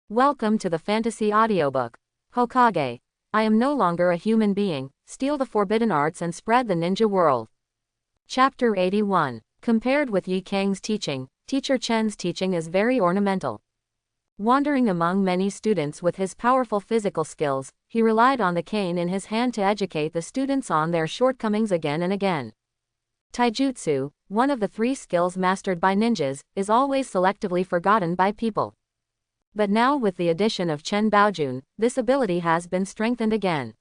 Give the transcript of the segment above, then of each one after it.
Welcome to the fantasy audiobook. Hokage. I am no longer a human being, steal the forbidden arts and spread the ninja world. Chapter 81. Compared with Yi Kang's teaching, Teacher Chen's teaching is very ornamental. Wandering among many students with his powerful physical skills, he relied on the cane in his hand to educate the students on their shortcomings again and again. Taijutsu, one of the 3 skills mastered by ninjas, is always selectively forgotten by people. But now with the addition of Chen Baojun, this ability has been strengthened again.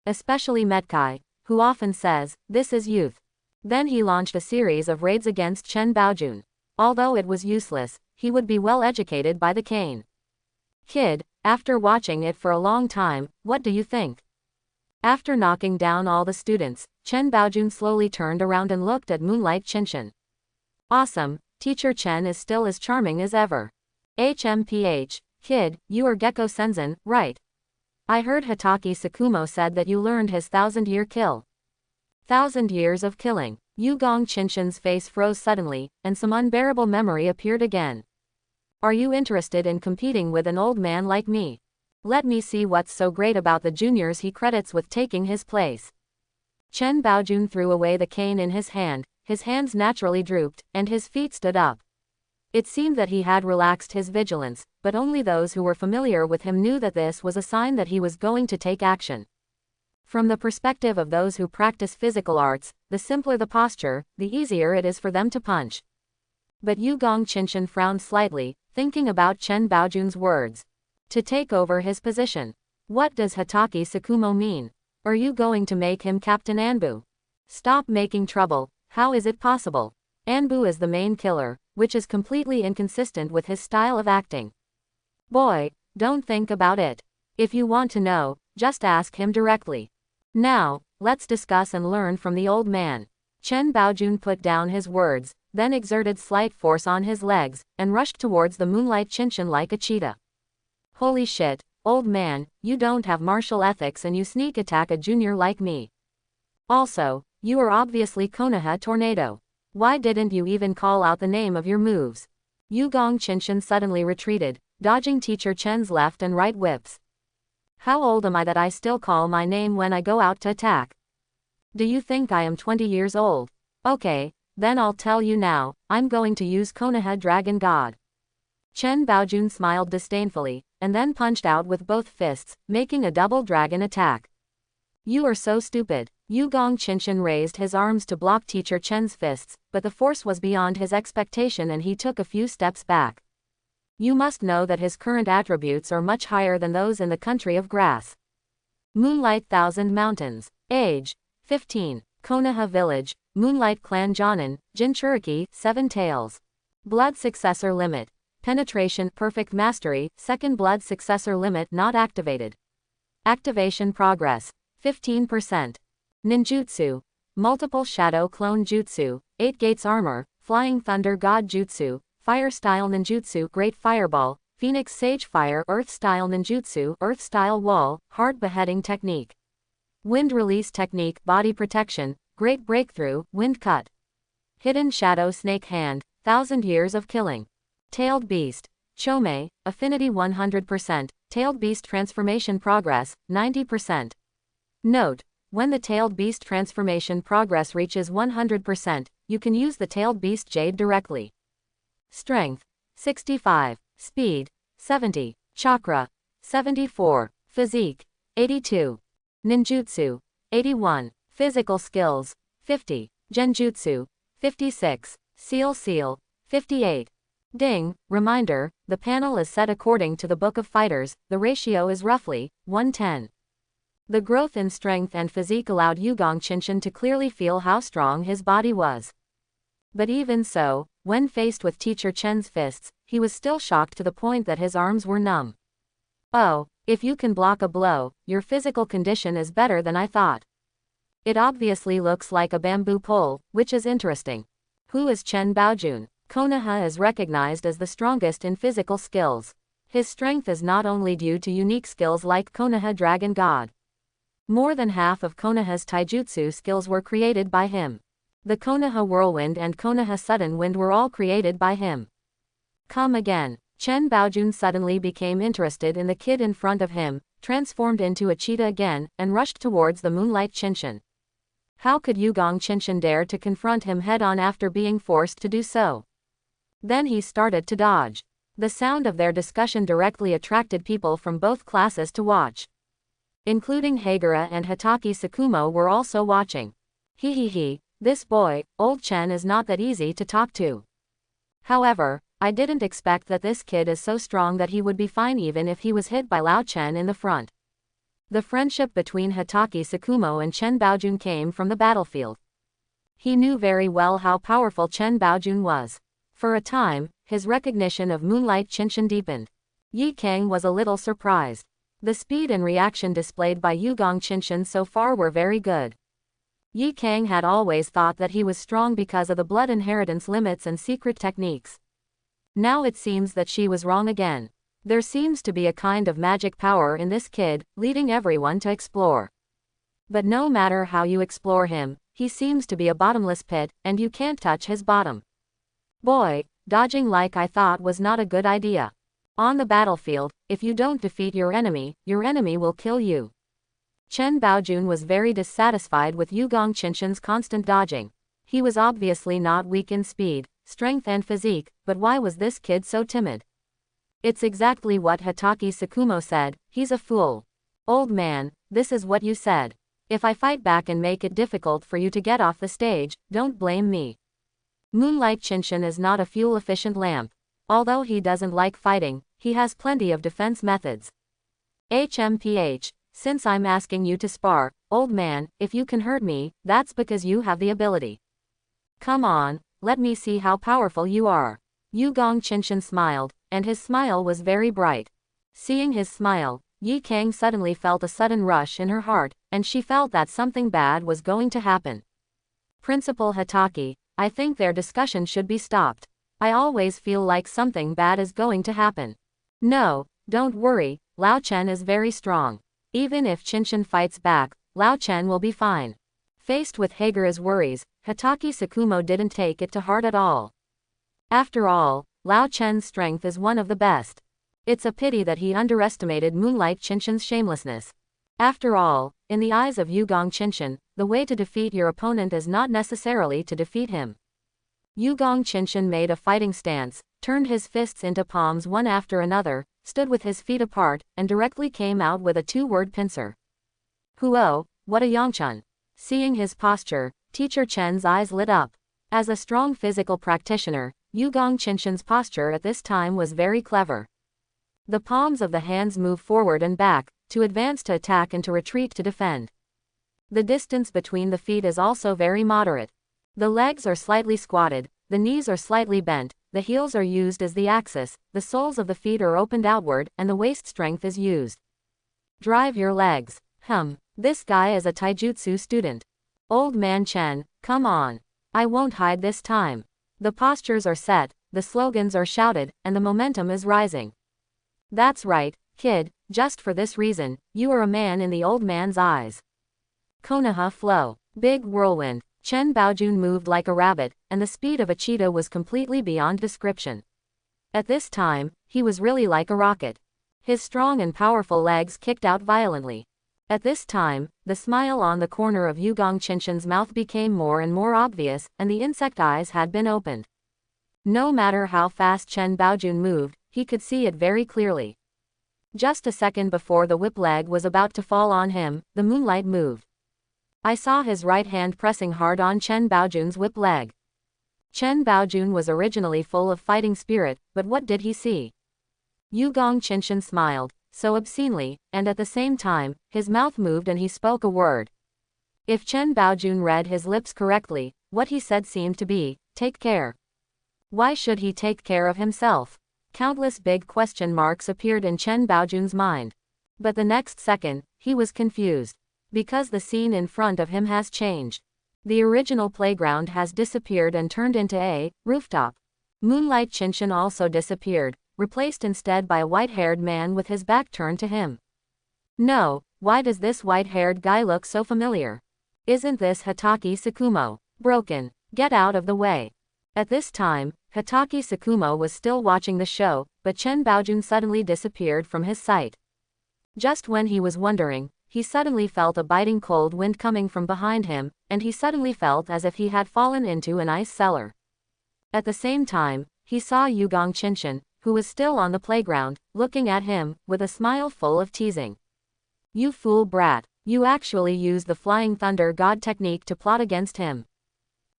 Especially Metkai, who often says, "This is youth." Then he launched a series of raids against Chen Baojun. Although it was useless, he would be well educated by the cane. Kid, after watching it for a long time, what do you think? After knocking down all the students, Chen Baojun slowly turned around and looked at Moonlight Qinshan. Awesome, Teacher Chen is still as charming as ever. HMPH, kid, you are Gecko Senzen, right? I heard Hitaki Sakumo said that you learned his 1,000-year kill. 1,000 years of killing. Yugong Qinshan's face froze suddenly, and some unbearable memory appeared again. Are you interested in competing with an old man like me? Let me see what's so great about the juniors he credits with taking his place. Chen Baojun threw away the cane in his hands naturally drooped, and his feet stood up. It seemed that he had relaxed his vigilance, but only those who were familiar with him knew that this was a sign that he was going to take action. From the perspective of those who practice physical arts, the simpler the posture, the easier it is for them to punch. But Yugong Qinshan frowned slightly, thinking about Chen Baojun's words. To take over his position. What does Hitaki Sakumo mean? Are you going to make him Captain Anbu? Stop making trouble, how is it possible? Anbu is the main killer, which is completely inconsistent with his style of acting. Boy, don't think about it. If you want to know, just ask him directly. Now, let's discuss and learn from the old man. Chen Baojun put down his words, then exerted slight force on his legs, and rushed towards the Moonlight Qinshan like a cheetah. Holy shit, old man, you don't have martial ethics and you sneak attack a junior like me. Also, you are obviously Konoha Tornado. Why didn't you even call out the name of your moves? Yugong Qinshan suddenly retreated, dodging Teacher Chen's left and right whips. How old am I that I still call my name when I go out to attack? Do you think I am 20 years old? Okay, then I'll tell you now, I'm going to use Konoha Dragon God. Chen Baojun smiled disdainfully, and then punched out with both fists, making a double dragon attack. You are so stupid. Yugong Qinshan raised his arms to block Teacher Chen's fists, but the force was beyond his expectation and he took a few steps back. You must know that his current attributes are much higher than those in the country of grass. Moonlight Thousand Mountains. Age: 15. Konoha Village, Moonlight Clan Jonin, Jinchuriki, 7 Tails. Blood Successor Limit. Penetration Perfect Mastery, Second Blood Successor Limit not activated. Activation Progress: 15%. Ninjutsu. Multiple Shadow Clone Jutsu, 8 Gates Armor, Flying Thunder God Jutsu, Fire Style Ninjutsu Great Fireball, Phoenix Sage Fire Earth Style Ninjutsu Earth Style Wall, Hard Beheading Technique. Wind Release Technique Body Protection, Great Breakthrough, Wind Cut. Hidden Shadow Snake Hand, 1,000 Years of Killing. Tailed Beast. Chome, Affinity 100%, Tailed Beast Transformation Progress, 90%. Note: when the Tailed Beast transformation progress reaches 100%, you can use the Tailed Beast Jade directly. Strength: 65. Speed: 70. Chakra: 74. Physique: 82. Ninjutsu: 81. Physical skills: 50. Genjutsu: 56. Seal, 58. Ding, reminder, the panel is set according to the Book of Fighters, the ratio is roughly 1:10. The growth in strength and physique allowed Yugong Qinshan to clearly feel how strong his body was. But even so, when faced with Teacher Chen's fists, he was still shocked to the point that his arms were numb. Oh, if you can block a blow, your physical condition is better than I thought. It obviously looks like a bamboo pole, which is interesting. Who is Chen Baojun? Konoha is recognized as the strongest in physical skills. His strength is not only due to unique skills like Konoha Dragon God. More than half of Konoha's taijutsu skills were created by him. The Konoha Whirlwind and Konoha Sudden Wind were all created by him. Come again. Chen Baojun suddenly became interested in the kid in front of him, transformed into a cheetah again, and rushed towards the Moonlight Qinshan. How could Yugong Qinshan dare to confront him head-on after being forced to do so? Then he started to dodge. The sound of their discussion directly attracted people from both classes to watch. Including Hagura and Hitaki Tsukumo were also watching. He, this boy, old Chen, is not that easy to talk to. However, I didn't expect that this kid is so strong that he would be fine even if he was hit by Lao Chen in the front. The friendship between Hitaki Tsukumo and Chen Baojun came from the battlefield. He knew very well how powerful Chen Baojun was. For a time, his recognition of Moonlight Qinshan deepened. Yi Kang was a little surprised. The speed and reaction displayed by Yugong Qinshan so far were very good. Yi Kang had always thought that he was strong because of the blood inheritance limits and secret techniques. Now it seems that she was wrong again. There seems to be a kind of magic power in this kid, leading everyone to explore. But no matter how you explore him, he seems to be a bottomless pit, and you can't touch his bottom. Boy, dodging like I thought was not a good idea. On the battlefield, if you don't defeat your enemy will kill you. Chen Baojun was very dissatisfied with Yugong Qinshan's constant dodging. He was obviously not weak in speed, strength and physique, but why was this kid so timid? It's exactly what Hitaki Tsukumo said, he's a fool. Old man, this is what you said. If I fight back and make it difficult for you to get off the stage, don't blame me. Moonlight Qinshan is not a fuel-efficient lamp. Although he doesn't like fighting, he has plenty of defense methods. HMPH, since I'm asking you to spar, old man, if you can hurt me, that's because you have the ability. Come on, let me see how powerful you are. Yugong Qinshan smiled, and his smile was very bright. Seeing his smile, Yi Kang suddenly felt a sudden rush in her heart, and she felt that something bad was going to happen. Principal Hitaki, I think their discussion should be stopped. I always feel like something bad is going to happen. No, don't worry, Lao Chen is very strong. Even if Qinshan fights back, Lao Chen will be fine. Faced with Hagura's worries, Hitaki Tsukumo didn't take it to heart at all. After all, Lao Chen's strength is one of the best. It's a pity that he underestimated Moonlight Qinshan's shamelessness. After all, in the eyes of Yugong Qinshan, the way to defeat your opponent is not necessarily to defeat him. Yugong Qinshan made a fighting stance, turned his fists into palms one after another, stood with his feet apart, and directly came out with a two-word pincer. Huo, what a Yongchun! Seeing his posture, Teacher Chen's eyes lit up. As a strong physical practitioner, Yugong Qinshan's posture at this time was very clever. The palms of the hands move forward and back, to advance to attack and to retreat to defend. The distance between the feet is also very moderate. The legs are slightly squatted, the knees are slightly bent, the heels are used as the axis, the soles of the feet are opened outward, and the waist strength is used. Drive your legs. This guy is a taijutsu student. Old man Chen, come on. I won't hide this time. The postures are set, the slogans are shouted, and the momentum is rising. That's right, kid, just for this reason, you are a man in the old man's eyes. Konoha flow. Big whirlwind. Chen Baojun moved like a rabbit, and the speed of a cheetah was completely beyond description. At this time, he was really like a rocket. His strong and powerful legs kicked out violently. At this time, the smile on the corner of Yugong Qinshan's mouth became more and more obvious, and the insect eyes had been opened. No matter how fast Chen Baojun moved, he could see it very clearly. Just a second before the whip leg was about to fall on him, the moonlight moved. I saw his right hand pressing hard on Chen Baojun's whip leg. Chen Baojun was originally full of fighting spirit, but what did he see? Yugong Qinshan smiled, so obscenely, and at the same time, his mouth moved and he spoke a word. If Chen Baojun read his lips correctly, what he said seemed to be, take care. Why should he take care of himself? Countless big question marks appeared in Chen Baojun's mind. But the next second, he was confused. Because the scene in front of him has changed. The original playground has disappeared and turned into a rooftop. Moonlight Qinshan also disappeared, replaced instead by a white-haired man with his back turned to him. No, why does this white-haired guy look so familiar? Isn't this Hitaki Tsukumo? Broken. Get out of the way. At this time, Hitaki Tsukumo was still watching the show, but Chen Baojun suddenly disappeared from his sight. Just when he was wondering, he suddenly felt a biting cold wind coming from behind him, and he suddenly felt as if he had fallen into an ice cellar. At the same time, he saw Yugong Qinshan, who was still on the playground, looking at him, with a smile full of teasing. "You fool brat, you actually used the Flying Thunder God technique to plot against him."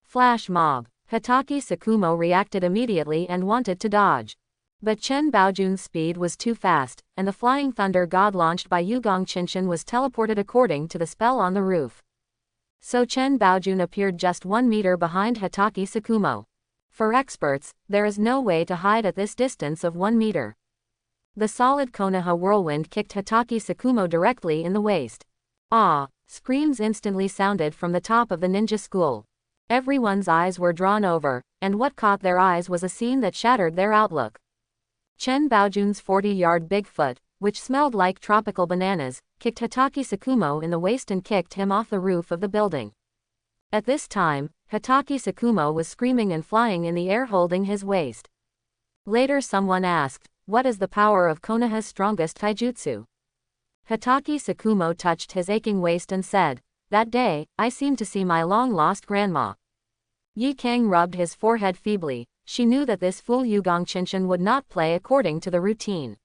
Flash mob. Hitaki Tsukumo reacted immediately and wanted to dodge. But Chen Baojun's speed was too fast, and the Flying Thunder God launched by Yugong Qinshan was teleported according to the spell on the roof. So Chen Baojun appeared just 1 meter behind Hitaki Tsukumo. For experts, there is no way to hide at this distance of 1 meter. The solid Konoha whirlwind kicked Hitaki Tsukumo directly in the waist. Ah! Screams instantly sounded from the top of the ninja school. Everyone's eyes were drawn over, and what caught their eyes was a scene that shattered their outlook. Chen Baojun's 40-yard Bigfoot, which smelled like tropical bananas, kicked Hitaki Tsukumo in the waist and kicked him off the roof of the building. At this time, Hitaki Tsukumo was screaming and flying in the air holding his waist. Later someone asked, "What is the power of Konoha's strongest taijutsu?" Hitaki Tsukumo touched his aching waist and said, "That day, I seemed to see my long-lost grandma." Yi Kang rubbed his forehead feebly. She knew that this fool Yugong Qinshan would not play according to the routine.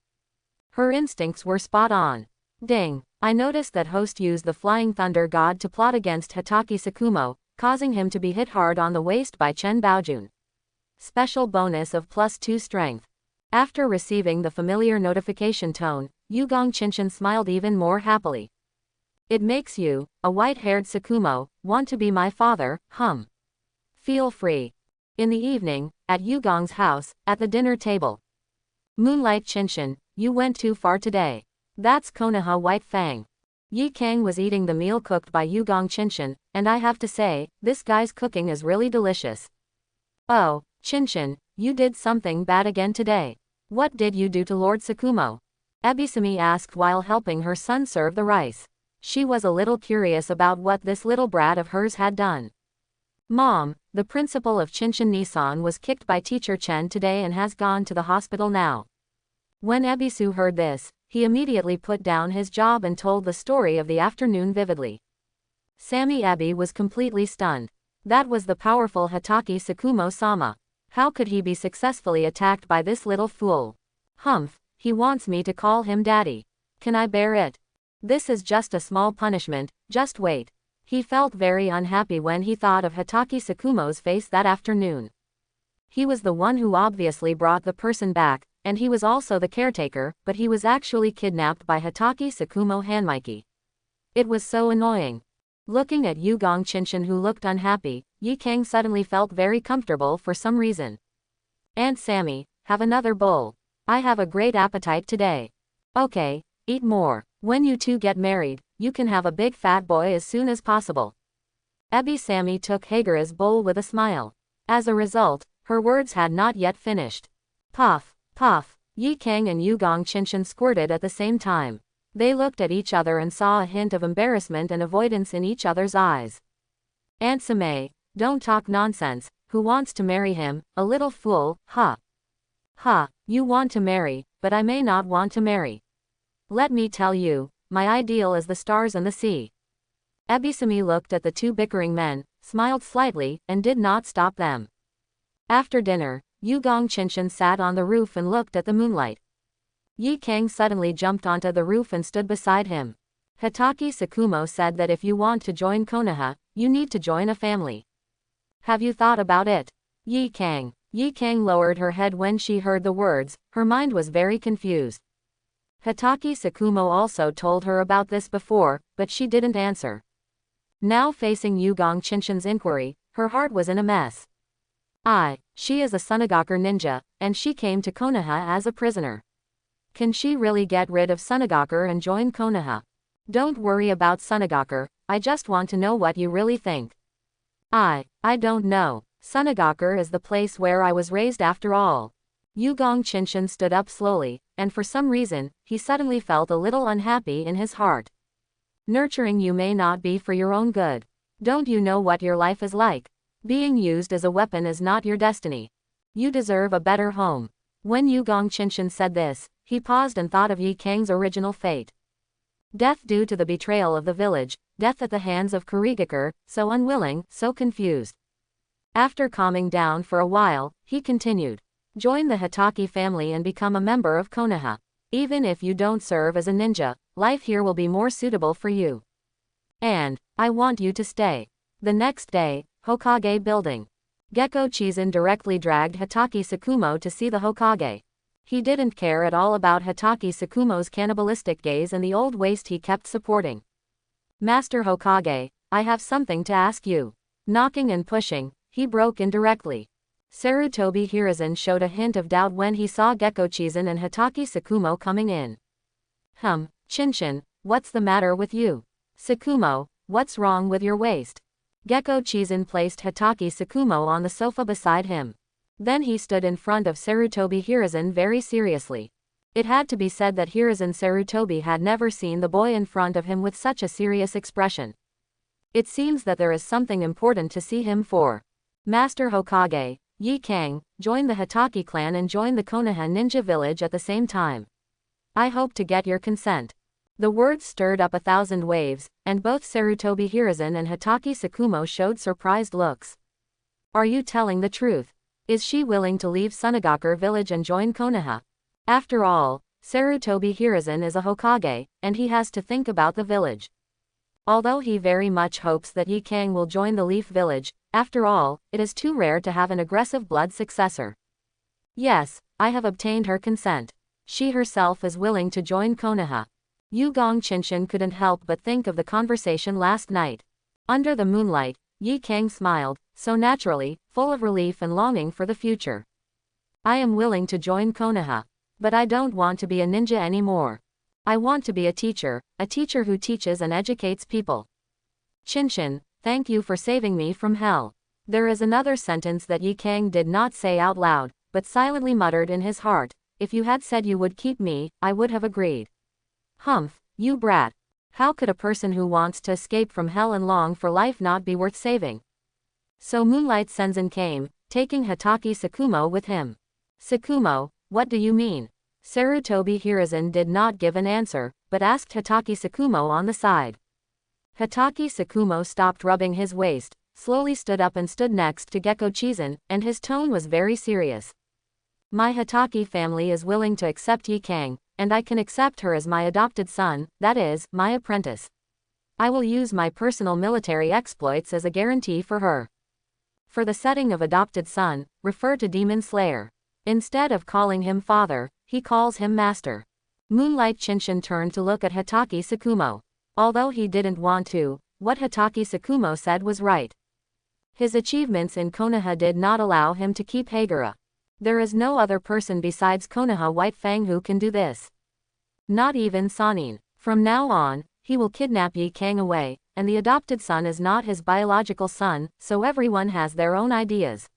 Her instincts were spot on. Ding! I noticed that host used the Flying Thunder God to plot against Hitaki Tsukumo, causing him to be hit hard on the waist by Chen Baojun. Special bonus of +2 strength. After receiving the familiar notification tone, Yugong Qinshan smiled even more happily. "It makes you, a white-haired Tsukumo, want to be my father, hum. Feel free." In the evening, at Yugong's house, at the dinner table. "Moonlight Qinshan, you went too far today. That's Konoha White Fang." Yi Kang was eating the meal cooked by Yugong Qinshan, and I have to say, this guy's cooking is really delicious. "Oh, Qinshan, you did something bad again today. What did you do to Lord Tsukumo?" Ebisumi asked while helping her son serve the rice. She was a little curious about what this little brat of hers had done. "Mom, the principal of Qinshan Nissan was kicked by teacher Chen today and has gone to the hospital now." When Ebisu heard this, he immediately put down his job and told the story of the afternoon vividly. Sammy Ebi was completely stunned. That was the powerful Hitaki Tsukumo-sama. How could he be successfully attacked by this little fool? Humph, he wants me to call him daddy. Can I bear it? This is just a small punishment, just wait. He felt very unhappy when he thought of Hitaki Tsukumo's face that afternoon. He was the one who obviously brought the person back, and he was also the caretaker, but he was actually kidnapped by Hitaki Tsukumo Hanmiki. It was so annoying. Looking at Yugong Qinshan who looked unhappy, Yi Kang suddenly felt very comfortable for some reason. "Aunt Sammy, have another bowl. I have a great appetite today." "Okay, eat more. When you two get married, you can have a big fat boy as soon as possible." Ebi Sammy took Hagara's bowl with a smile. As a result, her words had not yet finished. Puff, puff, Yi Kang and Yugong Qinshan squirted at the same time. They looked at each other and saw a hint of embarrassment and avoidance in each other's eyes. "Aunt Samay, don't talk nonsense. Who wants to marry him, a little fool, huh? Huh, you want to marry, but I may not want to marry. Let me tell you, my ideal is the stars and the sea." Ebisumi looked at the two bickering men, smiled slightly, and did not stop them. After dinner, Yugong Qinshan sat on the roof and looked at the moonlight. Yi Kang suddenly jumped onto the roof and stood beside him. Hitaki Tsukumo said that if you want to join Konoha, you need to join a family. Have you thought about it? Yi Kang. Yi Kang lowered her head when she heard the words, her mind was very confused. Hitaki Tsukumo also told her about this before, but she didn't answer. Now facing Yugong Qinshan's inquiry, her heart was in a mess. She is a Sunagaku ninja, and she came to Konoha as a prisoner. Can she really get rid of Sunagaku and join Konoha? Don't worry about Sunagaku, I just want to know what you really think. I don't know. Sunagaku is the place where I was raised after all. Yugong Qinshan stood up slowly, and for some reason, he suddenly felt a little unhappy in his heart. Nurturing you may not be for your own good. Don't you know what your life is like? Being used as a weapon is not your destiny. You deserve a better home. When Yugong Qinshan said this, he paused and thought of Yi Kang's original fate. Death due to the betrayal of the village, death at the hands of Kurigakure, so unwilling, so confused. After calming down for a while, he continued. Join the Hitaki family and become a member of Konoha. Even if you don't serve as a ninja, life here will be more suitable for you. And, I want you to stay. The next day, Hokage building. Gekko Chizun directly dragged Hitaki Tsukumo to see the Hokage. He didn't care at all about Hitaki Tsukumo's cannibalistic gaze and the old waist he kept supporting. Master Hokage, I have something to ask you. Knocking and pushing, he broke in directly. Sarutobi Hiruzen showed a hint of doubt when he saw Gekko Chizun and Hitaki Tsukumo coming in. Qinshan, what's the matter with you? Tsukumo, what's wrong with your waist? Gekko Chizun placed Hitaki Tsukumo on the sofa beside him. Then he stood in front of Sarutobi Hiruzen very seriously. It had to be said that Hiruzen Sarutobi had never seen the boy in front of him with such a serious expression. It seems that there is something important to see him for. Master Hokage, Yi Kang, join the Hitaki clan and join the Konoha ninja village at the same time. I hope to get your consent. The words stirred up 1,000 waves, and both Sarutobi Hiruzen and Hitaki Tsukumo showed surprised looks. Are you telling the truth? Is she willing to leave Sunagakure village and join Konoha? After all, Sarutobi Hiruzen is a Hokage, and he has to think about the village. Although he very much hopes that Yi Kang will join the Leaf Village, after all, it is too rare to have an aggressive blood successor. Yes, I have obtained her consent. She herself is willing to join Konoha. Yugong Qinshan couldn't help but think of the conversation last night. Under the moonlight, Yi Kang smiled, so naturally, full of relief and longing for the future. I am willing to join Konoha. But I don't want to be a ninja anymore. I want to be a teacher who teaches and educates people. Qinshan, thank you for saving me from hell. There is another sentence that Yi Kang did not say out loud, but silently muttered in his heart. If you had said you would keep me, I would have agreed. Humph, you brat. How could a person who wants to escape from hell and long for life not be worth saving? So Moonlight Senzen came, taking Hitaki Tsukumo with him. Tsukumo, what do you mean? Sarutobi Hiruzen did not give an answer, but asked Hitaki Tsukumo on the side. Hitaki Tsukumo stopped rubbing his waist, slowly stood up and stood next to Gekko Chizun, and his tone was very serious. My Hitaki family is willing to accept Yi Kang, and I can accept her as my adopted son, that is, my apprentice. I will use my personal military exploits as a guarantee for her. For the setting of adopted son, refer to Demon Slayer. Instead of calling him father, he calls him master. Moonlight Qinshan turned to look at Hitaki Tsukumo. Although he didn't want to, what Hitaki Tsukumo said was right. His achievements in Konoha did not allow him to keep Hagura. There is no other person besides Konoha White Fang who can do this. Not even Sanin. From now on, he will kidnap Yi Kang away, and the adopted son is not his biological son, so everyone has their own ideas.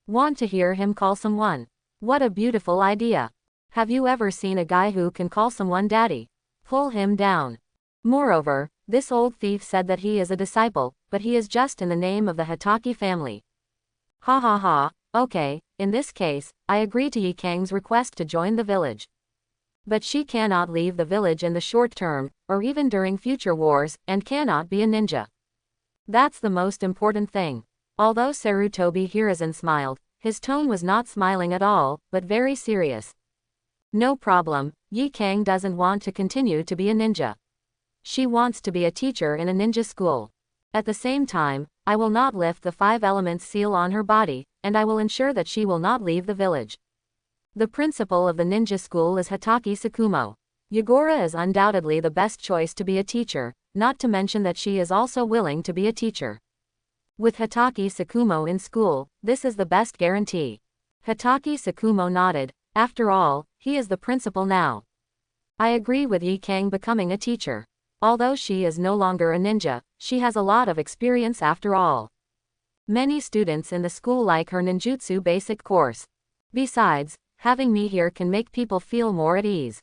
Want to hear him call someone? What a beautiful idea. Have you ever seen a guy who can call someone daddy? Pull him down. Moreover, this old thief said that he is a disciple, but he is just in the name of the Hitaki family. Ha ha ha, okay, in this case, I agree to Yi Kang's request to join the village. But she cannot leave the village in the short term, or even during future wars, and cannot be a ninja. That's the most important thing. Although Sarutobi Hiruzen smiled, his tone was not smiling at all, but very serious. No problem, Yi Kang doesn't want to continue to be a ninja. She wants to be a teacher in a ninja school. At the same time, I will not lift the 5 elements seal on her body, and I will ensure that she will not leave the village. The principal of the ninja school is Hitaki Tsukumo. Yagura is undoubtedly the best choice to be a teacher, not to mention that she is also willing to be a teacher. With Hitaki Tsukumo in school, this is the best guarantee. Hitaki Tsukumo nodded. After all, he is the principal now. I agree with Yi Kang becoming a teacher. Although she is no longer a ninja, she has a lot of experience after all. Many students in the school like her ninjutsu basic course. Besides, having me here can make people feel more at ease.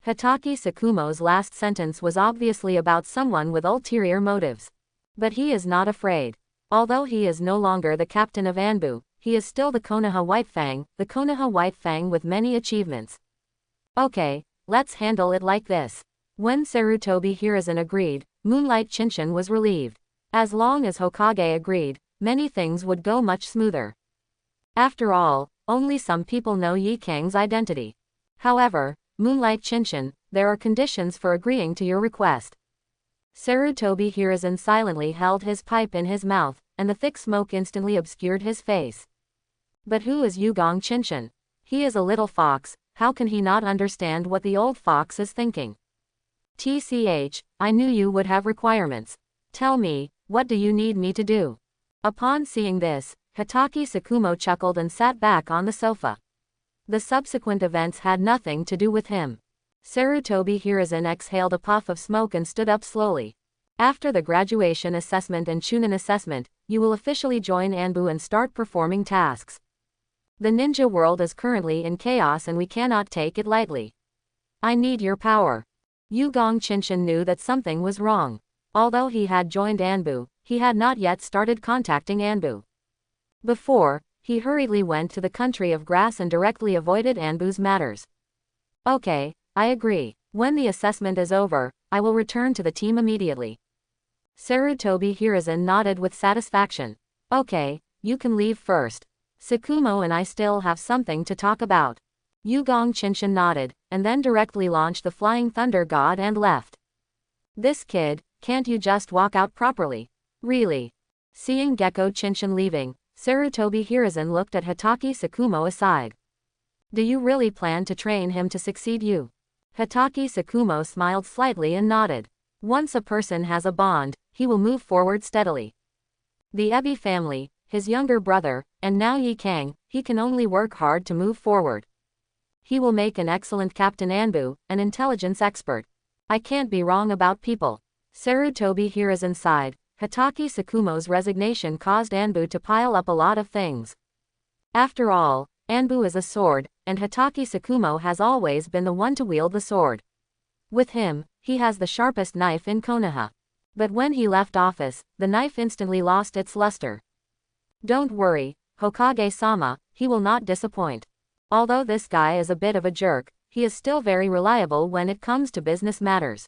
Hitaki Tsukumo's last sentence was obviously about someone with ulterior motives. But he is not afraid. Although he is no longer the captain of Anbu, he is still the Konoha White Fang with many achievements. Okay, let's handle it like this. When Sarutobi Hiruzen agreed, Moonlight Chinchin was relieved. As long as Hokage agreed, many things would go much smoother. After all, only some people know Yi Kang's identity. However, Moonlight Chinchin, there are conditions for agreeing to your request. Sarutobi Hiruzen silently held his pipe in his mouth, and the thick smoke instantly obscured his face. But who is Yugong Chinchin? He is a little fox, how can he not understand what the old fox is thinking? TCH, I knew you would have requirements. Tell me, what do you need me to do? Upon seeing this, Hitaki Sakumo chuckled and sat back on the sofa. The subsequent events had nothing to do with him. Sarutobi Hiruzen exhaled a puff of smoke and stood up slowly. After the graduation assessment and Chunin assessment, you will officially join Anbu and start performing tasks. The ninja world is currently in chaos and we cannot take it lightly. I need your power. Yugong Chinchin knew that something was wrong. Although he had joined Anbu, he had not yet started contacting Anbu. Before, he hurriedly went to the country of grass and directly avoided Anbu's matters. Okay, I agree. When the assessment is over, I will return to the team immediately. Sarutobi Hiruzen nodded with satisfaction. Okay, you can leave first. Sakumo and I still have something to talk about. Yugong Chinchin nodded, and then directly launched the Flying Thunder God and left. This kid, can't you just walk out properly? Really? Seeing Gecko Chinchin leaving, Sarutobi Hiruzen looked at Hitaki Sakumo aside. Do you really plan to train him to succeed you? Hitaki Sakumo smiled slightly and nodded. Once a person has a bond, he will move forward steadily. The Ebi family, his younger brother, and now Yi Kang, he can only work hard to move forward. He will make an excellent Captain Anbu, an intelligence expert. I can't be wrong about people. Sarutobi Hiruzen sighed. Hitaki Sakumo's resignation caused Anbu to pile up a lot of things. After all, Anbu is a sword, and Hitaki Sakumo has always been the one to wield the sword. With him, he has the sharpest knife in Konoha. But when he left office, the knife instantly lost its luster. Don't worry, Hokage-sama, he will not disappoint. Although this guy is a bit of a jerk, he is still very reliable when it comes to business matters.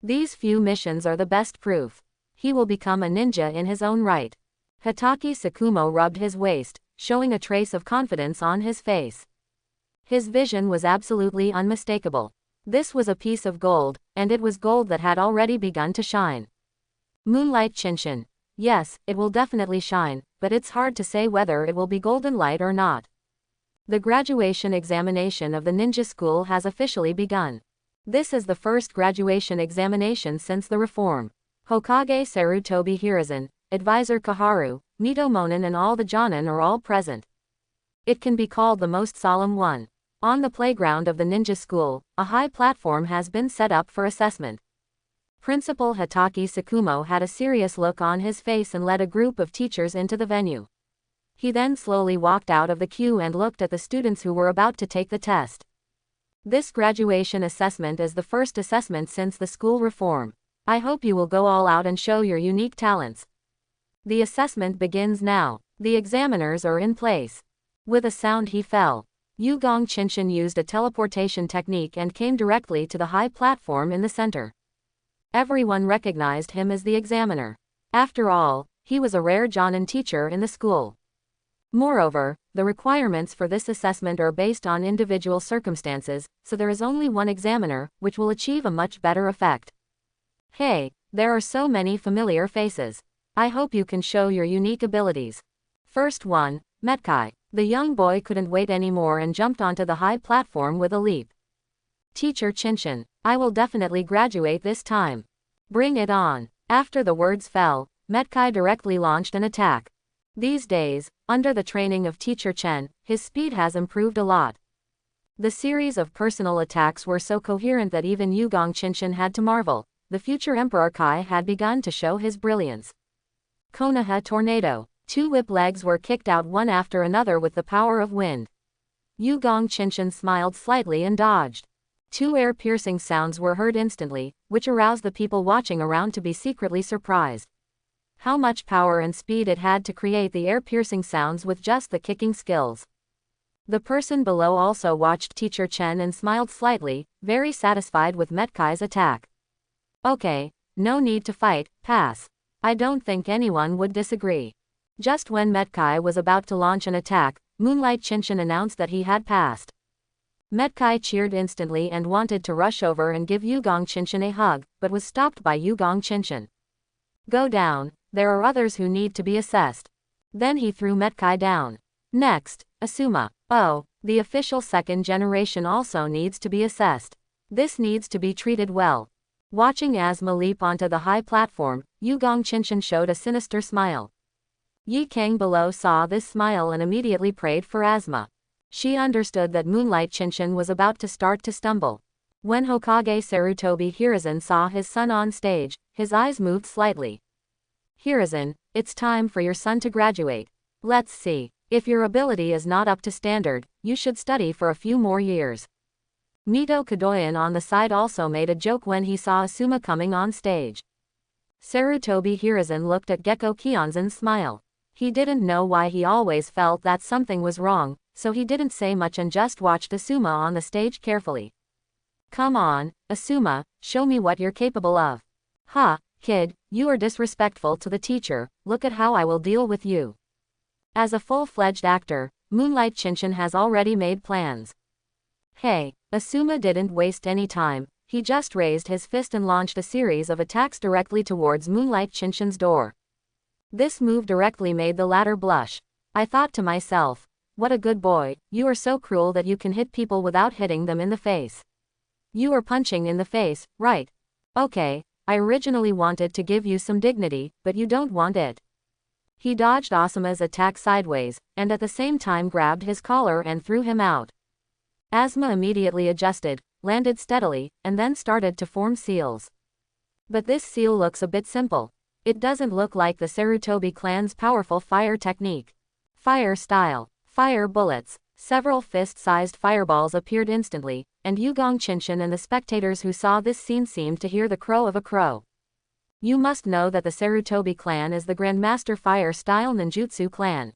These few missions are the best proof. He will become a ninja in his own right. Hitaki Sakumo rubbed his waist, showing a trace of confidence on his face. His vision was absolutely unmistakable. This was a piece of gold, and it was gold that had already begun to shine. Moonlight Chinchin. Yes, it will definitely shine, but it's hard to say whether it will be golden light or not. The graduation examination of the ninja school has officially begun. This is the first graduation examination since the reform. Hokage Sarutobi Hiruzen, Advisor Kaharu, Mito Monin and all the Jonin are all present. It can be called the most solemn one. On the playground of the ninja school, a high platform has been set up for assessment. Principal Hitaki Sakumo had a serious look on his face and led a group of teachers into the venue. He then slowly walked out of the queue and looked at the students who were about to take the test. This graduation assessment is the first assessment since the school reform. I hope you will go all out and show your unique talents. The assessment begins now. The examiners are in place. With a sound he fell. Yugong Chinchin used a teleportation technique and came directly to the high platform in the center. Everyone recognized him as the examiner. After all, he was a rare Jonin teacher in the school. Moreover, the requirements for this assessment are based on individual circumstances, so there is only one examiner, which will achieve a much better effect. Hey, there are so many familiar faces. I hope you can show your unique abilities. First one, Metkai. The young boy couldn't wait anymore and jumped onto the high platform with a leap. Teacher Chinchin, I will definitely graduate this time. Bring it on. After the words fell, Metkai directly launched an attack. These days, under the training of Teacher Chen, his speed has improved a lot. The series of personal attacks were so coherent that even Yugong Chinchin had to marvel. The future Emperor Kai had begun to show his brilliance. Konoha Tornado. 2 whip legs were kicked out one after another with the power of wind. Yugong Chinchin smiled slightly and dodged. 2 air-piercing sounds were heard instantly, which aroused the people watching around to be secretly surprised. How much power and speed it had to create the ear-piercing sounds with just the kicking skills. The person below also watched Teacher Chen and smiled slightly, very satisfied with Metkai's attack. Okay, no need to fight, pass. I don't think anyone would disagree. Just when Metkai was about to launch an attack, Moonlight Chinchin announced that he had passed. Metkai cheered instantly and wanted to rush over and give Yugong Chinchin a hug, but was stopped by Yugong Chinchin. Go down, there are others who need to be assessed. Then he threw Metkai down. Next, Asuma. Oh, the official second generation also needs to be assessed. This needs to be treated well. Watching Asuma leap onto the high platform, Yugong Chinchin showed a sinister smile. Yi Kang below saw this smile and immediately prayed for Asuma. She understood that Moonlight Chinchin was about to start to stumble. When Hokage Sarutobi Hiruzen saw his son on stage, his eyes moved slightly. Hiruzen, it's time for your son to graduate. Let's see. If your ability is not up to standard, you should study for a few more years. Mito Kadoyan on the side also made a joke when he saw Asuma coming on stage. Sarutobi Hiruzen looked at Gecko Kion's and smiled. He didn't know why he always felt that something was wrong, so he didn't say much and just watched Asuma on the stage carefully. Come on, Asuma, show me what you're capable of. Ha, kid, you are disrespectful to the teacher, look at how I will deal with you. As a full-fledged actor, Moonlight Chinchin has already made plans. Hey, Asuma didn't waste any time, he just raised his fist and launched a series of attacks directly towards Moonlight Chinchin's door. This move directly made the latter blush. I thought to myself, what a good boy, you are so cruel that you can hit people without hitting them in the face. You are punching in the face, right? Okay, I originally wanted to give you some dignity, but you don't want it. He dodged Asuma's attack sideways, and at the same time grabbed his collar and threw him out. Asuma immediately adjusted, landed steadily, and then started to form seals. But this seal looks a bit simple. It doesn't look like the Sarutobi clan's powerful fire technique. Fire style. Fire bullets. Several fist-sized fireballs appeared instantly, and Yugong Chinchin and the spectators who saw this scene seemed to hear the crow of a crow. You must know that the Sarutobi clan is the Grandmaster Fire-style ninjutsu clan.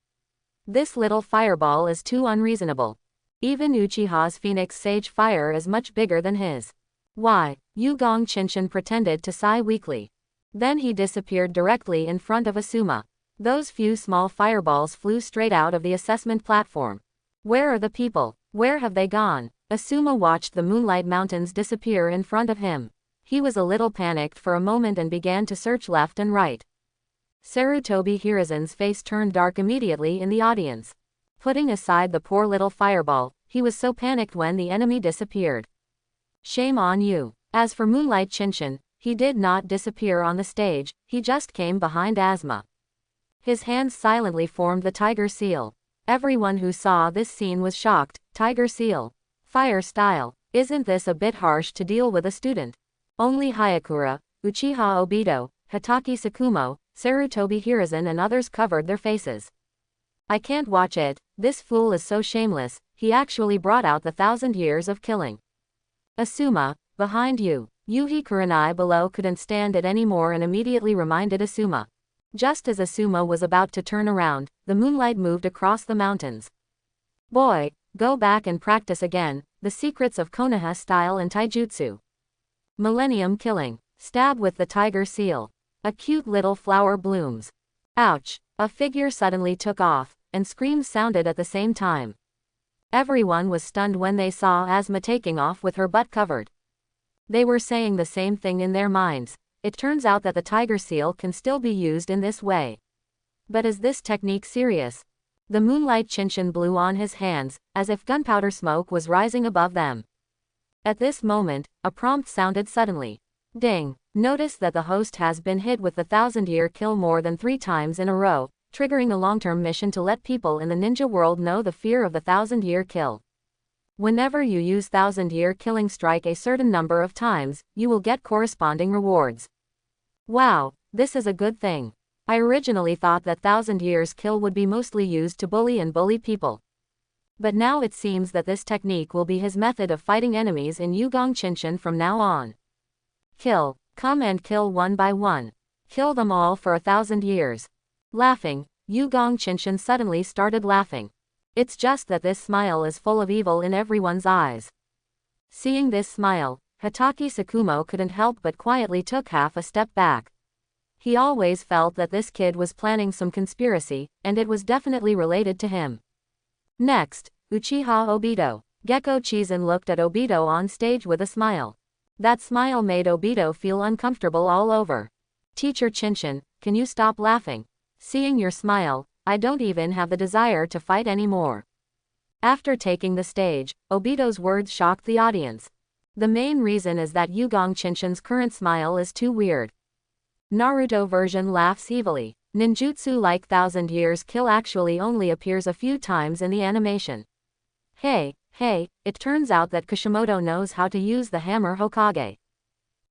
This little fireball is too unreasonable. Even Uchiha's Phoenix Sage Fire is much bigger than his. Why? Yugong Chinchin pretended to sigh weakly. Then he disappeared directly in front of Asuma. Those few small fireballs flew straight out of the assessment platform. Where are the people? Where have they gone? Asuma watched the Moonlight Mountains disappear in front of him. He was a little panicked for a moment and began to search left and right. Sarutobi Hiruzen's face turned dark immediately in the audience. Putting aside the poor little fireball, he was so panicked when the enemy disappeared. Shame on you. As for Moonlight Chinchin, he did not disappear on the stage, he just came behind Asuma. His hands silently formed the tiger seal. Everyone who saw this scene was shocked. Tiger seal. Fire style. Isn't this a bit harsh to deal with a student? Only Hayakura, Uchiha Obito, Hatake Sakumo, Sarutobi Hiruzen and others covered their faces. I can't watch it, this fool is so shameless, he actually brought out the 1,000 years of killing. Asuma, behind you. Yuhi Kurenai below couldn't stand it anymore and immediately reminded Asuma. Just as Asuma was about to turn around, the moonlight moved across the mountains. Boy, go back and practice again, the secrets of Konoha style and taijutsu. Millennium killing. Stab with the tiger seal. A cute little flower blooms. Ouch. A figure suddenly took off, and screams sounded at the same time. Everyone was stunned when they saw Asuma taking off with her butt covered. They were saying the same thing in their minds. It turns out that the tiger seal can still be used in this way. But is this technique serious? The Moonlight Chinchin blew on his hands, as if gunpowder smoke was rising above them. At this moment, a prompt sounded suddenly. Ding! Notice that the host has been hit with the 1,000-year kill more than 3 times in a row, triggering a long-term mission to let people in the ninja world know the fear of the 1,000-year kill. Whenever you use 1,000-year killing strike a certain number of times, you will get corresponding rewards. Wow, this is a good thing. I originally thought that 1,000 years kill would be mostly used to bully people. But now it seems that this technique will be his method of fighting enemies in Yugong Chinchin from now on. Kill. Come and kill one by one. Kill them all for 1,000 years. Laughing, Yugong Qinshan suddenly started laughing. It's just that this smile is full of evil in everyone's eyes. Seeing this smile, Hotake Sakumo couldn't help but quietly took half a step back. He always felt that this kid was planning some conspiracy, and it was definitely related to him. Next, Uchiha Obito. Gekko Chizun looked at Obito on stage with a smile. That smile made Obito feel uncomfortable all over. Teacher Qinshan, can you stop laughing? Seeing your smile, I don't even have the desire to fight anymore. After taking the stage, Obito's words shocked the audience. The main reason is that Yugong Qinshan's current smile is too weird. Naruto version laughs evilly. Ninjutsu like 1,000 years kill actually only appears a few times in the animation. Hey, it turns out that Kishimoto knows how to use the hammer Hokage.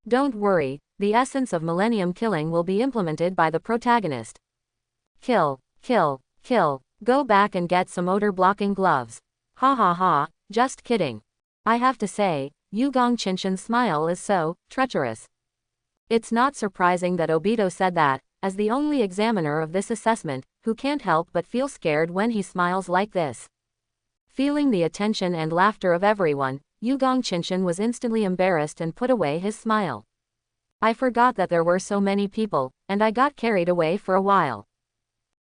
Don't worry, the essence of millennium killing will be implemented by the protagonist. Kill. Go back and get some odor-blocking gloves. Ha ha ha, just kidding. I have to say, Yugong Qinshan's smile is so treacherous. It's not surprising that Obito said that, as the only examiner of this assessment, who can't help but feel scared when he smiles like this. Feeling the attention and laughter of everyone, Yugong Qinshan was instantly embarrassed and put away his smile. I forgot that there were so many people, and I got carried away for a while.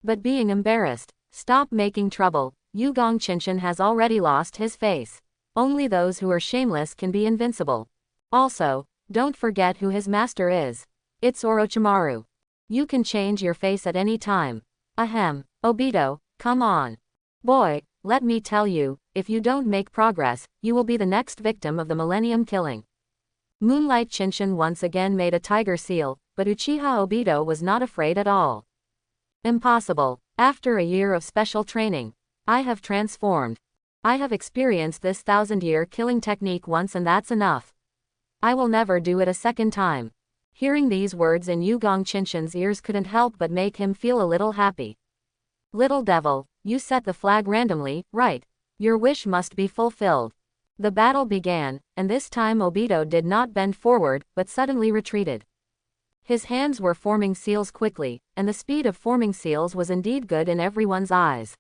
But being embarrassed, stop making trouble. Yugong Qinshan has already lost his face. Only those who are shameless can be invincible. Also, don't forget who his master is. It's Orochimaru. You can change your face at any time. Ahem, Obito, come on. Boy, let me tell you, if you don't make progress, you will be the next victim of the millennium killing. Moonlight Qinshan once again made a tiger seal, but Uchiha Obito was not afraid at all. Impossible. After a year of special training, I have transformed. I have experienced this 1,000-year killing technique once and that's enough. I will never do it a second time. Hearing these words in Yugong Qinshan's ears couldn't help but make him feel a little happy. Little devil, you set the flag randomly, right? Your wish must be fulfilled. The battle began, and this time Obito did not bend forward, but suddenly retreated. His hands were forming seals quickly, and the speed of forming seals was indeed good in everyone's eyes.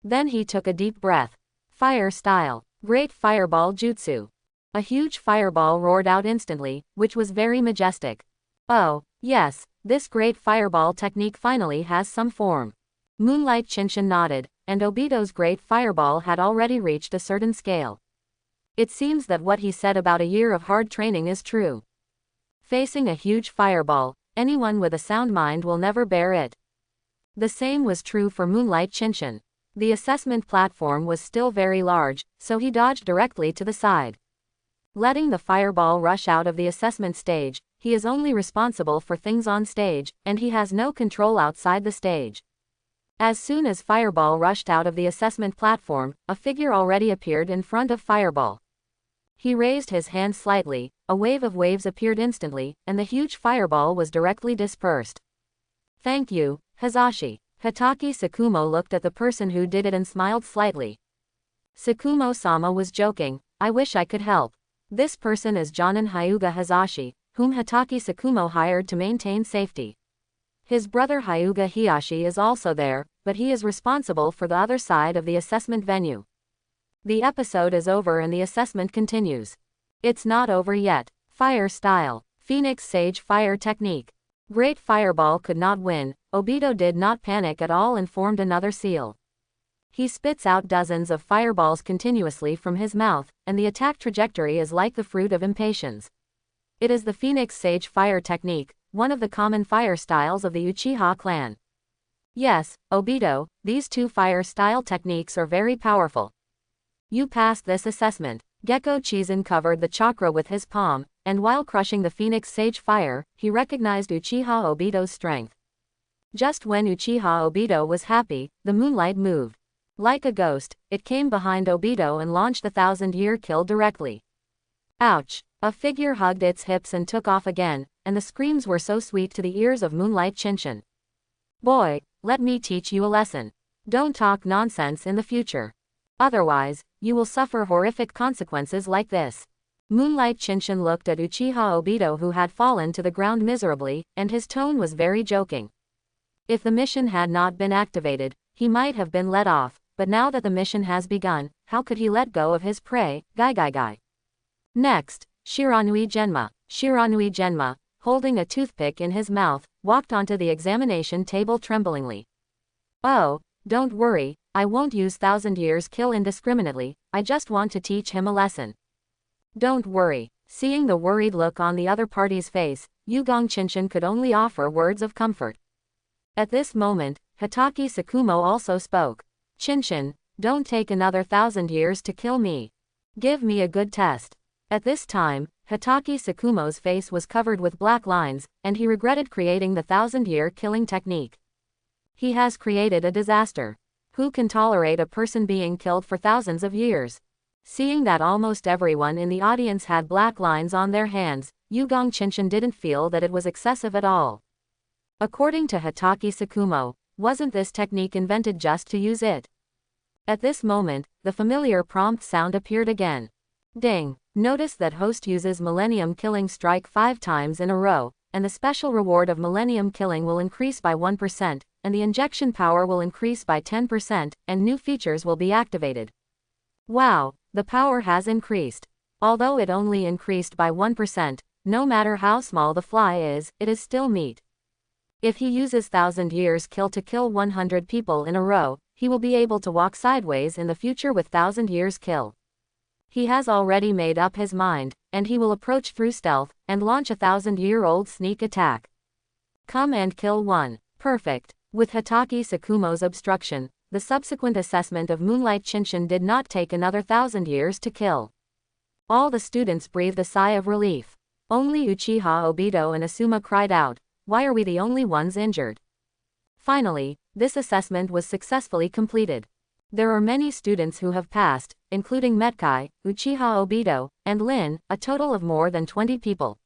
Then he took a deep breath. Fire style. Great Fireball Jutsu. A huge fireball roared out instantly, which was very majestic. Oh, yes, this great fireball technique finally has some form. Moonlight Qinshan nodded, and Obito's great fireball had already reached a certain scale. It seems that what he said about a year of hard training is true. Facing a huge fireball, anyone with a sound mind will never bear it. The same was true for Moonlight Qinshan. The assessment platform was still very large, so he dodged directly to the side. Letting the fireball rush out of the assessment stage, he is only responsible for things on stage, and he has no control outside the stage. As soon as Fireball rushed out of the assessment platform, a figure already appeared in front of Fireball. He raised his hand slightly, a wave of waves appeared instantly, and the huge fireball was directly dispersed. Thank you, Hazashi. Hotake Sakumo looked at the person who did it and smiled slightly. Sakumo-sama was joking, I wish I could help. This person is Jonin Hyuga Hazashi, whom Hotake Sakumo hired to maintain safety. His brother Hyuga Hiyashi is also there, but he is responsible for the other side of the assessment venue. The episode is over and the assessment continues. It's not over yet. Fire style. Phoenix Sage Fire Technique. Great Fireball could not win. Obito did not panic at all and formed another seal. He spits out dozens of fireballs continuously from his mouth, and the attack trajectory is like the fruit of impatience. It is the Phoenix Sage Fire Technique, one of the common fire styles of the Uchiha clan. Yes, Obito, these two fire style techniques are very powerful. You passed this assessment. Gekko Chizun covered the chakra with his palm, and while crushing the Phoenix Sage Fire, he recognized Uchiha Obito's strength. Just when Uchiha Obito was happy, the moonlight moved. Like a ghost, it came behind Obito and launched the 1,000-year kill directly. Ouch! A figure hugged its hips and took off again, and the screams were so sweet to the ears of Moonlight Qinshan. Boy, let me teach you a lesson. Don't talk nonsense in the future. Otherwise, you will suffer horrific consequences like this. Moonlight Chinshin looked at Uchiha Obito, who had fallen to the ground miserably, and his tone was very joking. If the mission had not been activated, he might have been let off, but now that the mission has begun, how could he let go of his prey? Gai. Next, Shiranui Genma, holding a toothpick in his mouth, walked onto the examination table tremblingly. Oh, don't worry, I won't use 1,000 years kill indiscriminately, I just want to teach him a lesson. Don't worry. Seeing the worried look on the other party's face, Yugong Chinshin could only offer words of comfort. At this moment, Hitaki Sakumo also spoke. Chinshin, don't take another 1,000 years to kill me. Give me a good test. At this time, Hitaki Sakumo's face was covered with black lines, and he regretted creating the 1,000-year killing technique. He has created a disaster. Who can tolerate a person being killed for thousands of years? Seeing that almost everyone in the audience had black lines on their hands, Yugong Chinshin didn't feel that it was excessive at all. According to Hitaki Sakumo, wasn't this technique invented just to use it? At this moment, the familiar prompt sound appeared again. Ding! Notice that host uses Millennium Killing Strike 5 times in a row, and the special reward of Millennium Killing will increase by 1%, and the injection power will increase by 10%, and new features will be activated. Wow, the power has increased. Although it only increased by 1%, no matter how small the fly is, it is still meat. If he uses 1,000 years kill to kill 100 people in a row, he will be able to walk sideways in the future with 1,000 years kill. He has already made up his mind, and he will approach through stealth, and launch a 1,000-year-old sneak attack. Come and kill one. Perfect. With Hitaki Sakumo's obstruction, the subsequent assessment of Moonlight Chinshin did not take another 1,000 years to kill. All the students breathed a sigh of relief. Only Uchiha Obito and Asuma cried out, "Why are we the only ones injured?" Finally, this assessment was successfully completed. There are many students who have passed, including Metkai, Uchiha Obito, and Lin, a total of more than 20 people.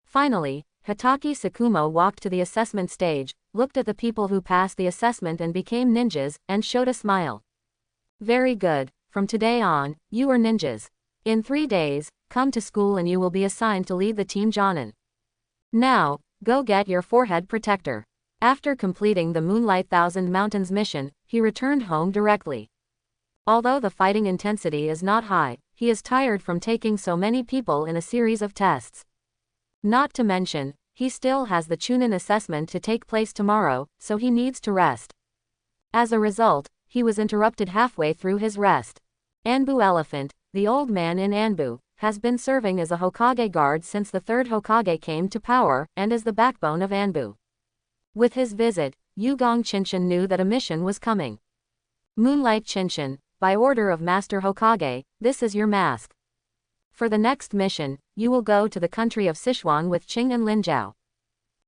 Finally, Hitaki Sakumo walked to the assessment stage, looked at the people who passed the assessment and became ninjas, and showed a smile. Very good, from today on, you are ninjas. In 3 days, come to school and you will be assigned to lead the Team Jonin. Now, go get your forehead protector. After completing the Moonlight Thousand Mountains mission, he returned home directly. Although the fighting intensity is not high, he is tired from taking so many people in a series of tests. Not to mention, he still has the Chunin assessment to take place tomorrow, so he needs to rest. As a result, he was interrupted halfway through his rest. Anbu Elephant, the old man in Anbu, has been serving as a Hokage guard since the third Hokage came to power, and is the backbone of Anbu. With his visit, Yugong Chinshin knew that a mission was coming. Moonlight Chinshin, by order of Master Hokage, this is your mask. For the next mission, you will go to the country of Sichuan with Qing and Linjiao.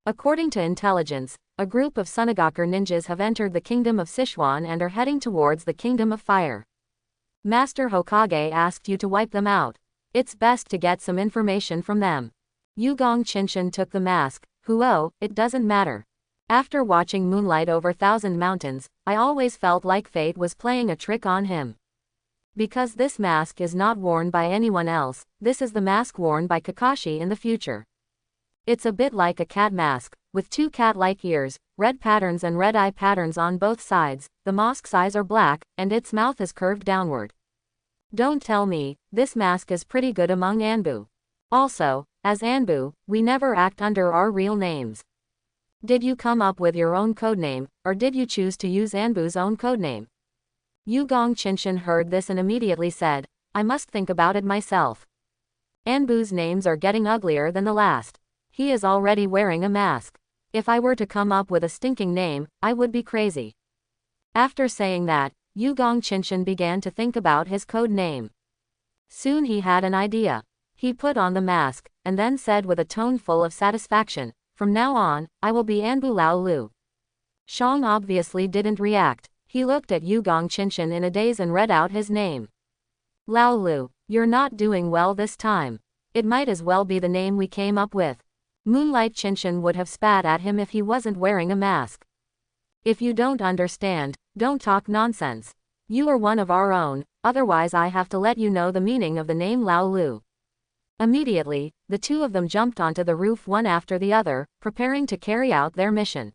According to intelligence, a group of Sunagakur ninjas have entered the kingdom of Sichuan and are heading towards the kingdom of fire. Master Hokage asked you to wipe them out. It's best to get some information from them. Yugong Chinshin took the mask. It doesn't matter. After watching Moonlight over 1,000 Mountains, I always felt like fate was playing a trick on him. Because this mask is not worn by anyone else, this is the mask worn by Kakashi in the future. It's a bit like a cat mask, with 2 cat-like ears, red patterns and red eye patterns on both sides, the mask's eyes are black, and its mouth is curved downward. Don't tell me, this mask is pretty good among Anbu. Also, as Anbu, we never act under our real names. Did you come up with your own codename, or did you choose to use Anbu's own codename? Yugong Chinshin heard this and immediately said, I must think about it myself. Anbu's names are getting uglier than the last. He is already wearing a mask. If I were to come up with a stinking name, I would be crazy. After saying that, Yugong Chinshin began to think about his code name. Soon he had an idea. He put on the mask, and then said with a tone full of satisfaction, from now on, I will be Anbu Lao Lu. Shang obviously didn't react. He looked at Yugong Chinshin in a daze and read out his name. Lao Lu, you're not doing well this time. It might as well be the name we came up with. Moonlight Chinshin would have spat at him if he wasn't wearing a mask. If you don't understand, don't talk nonsense. You are one of our own, otherwise I have to let you know the meaning of the name Lao Lu. Immediately, the two of them jumped onto the roof one after the other, preparing to carry out their mission.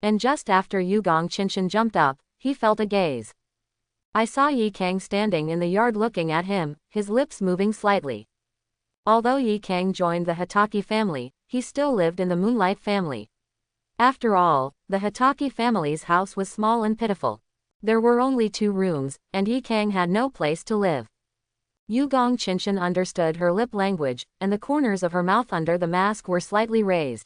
And just after Yugong Qinshan jumped up, he felt a gaze. I saw Yi Kang standing in the yard looking at him, his lips moving slightly. Although Yi Kang joined the Hitaki family, he still lived in the Moonlight family. After all, the Hitaki family's house was small and pitiful. There were only 2 rooms, and Yi Kang had no place to live. Yugong Qinshan understood her lip language, and the corners of her mouth under the mask were slightly raised.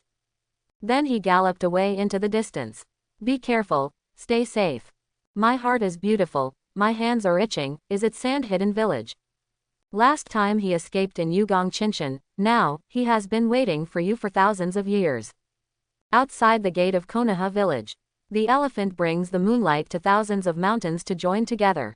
Then he galloped away into the distance. Be careful, stay safe. My heart is beautiful, my hands are itching, is it sand-hidden village? Last time he escaped in Yugong Qinshan, now, he has been waiting for you for thousands of years. Outside the gate of Konoha village. The elephant brings the moonlight to thousands of mountains to join together.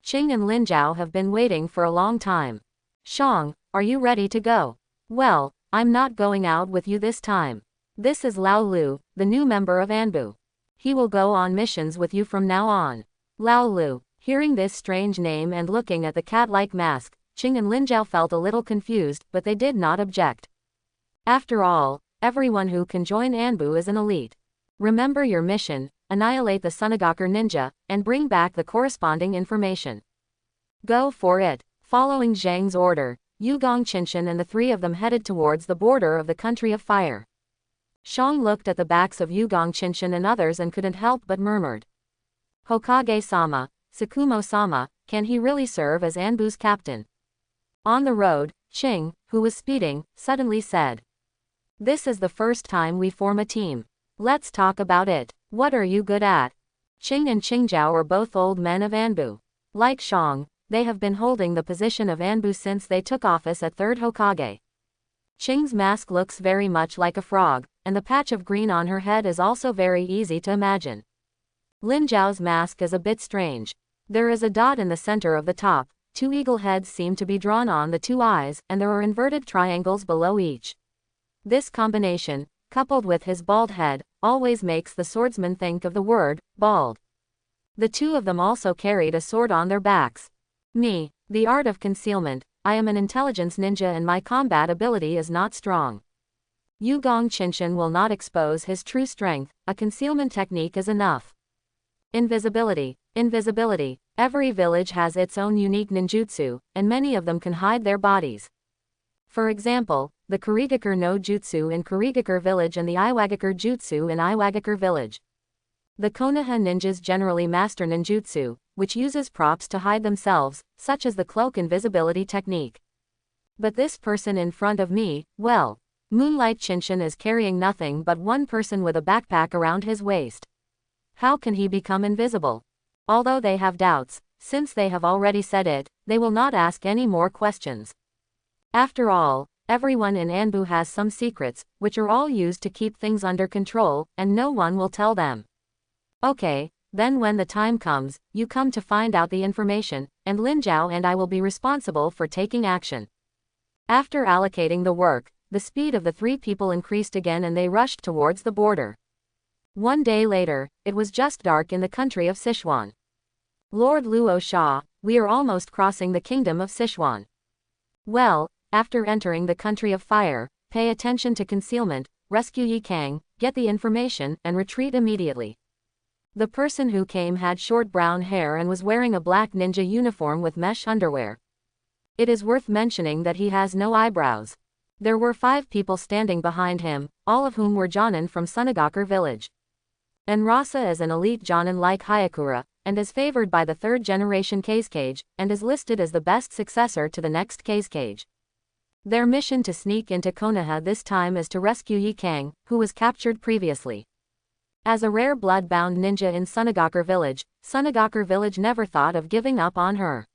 Qing and Lin Zhao have been waiting for a long time. Shang, are you ready to go? Well, I'm not going out with you this time. This is Lao Lu, the new member of Anbu. He will go on missions with you from now on. Lao Lu. Hearing this strange name and looking at the cat-like mask, Qing and Lin Zhao felt a little confused, but they did not object. After all, everyone who can join Anbu is an elite. Remember your mission, annihilate the Sunagakur ninja, and bring back the corresponding information. Go for it. Following Zhang's order, Yugong Qinshan and the 3 of them headed towards the border of the country of fire. Shang looked at the backs of Yugong Qinshan and others and couldn't help but murmured. Hokage-sama, Tsukumo-sama, can he really serve as Anbu's captain? On the road, Qing, who was speeding, suddenly said. This is the first time we form a team. Let's talk about it. What are you good at? Qing and Qingzhao are both old men of Anbu. Like Shang, they have been holding the position of Anbu since they took office at 3rd Hokage. Qing's mask looks very much like a frog, and the patch of green on her head is also very easy to imagine. Lin Zhao's mask is a bit strange. There is a dot in the center of the top, 2 eagle heads seem to be drawn on the 2 eyes, and there are inverted triangles below each. This combination, coupled with his bald head, always makes the swordsman think of the word, bald. The 2 of them also carried a sword on their backs. Me, the art of concealment, I am an intelligence ninja and my combat ability is not strong. Yugong Qinshan will not expose his true strength, a concealment technique is enough. Invisibility. Invisibility. Every village has its own unique ninjutsu, and many of them can hide their bodies. For example, the Kurigakure no Jutsu in Kurigakure village and the Iwagakure Jutsu in Iwagakure village. The Konoha ninjas generally master ninjutsu, which uses props to hide themselves, such as the cloak invisibility technique. But this person in front of me, well, Moonlight Qinshan is carrying nothing but one person with a backpack around his waist. How can he become invisible? Although they have doubts, since they have already said it, they will not ask any more questions. After all, everyone in Anbu has some secrets, which are all used to keep things under control, and no one will tell them. Okay, then when the time comes, you come to find out the information, and Lin Zhao and I will be responsible for taking action. After allocating the work, the speed of the 3 people increased again and they rushed towards the border. One day later, it was just dark in the country of Sichuan. Lord Luo Sha, we are almost crossing the kingdom of Sichuan. Well, after entering the country of fire, pay attention to concealment, rescue Yi Kang, get the information, and retreat immediately. The person who came had short brown hair and was wearing a black ninja uniform with mesh underwear. It is worth mentioning that he has no eyebrows. There were 5 people standing behind him, all of whom were Jonin from Sunagakur village. And Rasa is an elite Jonin like Hayakura, and is favored by the 3rd generation Kazekage, and is listed as the best successor to the next Kazekage. Their mission to sneak into Konoha this time is to rescue Yi Kang, who was captured previously. As a rare blood-bound ninja in Sunagakur village never thought of giving up on her.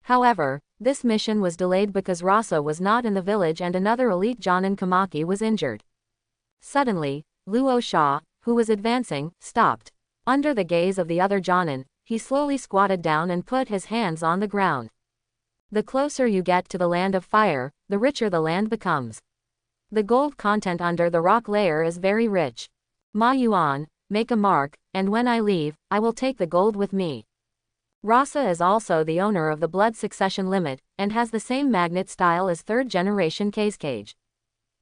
However, this mission was delayed because Rasa was not in the village and another elite Jonin Kamaki was injured. Suddenly, Luo Sha, who was advancing, stopped. Under the gaze of the other Jonin, he slowly squatted down and put his hands on the ground. The closer you get to the land of fire, the richer the land becomes. The gold content under the rock layer is very rich. Ma Yuan, make a mark, and when I leave, I will take the gold with me. Rasa is also the owner of the blood succession limit, and has the same magnet style as third-generation hokage.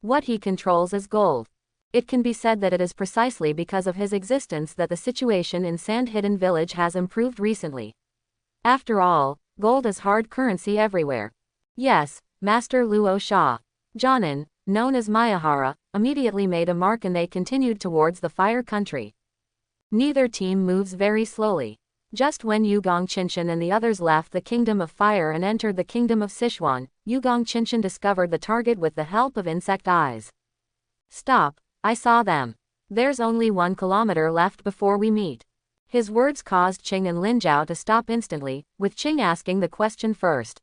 What he controls is gold. It can be said that it is precisely because of his existence that the situation in Sand Hidden Village has improved recently. After all, gold is hard currency everywhere. Yes, Master Luo Sha. Jonin, known as Miyahara, immediately made a mark and they continued towards the fire country. Neither team moves very slowly. Just when Yugong Qinshan and the others left the Kingdom of Fire and entered the Kingdom of Sichuan, Yugong Qinshan discovered the target with the help of insect eyes. Stop, I saw them. There's only 1 kilometer left before we meet. His words caused Qing and Lin Zhao to stop instantly, with Qing asking the question first.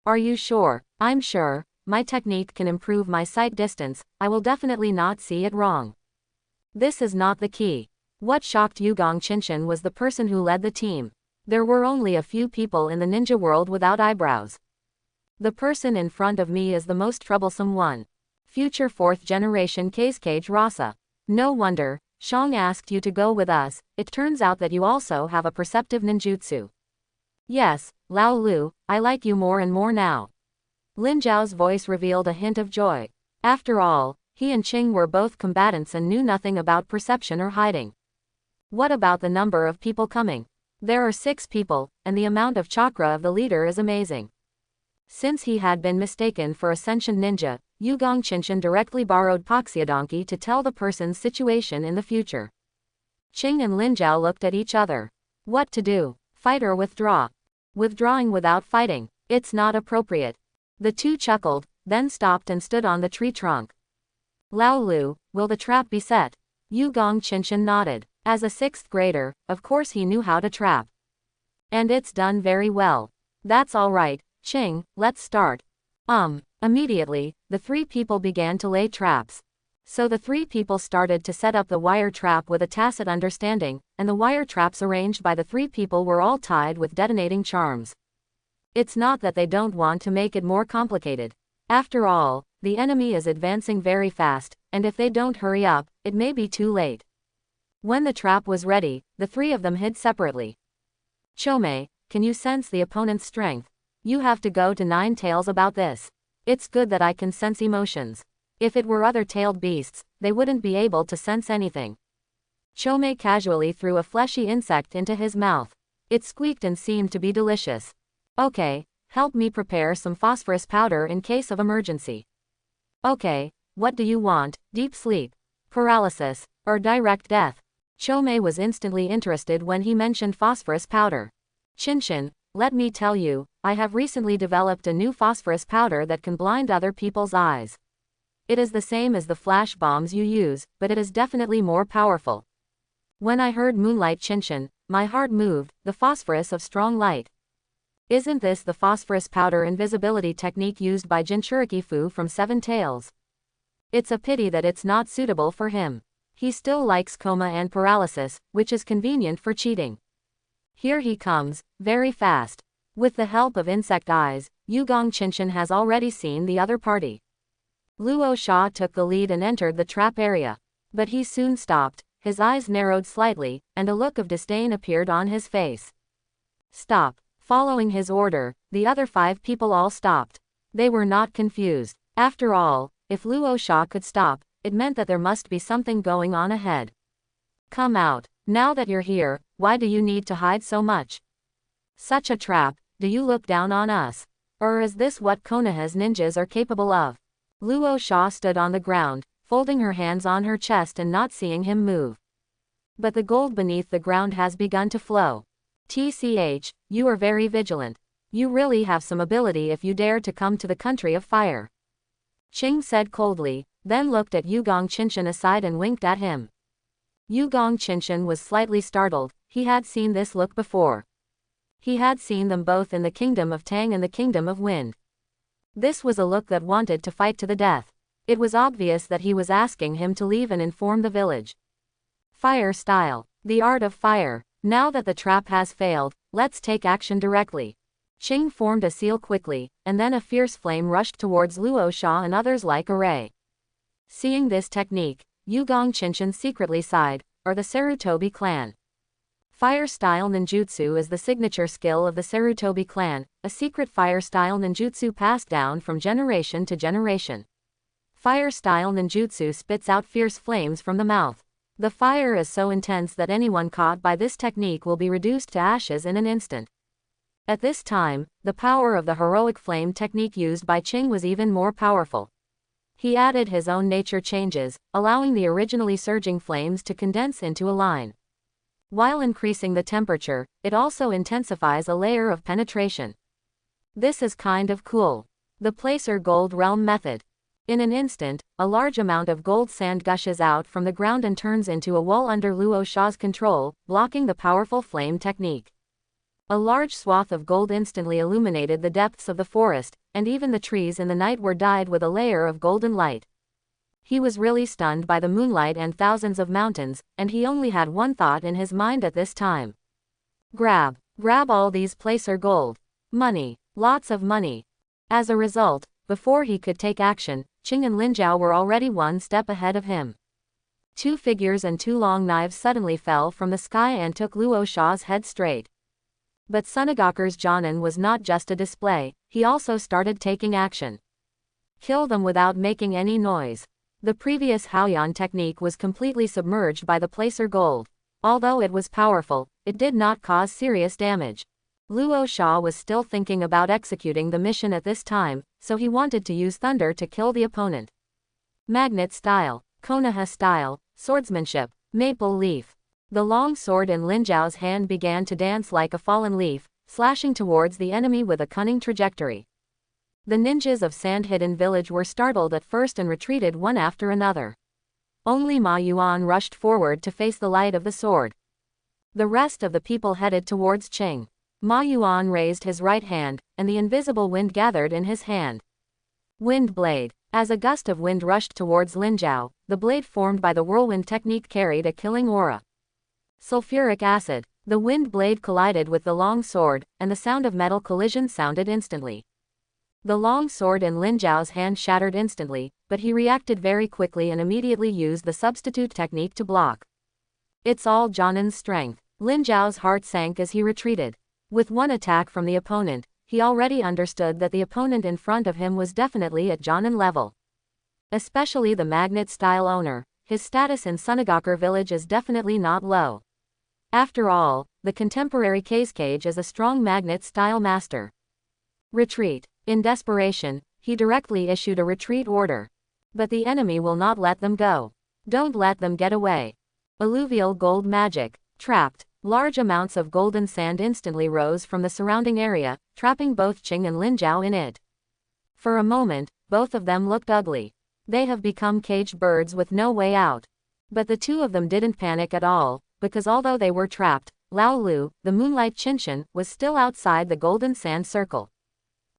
Are you sure? I'm sure. My technique can improve my sight distance, I will definitely not see it wrong. This is not the key. What shocked Yugong Qinshan was the person who led the team. There were only a few people in the ninja world without eyebrows. The person in front of me is the most troublesome one. Future 4th generation hokage Rasa. No wonder, Shang asked you to go with us, it turns out that you also have a perceptive ninjutsu. Yes, Lao Lu, I like you more and more now. Lin Zhao's voice revealed a hint of joy. After all, he and Qing were both combatants and knew nothing about perception or hiding. What about the number of people coming? There are 6 people, and the amount of chakra of the leader is amazing. Since he had been mistaken for a sentient ninja, Yugong Qinshan directly borrowed Poxiadonkey to tell the person's situation in the future. Qing and Lin Zhao looked at each other. What to do? Fight or withdraw? Withdrawing without fighting. It's not appropriate. The two chuckled, then stopped and stood on the tree trunk. Lao Lu, will the trap be set? Yugong Qinshan nodded. As a 6th grader, of course he knew how to trap. And it's done very well. That's all right, Qing, let's start. Immediately, the 3 people began to lay traps. So the 3 people started to set up the wire trap with a tacit understanding, and the wire traps arranged by the 3 people were all tied with detonating charms. It's not that they don't want to make it more complicated. After all, the enemy is advancing very fast, and if they don't hurry up, it may be too late. When the trap was ready, the 3 of them hid separately. Chomei, can you sense the opponent's strength? You have to go to 9 tails about this. It's good that I can sense emotions. If it were other tailed beasts, they wouldn't be able to sense anything. Chomei casually threw a fleshy insect into his mouth. It squeaked and seemed to be delicious. Okay, help me prepare some phosphorus powder in case of emergency. Okay, what do you want, deep sleep, paralysis, or direct death? Chomei was instantly interested when he mentioned phosphorus powder. Qinshan, let me tell you, I have recently developed a new phosphorus powder that can blind other people's eyes. It is the same as the flash bombs you use, but it is definitely more powerful. When I heard Moonlight Qinshan, my heart moved, the phosphorus of strong light. Isn't this the phosphorus powder invisibility technique used by Jinchuriki Fu from 7 Tails? It's a pity that it's not suitable for him. He still likes coma and paralysis, which is convenient for cheating. Here he comes, very fast. With the help of insect eyes, Yugong Qinshan has already seen the other party. Luo Sha took the lead and entered the trap area. But he soon stopped, his eyes narrowed slightly, and a look of disdain appeared on his face. Stop. Following his order, the other 5 people all stopped. They were not confused. After all, if Luo Sha could stop, it meant that there must be something going on ahead. Come out. Now that you're here, why do you need to hide so much? Such a trap, do you look down on us? Or is this what Konoha's ninjas are capable of? Luo Sha stood on the ground, folding her hands on her chest and not seeing him move. But the gold beneath the ground has begun to flow. TCH, you are very vigilant. You really have some ability if you dare to come to the country of fire. Qing said coldly, then looked at Yugong Qinshan aside and winked at him. Yugong Qinshan was slightly startled, he had seen this look before. He had seen them both in the Kingdom of Tang and the Kingdom of Wind. This was a look that wanted to fight to the death. It was obvious that he was asking him to leave and inform the village. Fire style. The art of fire. Now that the trap has failed, let's take action directly. Qing formed a seal quickly, and then a fierce flame rushed towards Luo Sha and others like a ray. Seeing this technique, Yugong Qinshan secretly sighed, or the Sarutobi clan. Fire-style ninjutsu is the signature skill of the Sarutobi clan, a secret fire-style ninjutsu passed down from generation to generation. Fire-style ninjutsu spits out fierce flames from the mouth. The fire is so intense that anyone caught by this technique will be reduced to ashes in an instant. At this time, the power of the heroic flame technique used by Qing was even more powerful. He added his own nature changes, allowing the originally surging flames to condense into a line. While increasing the temperature, it also intensifies a layer of penetration. This is kind of cool. The placer gold realm method. In an instant, a large amount of gold sand gushes out from the ground and turns into a wall under Luo Sha's control, blocking the powerful flame technique. A large swath of gold instantly illuminated the depths of the forest, and even the trees in the night were dyed with a layer of golden light. He was really stunned by the moonlight and thousands of mountains, and he only had one thought in his mind at this time. Grab all these placer gold. Money. Lots of money. As a result, before he could take action, Qing and Lin Jiao were already one step ahead of him. Two figures and two long knives suddenly fell from the sky and took Luo Sha's head straight. But Sunogaku's Jonin was not just a display, he also started taking action. Kill them without making any noise. The previous Haoyan technique was completely submerged by the placer gold. Although it was powerful, it did not cause serious damage. Luo Sha was still thinking about executing the mission at this time, so he wanted to use thunder to kill the opponent. Magnet style, Konoha style, swordsmanship, maple leaf. The long sword in Lin Jiao's hand began to dance like a fallen leaf, slashing towards the enemy with a cunning trajectory. The ninjas of Sand Hidden Village were startled at first and retreated one after another. Only Ma Yuan rushed forward to face the light of the sword. The rest of the people headed towards Qing. Ma Yuan raised his right hand, and the invisible wind gathered in his hand. Wind blade. As a gust of wind rushed towards Lin Jiao, the blade formed by the whirlwind technique carried a killing aura. Sulfuric acid. The wind blade collided with the long sword, and the sound of metal collision sounded instantly. The long sword in Lin Jiao's hand shattered instantly, but he reacted very quickly and immediately used the substitute technique to block. It's all Jonin's strength. Lin Jiao's heart sank as he retreated. With one attack from the opponent, he already understood that the opponent in front of him was definitely at Jonin level. Especially the magnet-style owner, his status in Sunogaku village is definitely not low. After all, the contemporary Kazekage is a strong magnet-style master. Retreat. In desperation, he directly issued a retreat order. But the enemy will not let them go. Don't let them get away. Alluvial gold magic. Trapped. Large amounts of golden sand instantly rose from the surrounding area, trapping both Qing and Lin Jiao in it. For a moment, both of them looked ugly. They have become caged birds with no way out. But the two of them didn't panic at all, because although they were trapped, Lao Lu, the Moonlight Qinshan, was still outside the golden sand circle.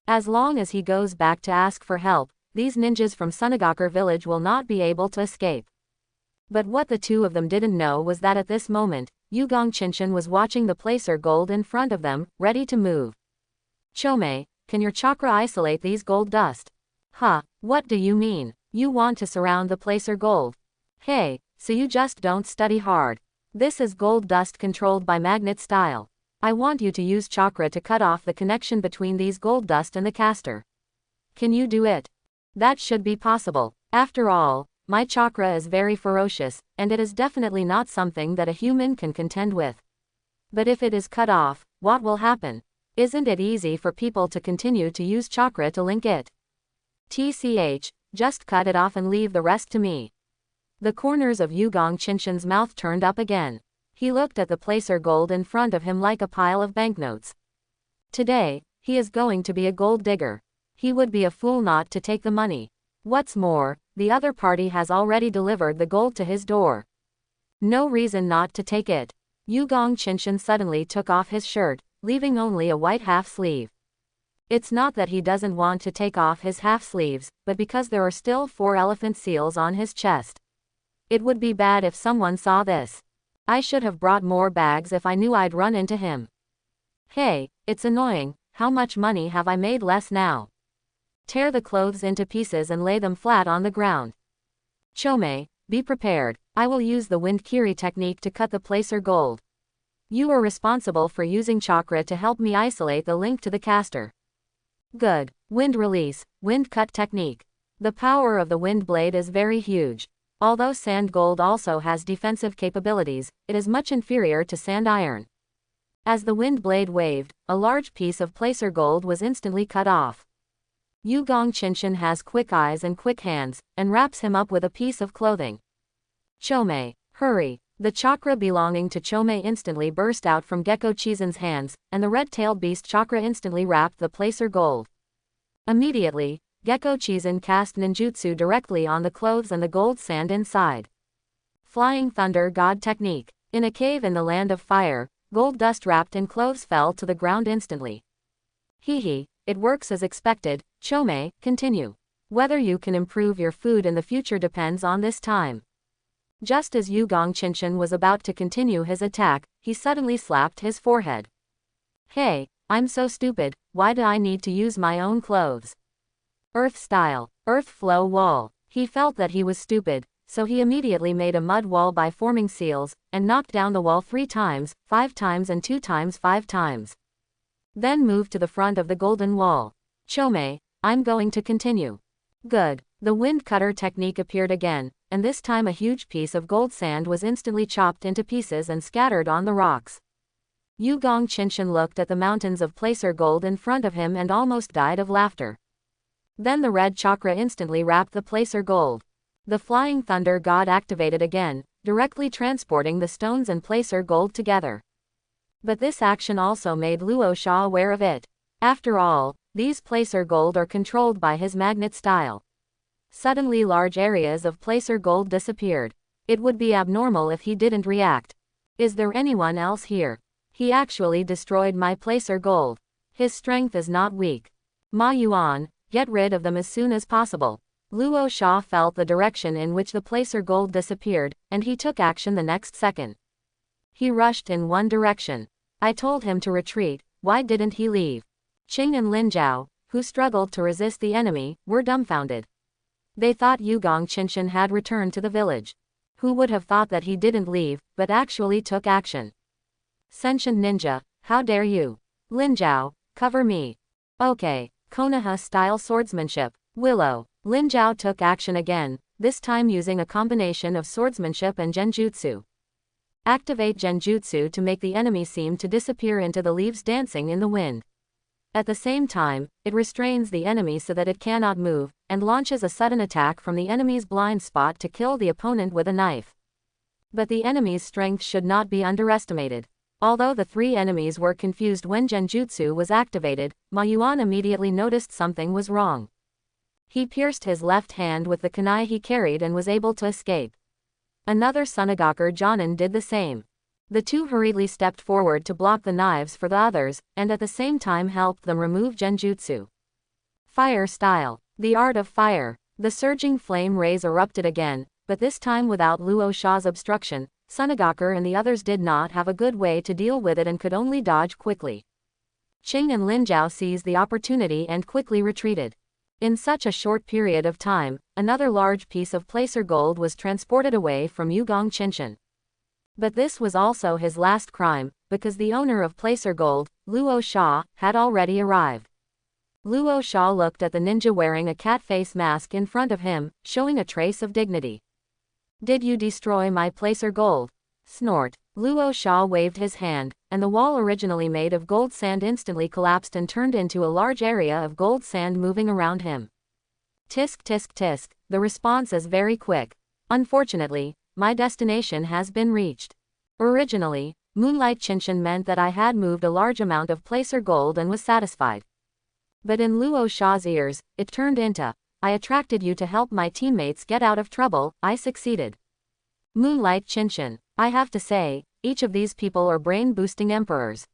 As long as he goes back to ask for help, these ninjas from Sunogaku village will not be able to escape. But what the two of them didn't know was that at this moment, Yugong Qinshan was watching the placer gold in front of them, ready to move. Chome, can your chakra isolate these gold dust? Huh, what do you mean? You want to surround the placer gold? Hey, so you just don't study hard. This is gold dust controlled by magnet style. I want you to use chakra to cut off the connection between these gold dust and the caster. Can you do it? That should be possible. After all, my chakra is very ferocious, and it is definitely not something that a human can contend with. But if it is cut off, what will happen? Isn't it easy for people to continue to use chakra to link it? TCH, just cut it off and leave the rest to me. The corners of Yugong Qinshan's mouth turned up again. He looked at the placer gold in front of him like a pile of banknotes. Today, he is going to be a gold digger. He would be a fool not to take the money. What's more, the other party has already delivered the gold to his door. No reason not to take it. Yugong Qinshan suddenly took off his shirt, leaving only a white half sleeve. It's not that he doesn't want to take off his half sleeves, but because there are still 4 elephant seals on his chest. It would be bad if someone saw this. I should have brought more bags if I knew I'd run into him. Hey, it's annoying, how much money have I made less now? Tear the clothes into pieces and lay them flat on the ground. Chome, be prepared, I will use the wind kiri technique to cut the placer gold. You are responsible for using chakra to help me isolate the link to the caster. Good. Wind release, wind cut technique. The power of the wind blade is very huge. Although sand gold also has defensive capabilities, it is much inferior to sand iron. As the wind blade waved, a large piece of placer gold was instantly cut off. Yugong Qinshan has quick eyes and quick hands, and wraps him up with a piece of clothing. Chomei, hurry! The chakra belonging to Chomei instantly burst out from Gecko Chisen's hands, and the red-tailed beast chakra instantly wrapped the placer gold. Immediately, Gecko Chisen cast ninjutsu directly on the clothes and the gold sand inside. Flying Thunder God Technique. In a cave in the land of fire, gold dust wrapped in clothes fell to the ground instantly. Hee, it works as expected. Chomei, continue. Whether you can improve your food in the future depends on this time. Just as Yugong Qinshan was about to continue his attack, he suddenly slapped his forehead. Hey, I'm so stupid, why do I need to use my own clothes? Earth style, earth flow wall. He felt that he was stupid, so he immediately made a mud wall by forming seals, and knocked down the wall 3 times, 5 times and 2 times 5 times. Then moved to the front of the golden wall. Chomei, I'm going to continue. Good. The wind cutter technique appeared again, and this time a huge piece of gold sand was instantly chopped into pieces and scattered on the rocks. Yugong Qinshan looked at the mountains of placer gold in front of him and almost died of laughter. Then the red chakra instantly wrapped the placer gold. The Flying Thunder God activated again, directly transporting the stones and placer gold together. But this action also made Luo Sha aware of it. After all, these placer gold are controlled by his magnet style. Suddenly large areas of placer gold disappeared. It would be abnormal if he didn't react. Is there anyone else here? He actually destroyed my placer gold. His strength is not weak. Ma Yuan, get rid of them as soon as possible. Luo Sha felt the direction in which the placer gold disappeared, and he took action the next second. He rushed in one direction. I told him to retreat, why didn't he leave? Qing and Lin Zhao, who struggled to resist the enemy, were dumbfounded. They thought Yugong Qinshan had returned to the village. Who would have thought that he didn't leave, but actually took action? Sentient ninja, how dare you? Lin Zhao, cover me. Okay, Konoha-style swordsmanship. Willow. Lin Zhao took action again, this time using a combination of swordsmanship and genjutsu. Activate genjutsu to make the enemy seem to disappear into the leaves dancing in the wind. At the same time, it restrains the enemy so that it cannot move, and launches a sudden attack from the enemy's blind spot to kill the opponent with a knife. But the enemy's strength should not be underestimated. Although the 3 enemies were confused when genjutsu was activated, Ma Yuan immediately noticed something was wrong. He pierced his left hand with the kunai he carried and was able to escape. Another Sunagaker Jonin did the same. The 2 hurriedly stepped forward to block the knives for the others, and at the same time helped them remove genjutsu. Fire style. The art of fire. The surging flame rays erupted again, but this time without Luo Sha's obstruction. Sunagaker and the others did not have a good way to deal with it and could only dodge quickly. Qing and Lin Zhao seized the opportunity and quickly retreated. In such a short period of time, another large piece of placer gold was transported away from Yugong Qinshan. But this was also his last crime, because the owner of placer gold, Luo Sha, had already arrived. Luo Sha looked at the ninja wearing a cat face mask in front of him, showing a trace of dignity. Did you destroy my placer gold? Snort. Luo Sha waved his hand, and the wall originally made of gold sand instantly collapsed and turned into a large area of gold sand moving around him. Tisk tisk tisk, the response is very quick. Unfortunately, my destination has been reached. Originally, Moonlight Qinshan meant that I had moved a large amount of placer gold and was satisfied. But in Luo Sha's ears, it turned into, I attracted you to help my teammates get out of trouble, I succeeded. Moonlight Qinshan, I have to say, each of these people are brain-boosting emperors.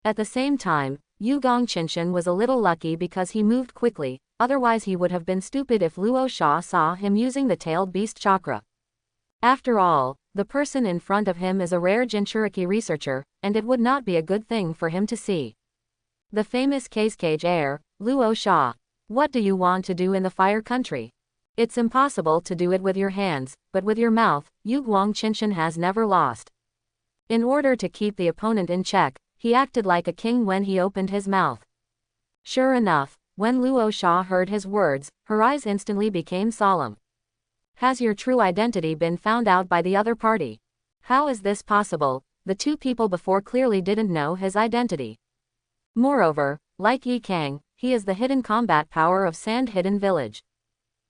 At the same time, Yugong Qinshan was a little lucky because he moved quickly, otherwise he would have been stupid if Luo Sha saw him using the tailed beast chakra. After all, the person in front of him is a rare Jinchuriki researcher, and it would not be a good thing for him to see. The famous Cage heir, Luo Sha. What do you want to do in the fire country? It's impossible to do it with your hands, but with your mouth, Yugong Qinshan has never lost. In order to keep the opponent in check, he acted like a king when he opened his mouth. Sure enough, when Luo Sha heard his words, her eyes instantly became solemn. Has your true identity been found out by the other party? How is this possible? The two people before clearly didn't know his identity. Moreover, like Yi Kang, he is the hidden combat power of Sand Hidden Village.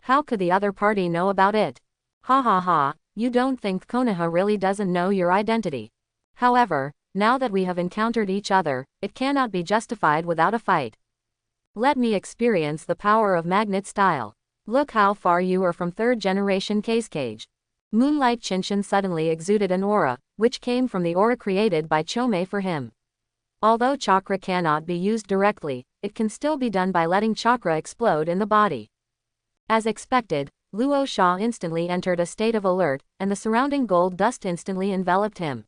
How could the other party know about it? Ha ha ha, you don't think Konoha really doesn't know your identity. However, now that we have encountered each other, it cannot be justified without a fight. Let me experience the power of magnet style. Look how far you are from third generation Cage. Moonlight Chinchin suddenly exuded an aura, which came from the aura created by Chome for him. Although chakra cannot be used directly, it can still be done by letting chakra explode in the body. As expected, Luo Sha instantly entered a state of alert, and the surrounding gold dust instantly enveloped him.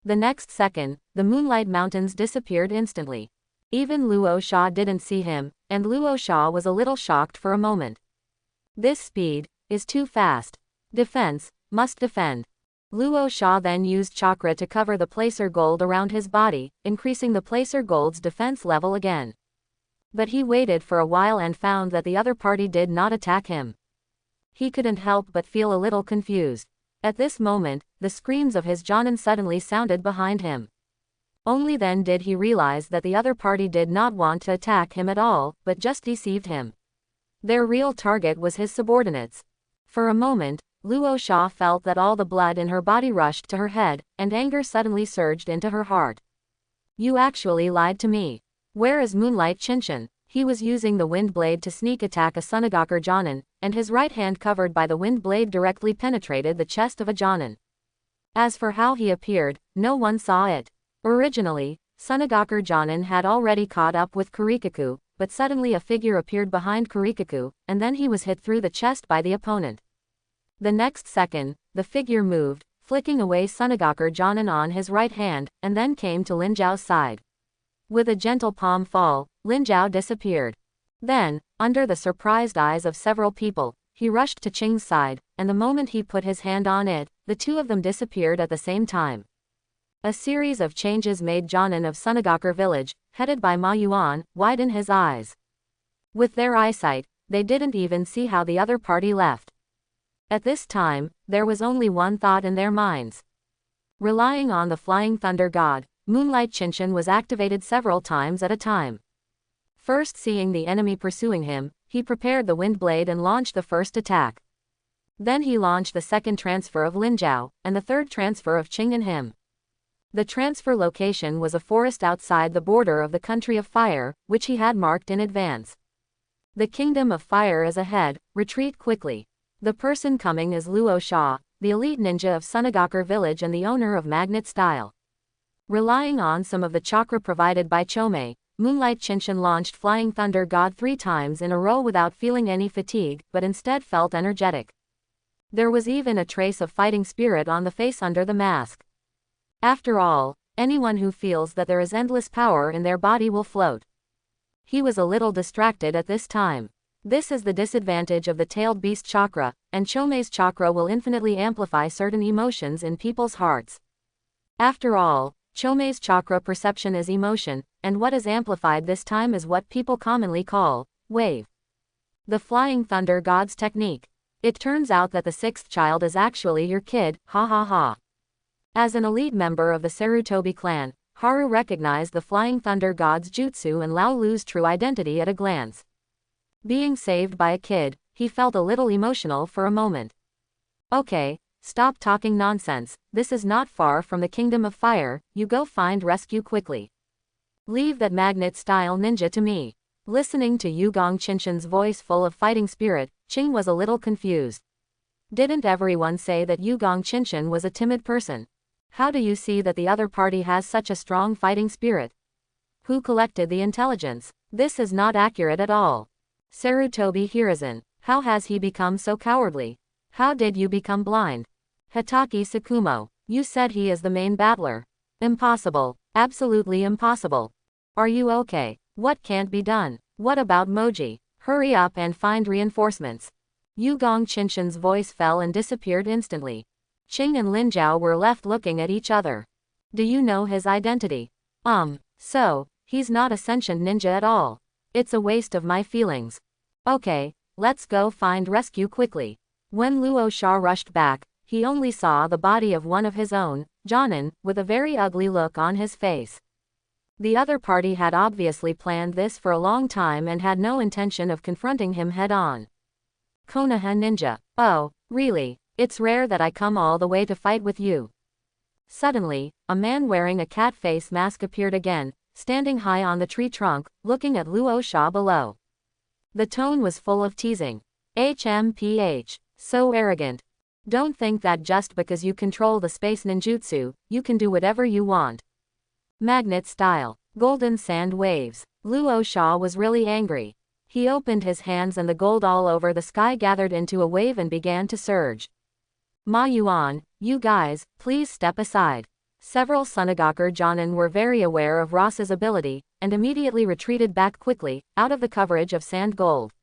The next second, the Moonlight Mountains disappeared instantly. Even Luo Sha didn't see him, and Luo Sha was a little shocked for a moment. This speed is too fast. Defense must defend. Luo Sha then used chakra to cover the placer gold around his body, increasing the placer gold's defense level again. But he waited for a while and found that the other party did not attack him. He couldn't help but feel a little confused. At this moment, the screams of his Jonin suddenly sounded behind him. Only then did he realize that the other party did not want to attack him at all, but just deceived him. Their real target was his subordinates. For a moment, Luo Sha felt that all the blood in her body rushed to her head, and anger suddenly surged into her heart. You actually lied to me. Where is Moonlight Chinchin? He was using the wind blade to sneak attack a Sunagakur Jonin, and his right hand covered by the wind blade directly penetrated the chest of a Jonin. As for how he appeared, no one saw it. Originally, Sunagakur Jonin had already caught up with Kurikaku, but suddenly a figure appeared behind Kurikaku, and then he was hit through the chest by the opponent. The next second, the figure moved, flicking away Sunagakur Jonin on his right hand, and then came to Lin Zhao's side. With a gentle palm fall, Lin Zhao disappeared. Then, under the surprised eyes of several people, he rushed to Qing's side, and the moment he put his hand on it, the two of them disappeared at the same time. A series of changes made Jonin of Sunagakur village, headed by Ma Yuan, widen his eyes. With their eyesight, they didn't even see how the other party left. At this time, there was only one thought in their minds. Relying on the Flying Thunder God, Moonlight Chinchin was activated several times at a time. First seeing the enemy pursuing him, he prepared the wind blade and launched the first attack. Then he launched the second transfer of Lin Zhao, and the third transfer of Qing and him. The transfer location was a forest outside the border of the Country of Fire, which he had marked in advance. The Kingdom of Fire is ahead, retreat quickly. The person coming is Luo Sha, the elite ninja of Sunagakur village and the owner of Magnet Style. Relying on some of the chakra provided by Chome, Moonlight Chinchin launched Flying Thunder God 3 times in a row without feeling any fatigue, but instead felt energetic. There was even a trace of fighting spirit on the face under the mask. After all, anyone who feels that there is endless power in their body will float. He was a little distracted at this time. This is the disadvantage of the tailed beast chakra, and Chome's chakra will infinitely amplify certain emotions in people's hearts. After all, Chome's chakra perception is emotion, and what is amplified this time is what people commonly call wave. The Flying Thunder God's technique. It turns out that the 6th child is actually your kid, ha ha ha. As an elite member of the Sarutobi clan, Haru recognized the Flying Thunder God's jutsu and Lao Lu's true identity at a glance. Being saved by a kid, he felt a little emotional for a moment. Okay, stop talking nonsense, this is not far from the Kingdom of Fire, you go find rescue quickly. Leave that magnet style ninja to me. Listening to Yugong Chinchin's voice full of fighting spirit, Qing was a little confused. Didn't everyone say that Yugong Chinchin was a timid person? How do you see that the other party has such a strong fighting spirit? Who collected the intelligence? This is not accurate at all. Sarutobi Hiruzen, how has he become so cowardly? How did you become blind? Hitaki Tsukumo, you said he is the main battler. Impossible, absolutely impossible. Are you okay? What can't be done? What about Moji? Hurry up and find reinforcements. Yugong Chinchin's voice fell and disappeared instantly. Qing and Lin Zhao were left looking at each other. Do you know his identity? So, he's not a sentient ninja at all. It's a waste of my feelings. Okay, let's go find rescue quickly. When Luo Sha rushed back, he only saw the body of one of his own, Jonin, with a very ugly look on his face. The other party had obviously planned this for a long time and had no intention of confronting him head-on. Konoha ninja. Oh, really? It's rare that I come all the way to fight with you. Suddenly, a man wearing a cat face mask appeared again, standing high on the tree trunk, looking at Luo Sha below. The tone was full of teasing. HMPH. So arrogant. Don't think that just because you control the space ninjutsu, you can do whatever you want. Magnet style. Golden sand waves. Luo Sha was really angry. He opened his hands and the gold all over the sky gathered into a wave and began to surge. Ma Yuan, you guys, please step aside. Several Sunagoker Jonin were very aware of Rasa's ability, and immediately retreated back quickly, out of the coverage of sand gold.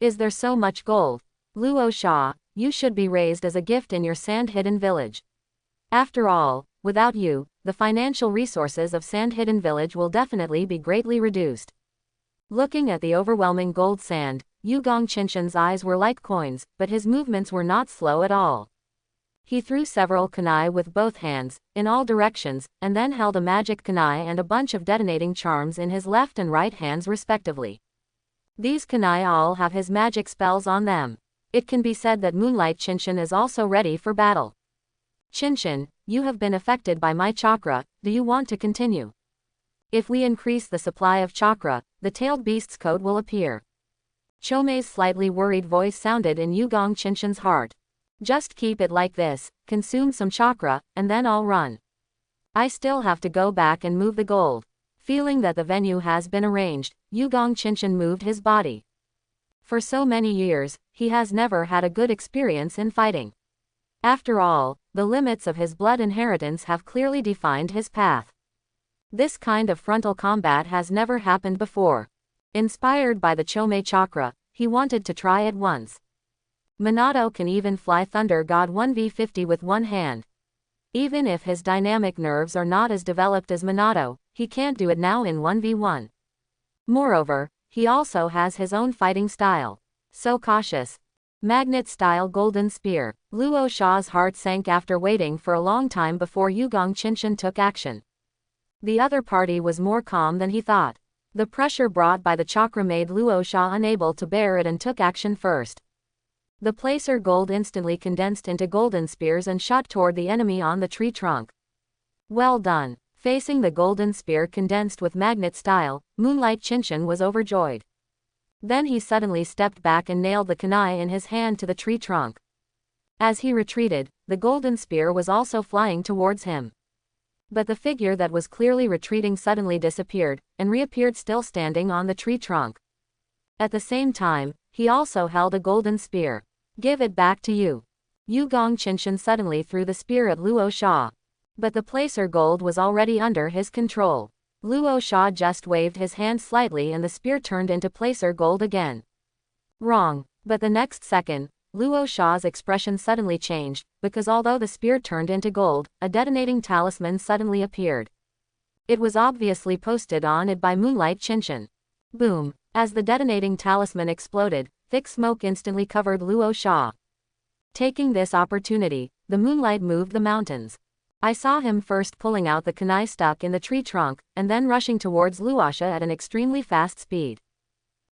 Is there so much gold? Luo Sha, you should be raised as a gift in your sand-hidden village. After all, without you, the financial resources of Sand-Hidden Village will definitely be greatly reduced. Looking at the overwhelming gold sand, Yugong Qinshan's eyes were like coins, but his movements were not slow at all. He threw several kunai with both hands, in all directions, and then held a magic kunai and a bunch of detonating charms in his left and right hands respectively. These kunai all have his magic spells on them. It can be said that Moonlight Qinshan is also ready for battle. Qinshan, you have been affected by my chakra, do you want to continue? If we increase the supply of chakra, the tailed beast's coat will appear. Chomei's slightly worried voice sounded in Yugong Qinshan's heart. Just keep it like this, consume some chakra, and then I'll run. I still have to go back and move the gold. Feeling that the venue has been arranged, Yugong Qinshan moved his body. For so many years, he has never had a good experience in fighting. After all, the limits of his blood inheritance have clearly defined his path. This kind of frontal combat has never happened before. Inspired by the Chomei chakra, he wanted to try it once. Minato can even fly Thunder God 1v50 with one hand. Even if his dynamic nerves are not as developed as Minato, he can't do it now in 1v1. Moreover, he also has his own fighting style. So cautious. Magnet-style golden spear. Luo Sha's heart sank after waiting for a long time before Yugong Qinshan took action. The other party was more calm than he thought. The pressure brought by the chakra made Luo Sha unable to bear it and took action first. The placer gold instantly condensed into golden spears and shot toward the enemy on the tree trunk. Well done. Facing the golden spear condensed with magnet style, Moonlight Qinshan was overjoyed. Then he suddenly stepped back and nailed the kunai in his hand to the tree trunk. As he retreated, the golden spear was also flying towards him. But the figure that was clearly retreating suddenly disappeared, and reappeared still standing on the tree trunk. At the same time, he also held a golden spear. Give it back to you. Yugong Qinshan suddenly threw the spear at Luo Sha. But the placer gold was already under his control. Luo Sha just waved his hand slightly and the spear turned into placer gold again. Wrong. But the next second, Luo Sha's expression suddenly changed, because although the spear turned into gold, a detonating talisman suddenly appeared. It was obviously posted on it by Moonlight Qinshan. Boom. As the detonating talisman exploded, thick smoke instantly covered Luo Sha. Taking this opportunity, the moonlight moved the mountains. I saw him first pulling out the kunai stuck in the tree trunk, and then rushing towards Luo Sha at an extremely fast speed.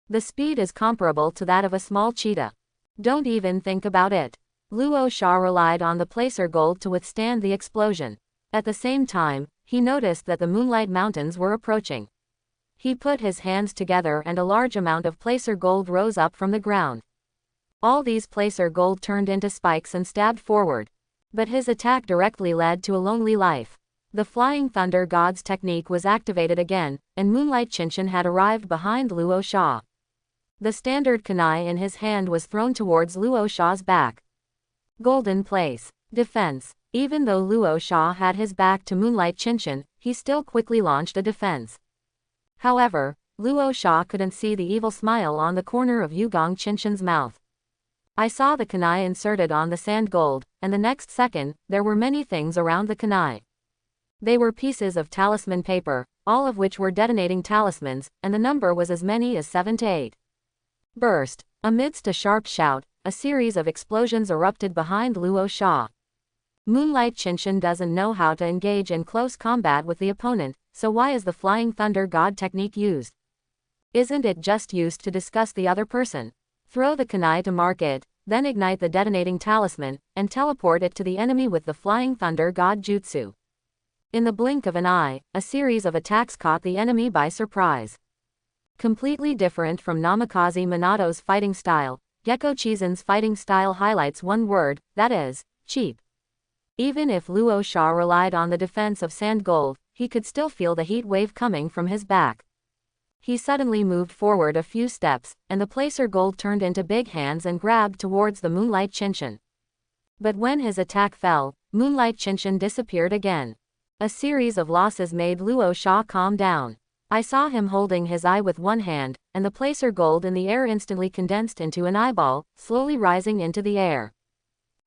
The speed is comparable to that of a small cheetah. Don't even think about it. Luo Sha relied on the placer gold to withstand the explosion. At the same time, he noticed that the moonlight mountains were approaching. He put his hands together and a large amount of placer gold rose up from the ground. All these placer gold turned into spikes and stabbed forward. But his attack directly led to a lonely life. The Flying Thunder God's technique was activated again, and Moonlight Qinshan had arrived behind Luo Sha. The standard kunai in his hand was thrown towards Luo Sha's back. Golden place. Defense. Even though Luo Sha had his back to Moonlight Qinshan, he still quickly launched a defense. However, Luo Sha couldn't see the evil smile on the corner of Yugong Qinshan's mouth. I saw the kunai inserted on the sand gold, and the next second, there were many things around the kunai. They were pieces of talisman paper, all of which were detonating talismans, and the number was as many as 7 to 8. Burst. Amidst a sharp shout, a series of explosions erupted behind Luo Sha. Moonlight Qinshan doesn't know how to engage in close combat with the opponent, so why is the Flying Thunder God technique used? Isn't it just used to discuss the other person? Throw the kunai to mark it, then ignite the detonating talisman, and teleport it to the enemy with the Flying Thunder God jutsu. In the blink of an eye, a series of attacks caught the enemy by surprise. Completely different from Namikaze Minato's fighting style, Gekko Chizen's fighting style highlights one word, that is, cheap. Even if Luo Sha relied on the defense of Sand Gold, he could still feel the heat wave coming from his back. He suddenly moved forward a few steps, and the placer gold turned into big hands and grabbed towards the Moonlight Qinshan. But when his attack fell, Moonlight Qinshan disappeared again. A series of losses made Luo Sha calm down. I saw him holding his eye with one hand, and the placer gold in the air instantly condensed into an eyeball, slowly rising into the air.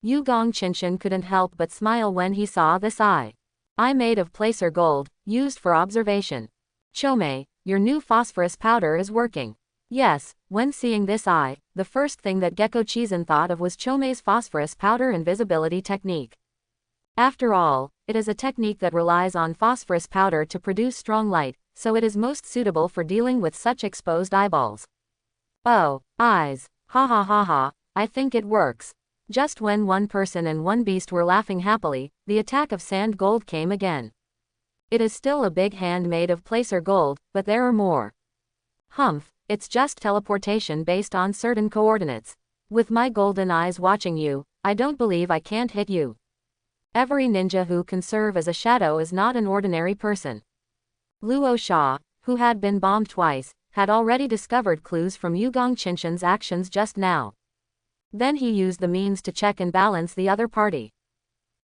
Yugong Qinshan couldn't help but smile when he saw this eye. Eye made of placer gold, used for observation. Chomei, your new phosphorus powder is working. Yes, when seeing this eye, the first thing that Gekko Chizen thought of was Chomei's phosphorus powder invisibility technique. After all, it is a technique that relies on phosphorus powder to produce strong light, so it is most suitable for dealing with such exposed eyeballs. Oh, eyes. Ha ha ha ha, I think it works. Just when one person and one beast were laughing happily, the attack of Sand Gold came again. It is still a big hand made of placer gold, but there are more. Humph, it's just teleportation based on certain coordinates. With my golden eyes watching you, I don't believe I can't hit you. Every ninja who can serve as a shadow is not an ordinary person. Luo Sha, who had been bombed twice, had already discovered clues from Yugong Qinshan's actions just now. Then he used the means to check and balance the other party.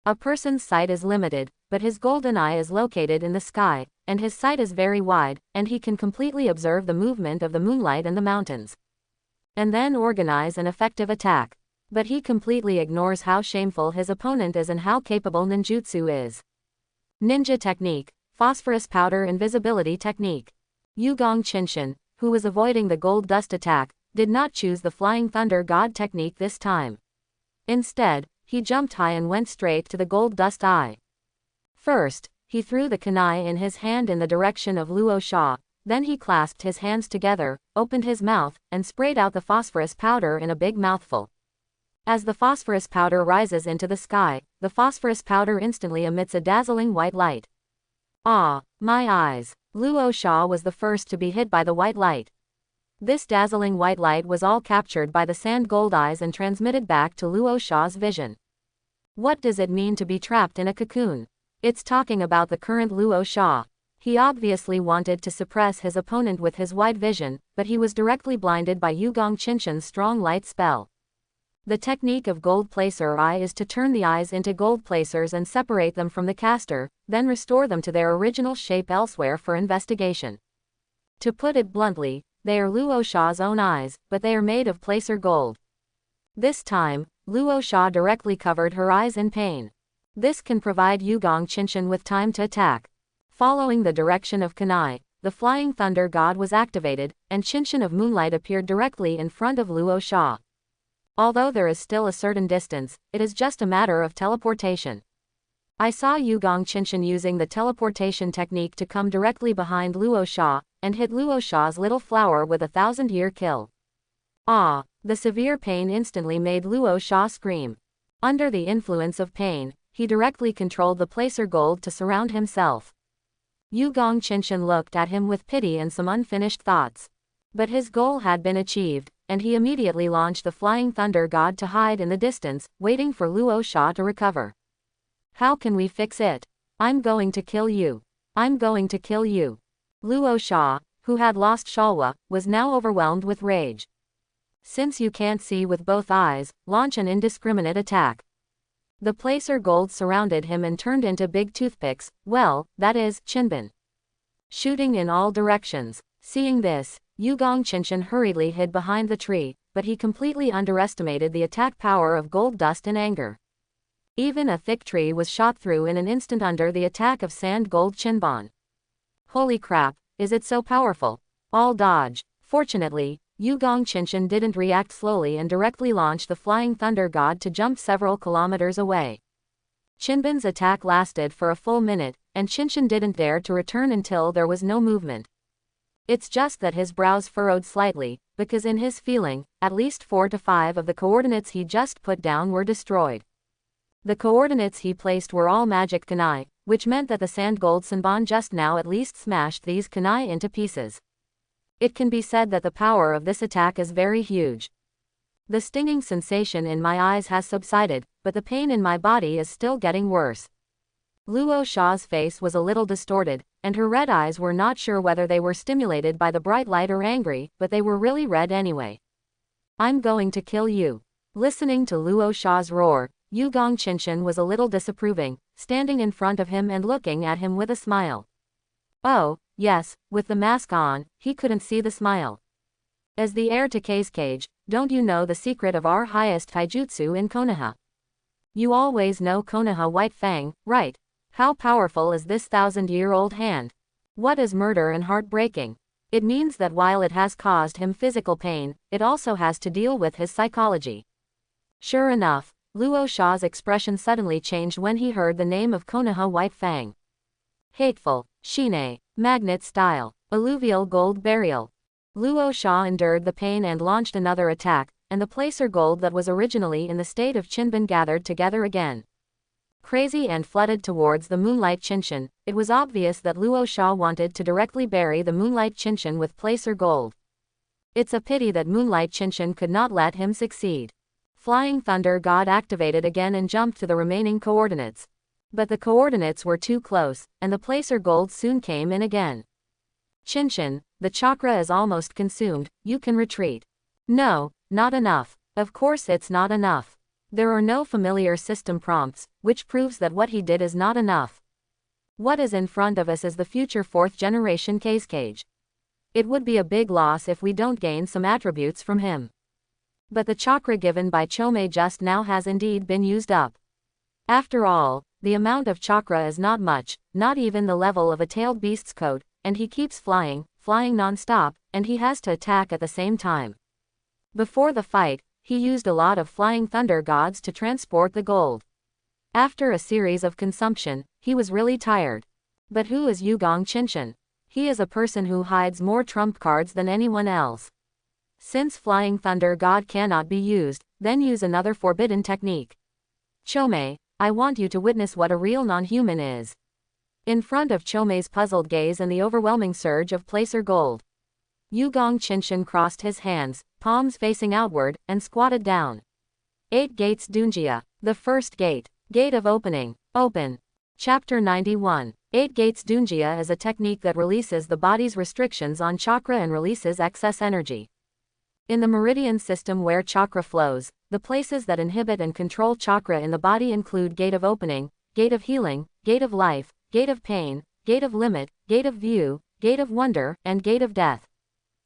A person's sight is limited, but his golden eye is located in the sky, and his sight is very wide, and he can completely observe the movement of the moonlight and the mountains. And then organize an effective attack. But he completely ignores how shameful his opponent is and how capable ninjutsu is. Ninja technique, phosphorus powder invisibility technique. Yugong Qinshan, who was avoiding the gold dust attack, did not choose the Flying Thunder God technique this time. Instead, he jumped high and went straight to the gold dust eye. First, he threw the kunai in his hand in the direction of Luo Sha, then he clasped his hands together, opened his mouth, and sprayed out the phosphorus powder in a big mouthful. As the phosphorus powder rises into the sky, the phosphorus powder instantly emits a dazzling white light. Ah, my eyes! Luo Sha was the first to be hit by the white light. This dazzling white light was all captured by the Sand Gold eyes and transmitted back to Luo Sha's vision. What does it mean to be trapped in a cocoon? It's talking about the current Luo Sha. He obviously wanted to suppress his opponent with his white vision, but he was directly blinded by Yugong Qinshan's strong light spell. The technique of gold placer eye is to turn the eyes into gold placers and separate them from the caster, then restore them to their original shape elsewhere for investigation. To put it bluntly, they are Luo Sha's own eyes, but they are made of placer gold. This time, Luo Sha directly covered her eyes in pain. This can provide Yugong Qinshan with time to attack. Following the direction of kunai, the Flying Thunder God was activated, and Qinshan of Moonlight appeared directly in front of Luo Sha. Although there is still a certain distance, it is just a matter of teleportation. I saw Yugong Qinshan using the teleportation technique to come directly behind Luo Sha, and hit Luo Sha's little flower with a 1000-year kill. Ah! The severe pain instantly made Luo Sha scream. Under the influence of pain, he directly controlled the placer gold to surround himself. Yugong Qinshan looked at him with pity and some unfinished thoughts. But his goal had been achieved, and he immediately launched the Flying Thunder God to hide in the distance, waiting for Luo Sha to recover. How can we fix it? I'm going to kill you. I'm going to kill you. Luo Sha, who had lost Shalwa, was now overwhelmed with rage. Since you can't see with both eyes, launch an indiscriminate attack. The placer gold surrounded him and turned into big toothpicks, well, that is, chinbin. Shooting in all directions. Seeing this, Yugong Qinshan hurriedly hid behind the tree, but he completely underestimated the attack power of gold dust in anger. Even a thick tree was shot through in an instant under the attack of Sand Gold Chinbon. Holy crap, is it so powerful? All dodge. Fortunately, Yugong Qinshan didn't react slowly and directly launched the Flying Thunder God to jump several kilometers away. Qinbin's attack lasted for a full minute, and Qinshan didn't dare to return until there was no movement. It's just that his brows furrowed slightly, because in his feeling, at least 4 to 5 of the coordinates he just put down were destroyed. The coordinates he placed were all magic kunai, which meant that the Sand Gold Sanban just now at least smashed these kunai into pieces. It can be said that the power of this attack is very huge. The stinging sensation in my eyes has subsided, but the pain in my body is still getting worse. Luo Sha's face was a little distorted, and her red eyes were not sure whether they were stimulated by the bright light or angry, but they were really red anyway. I'm going to kill you. Listening to Luo Sha's roar, Yugong Qinshan was a little disapproving, standing in front of him and looking at him with a smile. Oh, yes, with the mask on, he couldn't see the smile. As the heir to Kage, don't you know the secret of our highest taijutsu in Konoha? You always know Konoha White Fang, right? How powerful is this 1,000-year-old hand? What is murder and heartbreaking? It means that while it has caused him physical pain, it also has to deal with his psychology. Sure enough, Luo Sha's expression suddenly changed when he heard the name of Konoha White Fang. Hateful, Shine, magnet style, alluvial gold burial. Luo Sha endured the pain and launched another attack, and the placer gold that was originally in the state of Qinbin gathered together again. Crazy and flooded towards the Moonlight Qinshan, it was obvious that Luo Sha wanted to directly bury the Moonlight Qinshan with placer gold. It's a pity that Moonlight Qinshan could not let him succeed. Flying Thunder God activated again and jumped to the remaining coordinates. But the coordinates were too close, and the placer gold soon came in again. Qinshan, the chakra is almost consumed, you can retreat. No, not enough. Of course it's not enough. There are no familiar system prompts, which proves that what he did is not enough. What is in front of us is the future 4th generation Kage. It would be a big loss if we don't gain some attributes from him. But the chakra given by Chome just now has indeed been used up. After all, the amount of chakra is not much, not even the level of a tailed beast's coat, and he keeps flying non-stop, and he has to attack at the same time. Before the fight, he used a lot of Flying Thunder Gods to transport the gold. After a series of consumption, he was really tired. But who is Yugong Qinshan? He is a person who hides more trump cards than anyone else. Since Flying Thunder God cannot be used, then use another forbidden technique. Chome, I want you to witness what a real non-human is. In front of Chome's puzzled gaze and the overwhelming surge of placer gold, Yugong Qinshan crossed his hands, palms facing outward, and squatted down. 8 Gates Dunjia. The first gate. Gate of opening. Open. Chapter 91. 8 Gates Dunjia is a technique that releases the body's restrictions on chakra and releases excess energy. In the meridian system where chakra flows, the places that inhibit and control chakra in the body include Gate of Opening, Gate of Healing, Gate of Life, Gate of Pain, Gate of Limit, Gate of View, Gate of Wonder, and Gate of Death.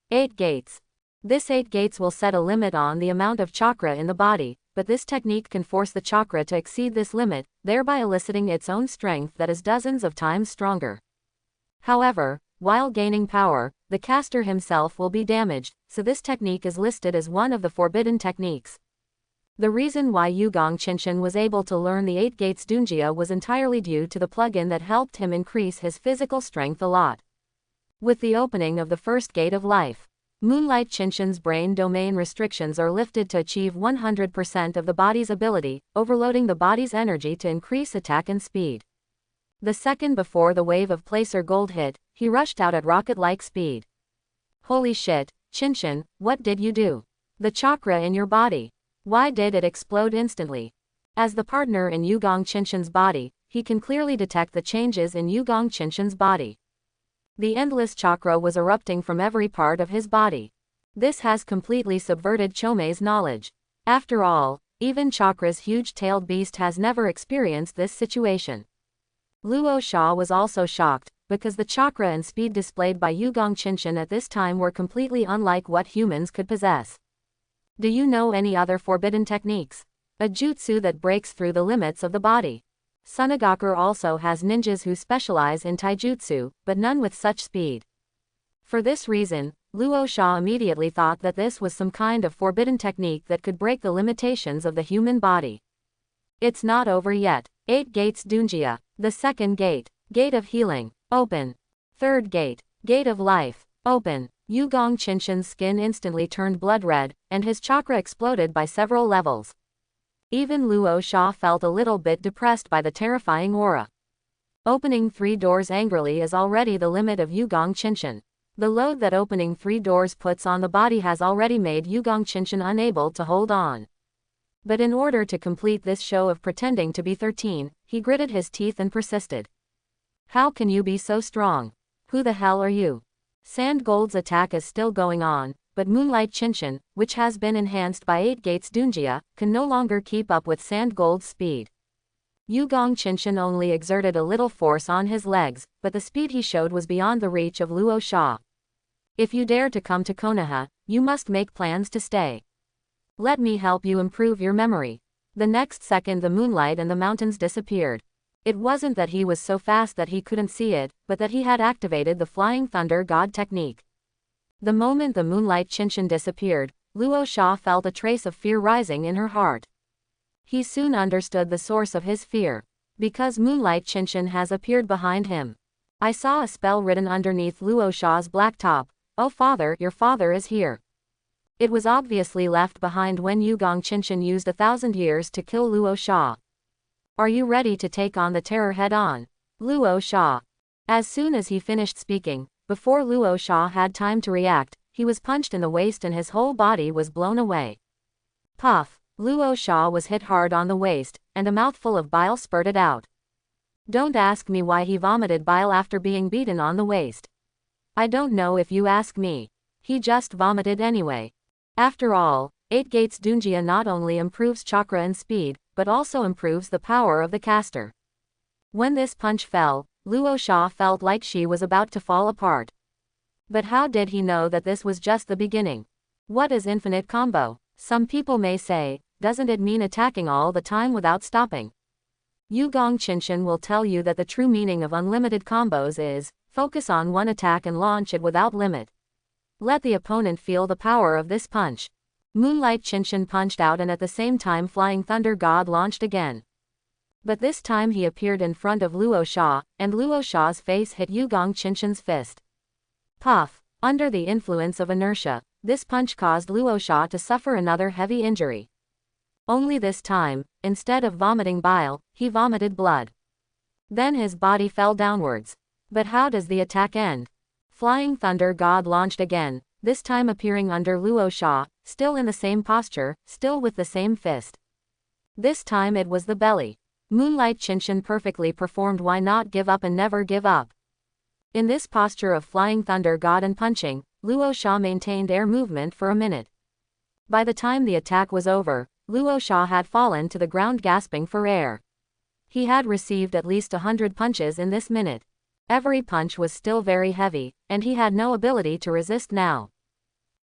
8 gates. This 8 gates will set a limit on the amount of chakra in the body, but this technique can force the chakra to exceed this limit, thereby eliciting its own strength that is dozens of times stronger. However, while gaining power, the caster himself will be damaged, so this technique is listed as one of the forbidden techniques. The reason why Yugong Qinshan was able to learn the 8 Gates Dunjia was entirely due to the plugin that helped him increase his physical strength a lot. With the opening of the first gate of life, Moonlight Qinshan's brain domain restrictions are lifted to achieve 100% of the body's ability, overloading the body's energy to increase attack and speed. The second before the wave of placer gold hit, he rushed out at rocket-like speed. Holy shit, Qinshan, what did you do? The chakra in your body. Why did it explode instantly? As the partner in Yugong Qinshan's body, he can clearly detect the changes in Yugong Qinshan's body. The endless chakra was erupting from every part of his body. This has completely subverted Chome's knowledge. After all, even Chakra's huge-tailed beast has never experienced this situation. Luo Sha was also shocked, because the chakra and speed displayed by Yugong Qinshan at this time were completely unlike what humans could possess. Do you know any other forbidden techniques? a jutsu that breaks through the limits of the body. Sunagaku also has ninjas who specialize in taijutsu, but none with such speed. For this reason, Luo Sha immediately thought that this was some kind of forbidden technique that could break the limitations of the human body. It's not over yet. 8 gates Dunjia. The second gate. Gate of healing. Open. Third gate. Gate of life. Open. Yugong Qinshan's skin instantly turned blood red, and his chakra exploded by several levels. Even Luo Sha felt a little bit depressed by the terrifying aura. Opening 3 doors angrily is already the limit of Yugong Qinshan. The load that opening 3 doors puts on the body has already made Yugong Qinshan unable to hold on. But in order to complete this show of pretending to be 13, he gritted his teeth and persisted. How can you be so strong? Who the hell are you? Sand Gold's attack is still going on, but Moonlight Qinshan, which has been enhanced by 8 gates Dunjia, can no longer keep up with Sand Gold's speed. Yugong Qinshan only exerted a little force on his legs, but the speed he showed was beyond the reach of Luo Sha. If you dare to come to Konoha, you must make plans to stay. Let me help you improve your memory. The next second the moonlight and the mountains disappeared. It wasn't that he was so fast that he couldn't see it, but that he had activated the Flying Thunder God technique. The moment the Moonlight Qinshan disappeared, Luo Sha felt a trace of fear rising in her heart. He soon understood the source of his fear. Because Moonlight Qinshan has appeared behind him. I saw a spell written underneath Luo Sha's black top. Oh father, your father is here. It was obviously left behind when Yugong Qinshan used 1,000 years to kill Luo Sha. Are you ready to take on the terror head-on? Luo Sha. As soon as he finished speaking, before Luo Sha had time to react, he was punched in the waist and his whole body was blown away. Puff. Luo Sha was hit hard on the waist, and a mouthful of bile spurted out. Don't ask me why he vomited bile after being beaten on the waist. I don't know if you ask me. He just vomited anyway. After all, 8 gates Dunjia not only improves chakra and speed, but also improves the power of the caster. When this punch fell, Luo Sha felt like she was about to fall apart. But how did he know that this was just the beginning? What is infinite combo? Some people may say, doesn't it mean attacking all the time without stopping? Yugong Qinshan will tell you that the true meaning of unlimited combos is, focus on one attack and launch it without limit. Let the opponent feel the power of this punch. Moonlight Qinshan punched out and at the same time Flying Thunder God launched again. But this time he appeared in front of Luo Sha, and Luo Sha's face hit Yugong Qinshan's fist. Puff. Under the influence of inertia, this punch caused Luo Sha to suffer another heavy injury. Only this time, instead of vomiting bile, he vomited blood. Then his body fell downwards. But how does the attack end? Flying Thunder God launched again, this time appearing under Luo Sha, still in the same posture, still with the same fist. This time it was the belly. Moonlight Qinshan perfectly performed why not give up and never give up. In this posture of Flying Thunder God and punching, Luo Sha maintained air movement for a minute. By the time the attack was over, Luo Sha had fallen to the ground gasping for air. He had received at least 100 punches in this minute. Every punch was still very heavy, and he had no ability to resist now.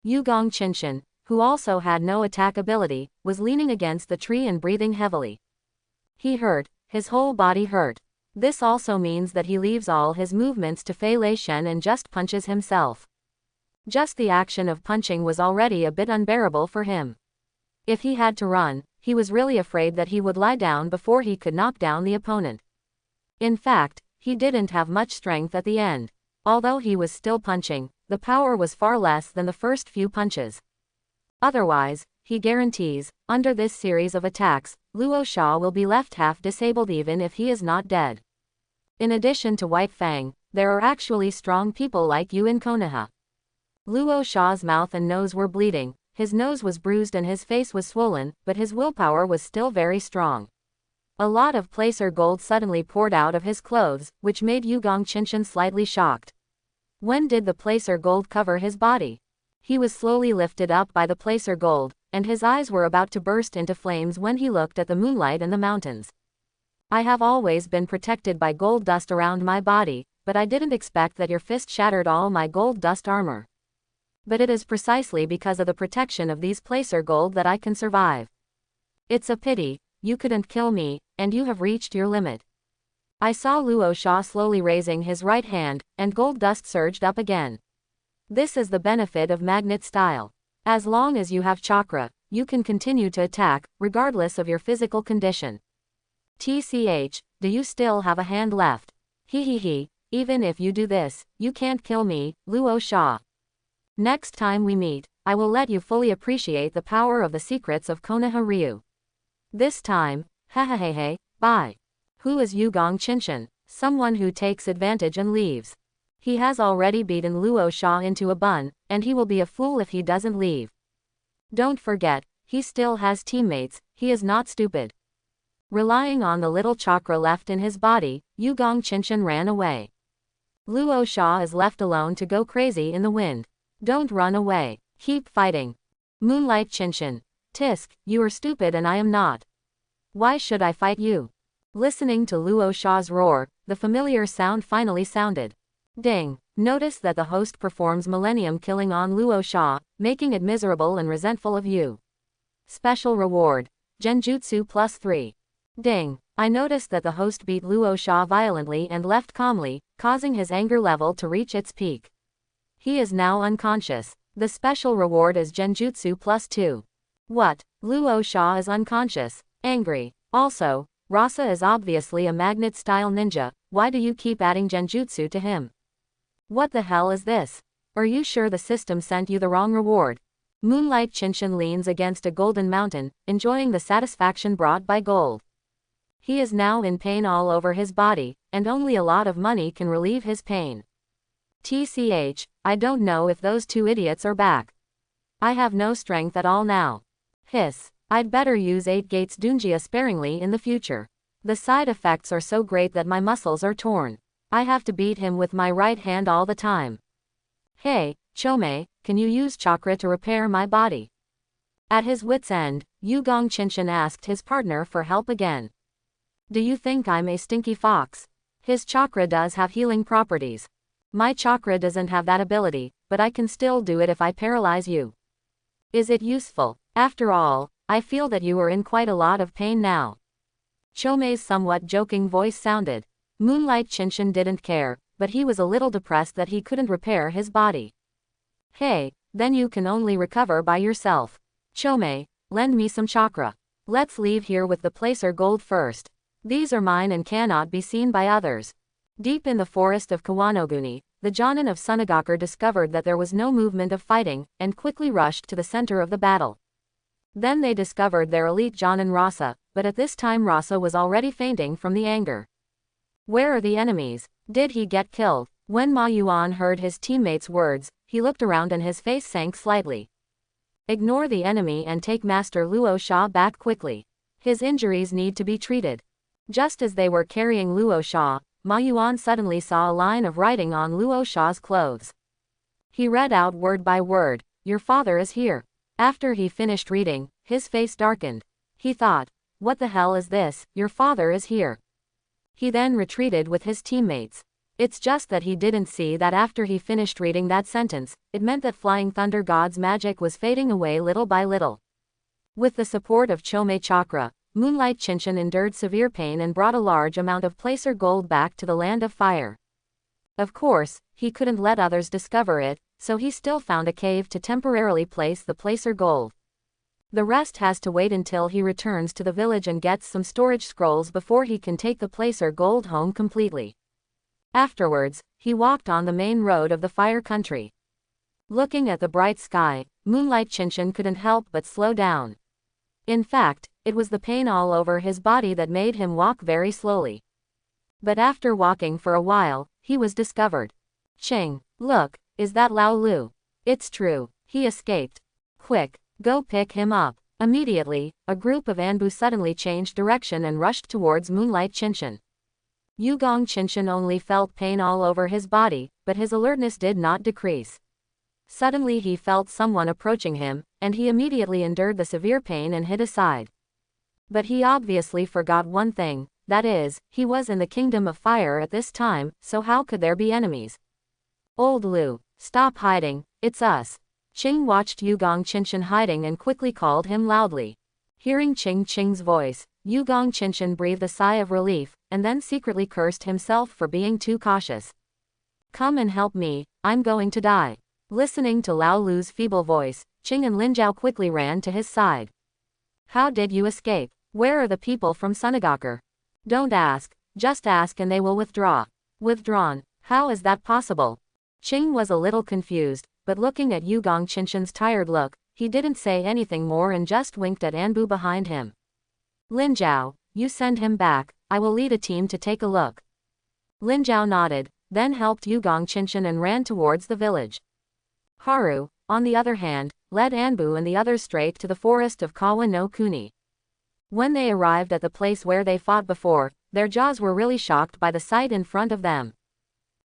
Yugong Qinshan, who also had no attack ability, was leaning against the tree and breathing heavily. He hurt, his whole body hurt. This also means that he leaves all his movements to Fei Lei Shen and just punches himself. Just the action of punching was already a bit unbearable for him. If he had to run, he was really afraid that he would lie down before he could knock down the opponent. In fact, he didn't have much strength at the end. Although he was still punching, the power was far less than the first few punches. Otherwise, he guarantees, under this series of attacks, Luo Sha will be left half disabled even if he is not dead. In addition to White Fang, there are actually strong people like you in Konoha. Luo Sha's mouth and nose were bleeding, his nose was bruised and his face was swollen, but his willpower was still very strong. A lot of placer gold suddenly poured out of his clothes, which made Yugong Qinshan slightly shocked. When did the placer gold cover his body? He was slowly lifted up by the placer gold, and his eyes were about to burst into flames when he looked at the moonlight and the mountains. I have always been protected by gold dust around my body, but I didn't expect that your fist shattered all my gold dust armor. But it is precisely because of the protection of these placer gold that I can survive. It's a pity, you couldn't kill me, and you have reached your limit. I saw Luo Sha slowly raising his right hand, and gold dust surged up again. This is the benefit of magnet style. As long as you have chakra, you can continue to attack, regardless of your physical condition. TCH, do you still have a hand left? Hehehe, even if you do this, you can't kill me, Luo Sha. Next time we meet, I will let you fully appreciate the power of the secrets of Konoha Ryu. This time, hehehehe, bye. Who is Yugong Qinshan? Someone who takes advantage and leaves. He has already beaten Luo Sha into a bun, and he will be a fool if he doesn't leave. Don't forget, he still has teammates, he is not stupid. Relying on the little chakra left in his body, Yugong Qinshan ran away. Luo Sha is left alone to go crazy in the wind. Don't run away, keep fighting. Moonlight Qinshan. Tisk, you are stupid and I am not. Why should I fight you? Listening to Luo Sha's roar, the familiar sound finally sounded. Ding. Notice that the host performs millennium killing on Luo Sha, making it miserable and resentful of you. Special reward. Genjutsu +3. Ding. I noticed that the host beat Luo Sha violently and left calmly, causing his anger level to reach its peak. He is now unconscious. The special reward is Genjutsu +2. What? Luo Sha is unconscious. Angry. Also, Rasa is obviously a magnet-style ninja, why do you keep adding Genjutsu to him? What the hell is this? Are you sure the system sent you the wrong reward? Moonlight Qinshan leans against a golden mountain, enjoying the satisfaction brought by gold. He is now in pain all over his body, and only a lot of money can relieve his pain. TCH, I don't know if those two idiots are back. I have no strength at all now. Hiss, I'd better use 8 Gates Dunjia sparingly in the future. The side effects are so great that my muscles are torn. I have to beat him with my right hand all the time. Hey, Chome, can you use chakra to repair my body? At his wit's end, Yugong Qinshan asked his partner for help again. Do you think I'm a stinky fox? His chakra does have healing properties. My chakra doesn't have that ability, but I can still do it if I paralyze you. Is it useful? After all, I feel that you are in quite a lot of pain now. Chome's somewhat joking voice sounded. Moonlight Qinshan didn't care, but he was a little depressed that he couldn't repair his body. Hey, then you can only recover by yourself. Chome, lend me some chakra. Let's leave here with the placer gold first. These are mine and cannot be seen by others. Deep in the forest of Kawanoguni, the Jonin of Sunagakur discovered that there was no movement of fighting, and quickly rushed to the center of the battle. Then they discovered their elite Jonin Rasa, but at this time Rasa was already fainting from the anger. Where are the enemies? Did he get killed? When Ma Yuan heard his teammates' words, he looked around and his face sank slightly. Ignore the enemy and take Master Luo Sha back quickly. His injuries need to be treated. Just as they were carrying Luo Sha, Ma Yuan suddenly saw a line of writing on Luo Sha's clothes. He read out word by word, "Your father is here." After he finished reading, his face darkened. He thought, what the hell is this, your father is here. He then retreated with his teammates. It's just that he didn't see that after he finished reading that sentence, it meant that Flying Thunder God's magic was fading away little by little. With the support of Chome Chakra, Moonlight Qinshan endured severe pain and brought a large amount of placer gold back to the land of fire. Of course, he couldn't let others discover it, so he still found a cave to temporarily place the placer gold. The rest has to wait until he returns to the village and gets some storage scrolls before he can take the placer gold home completely. Afterwards, he walked on the main road of the fire country. Looking at the bright sky, Moonlight Qinshan couldn't help but slow down. In fact, it was the pain all over his body that made him walk very slowly. But after walking for a while, he was discovered. Ching, look, is that Lao Lu? It's true, he escaped. Quick, go pick him up. Immediately, a group of Anbu suddenly changed direction and rushed towards Moonlight Qinshan. Yugong Qinshan only felt pain all over his body, but his alertness did not decrease. Suddenly he felt someone approaching him, and he immediately endured the severe pain and hid aside. But he obviously forgot one thing, that is, he was in the Kingdom of Fire at this time, so how could there be enemies? Old Lu, stop hiding, it's us. Ching watched Yugong Qinshan hiding and quickly called him loudly. Hearing Ching Ching's voice, Yugong Qinshan breathed a sigh of relief, and then secretly cursed himself for being too cautious. Come and help me, I'm going to die. Listening to Lao Lu's feeble voice, Ching and Lin Zhao quickly ran to his side. How did you escape? Where are the people from Sunagakur? Don't ask, just ask and they will withdraw. Withdrawn? How is that possible? Ching was a little confused, but looking at Yugong Qinshan's tired look, he didn't say anything more and just winked at Anbu behind him. Lin Zhao, you send him back, I will lead a team to take a look. Lin Zhao nodded, then helped Yugong Qinshan and ran towards the village. Haru, on the other hand, led Anbu and the others straight to the forest of Kawa no Kuni. When they arrived at the place where they fought before, their jaws were really shocked by the sight in front of them.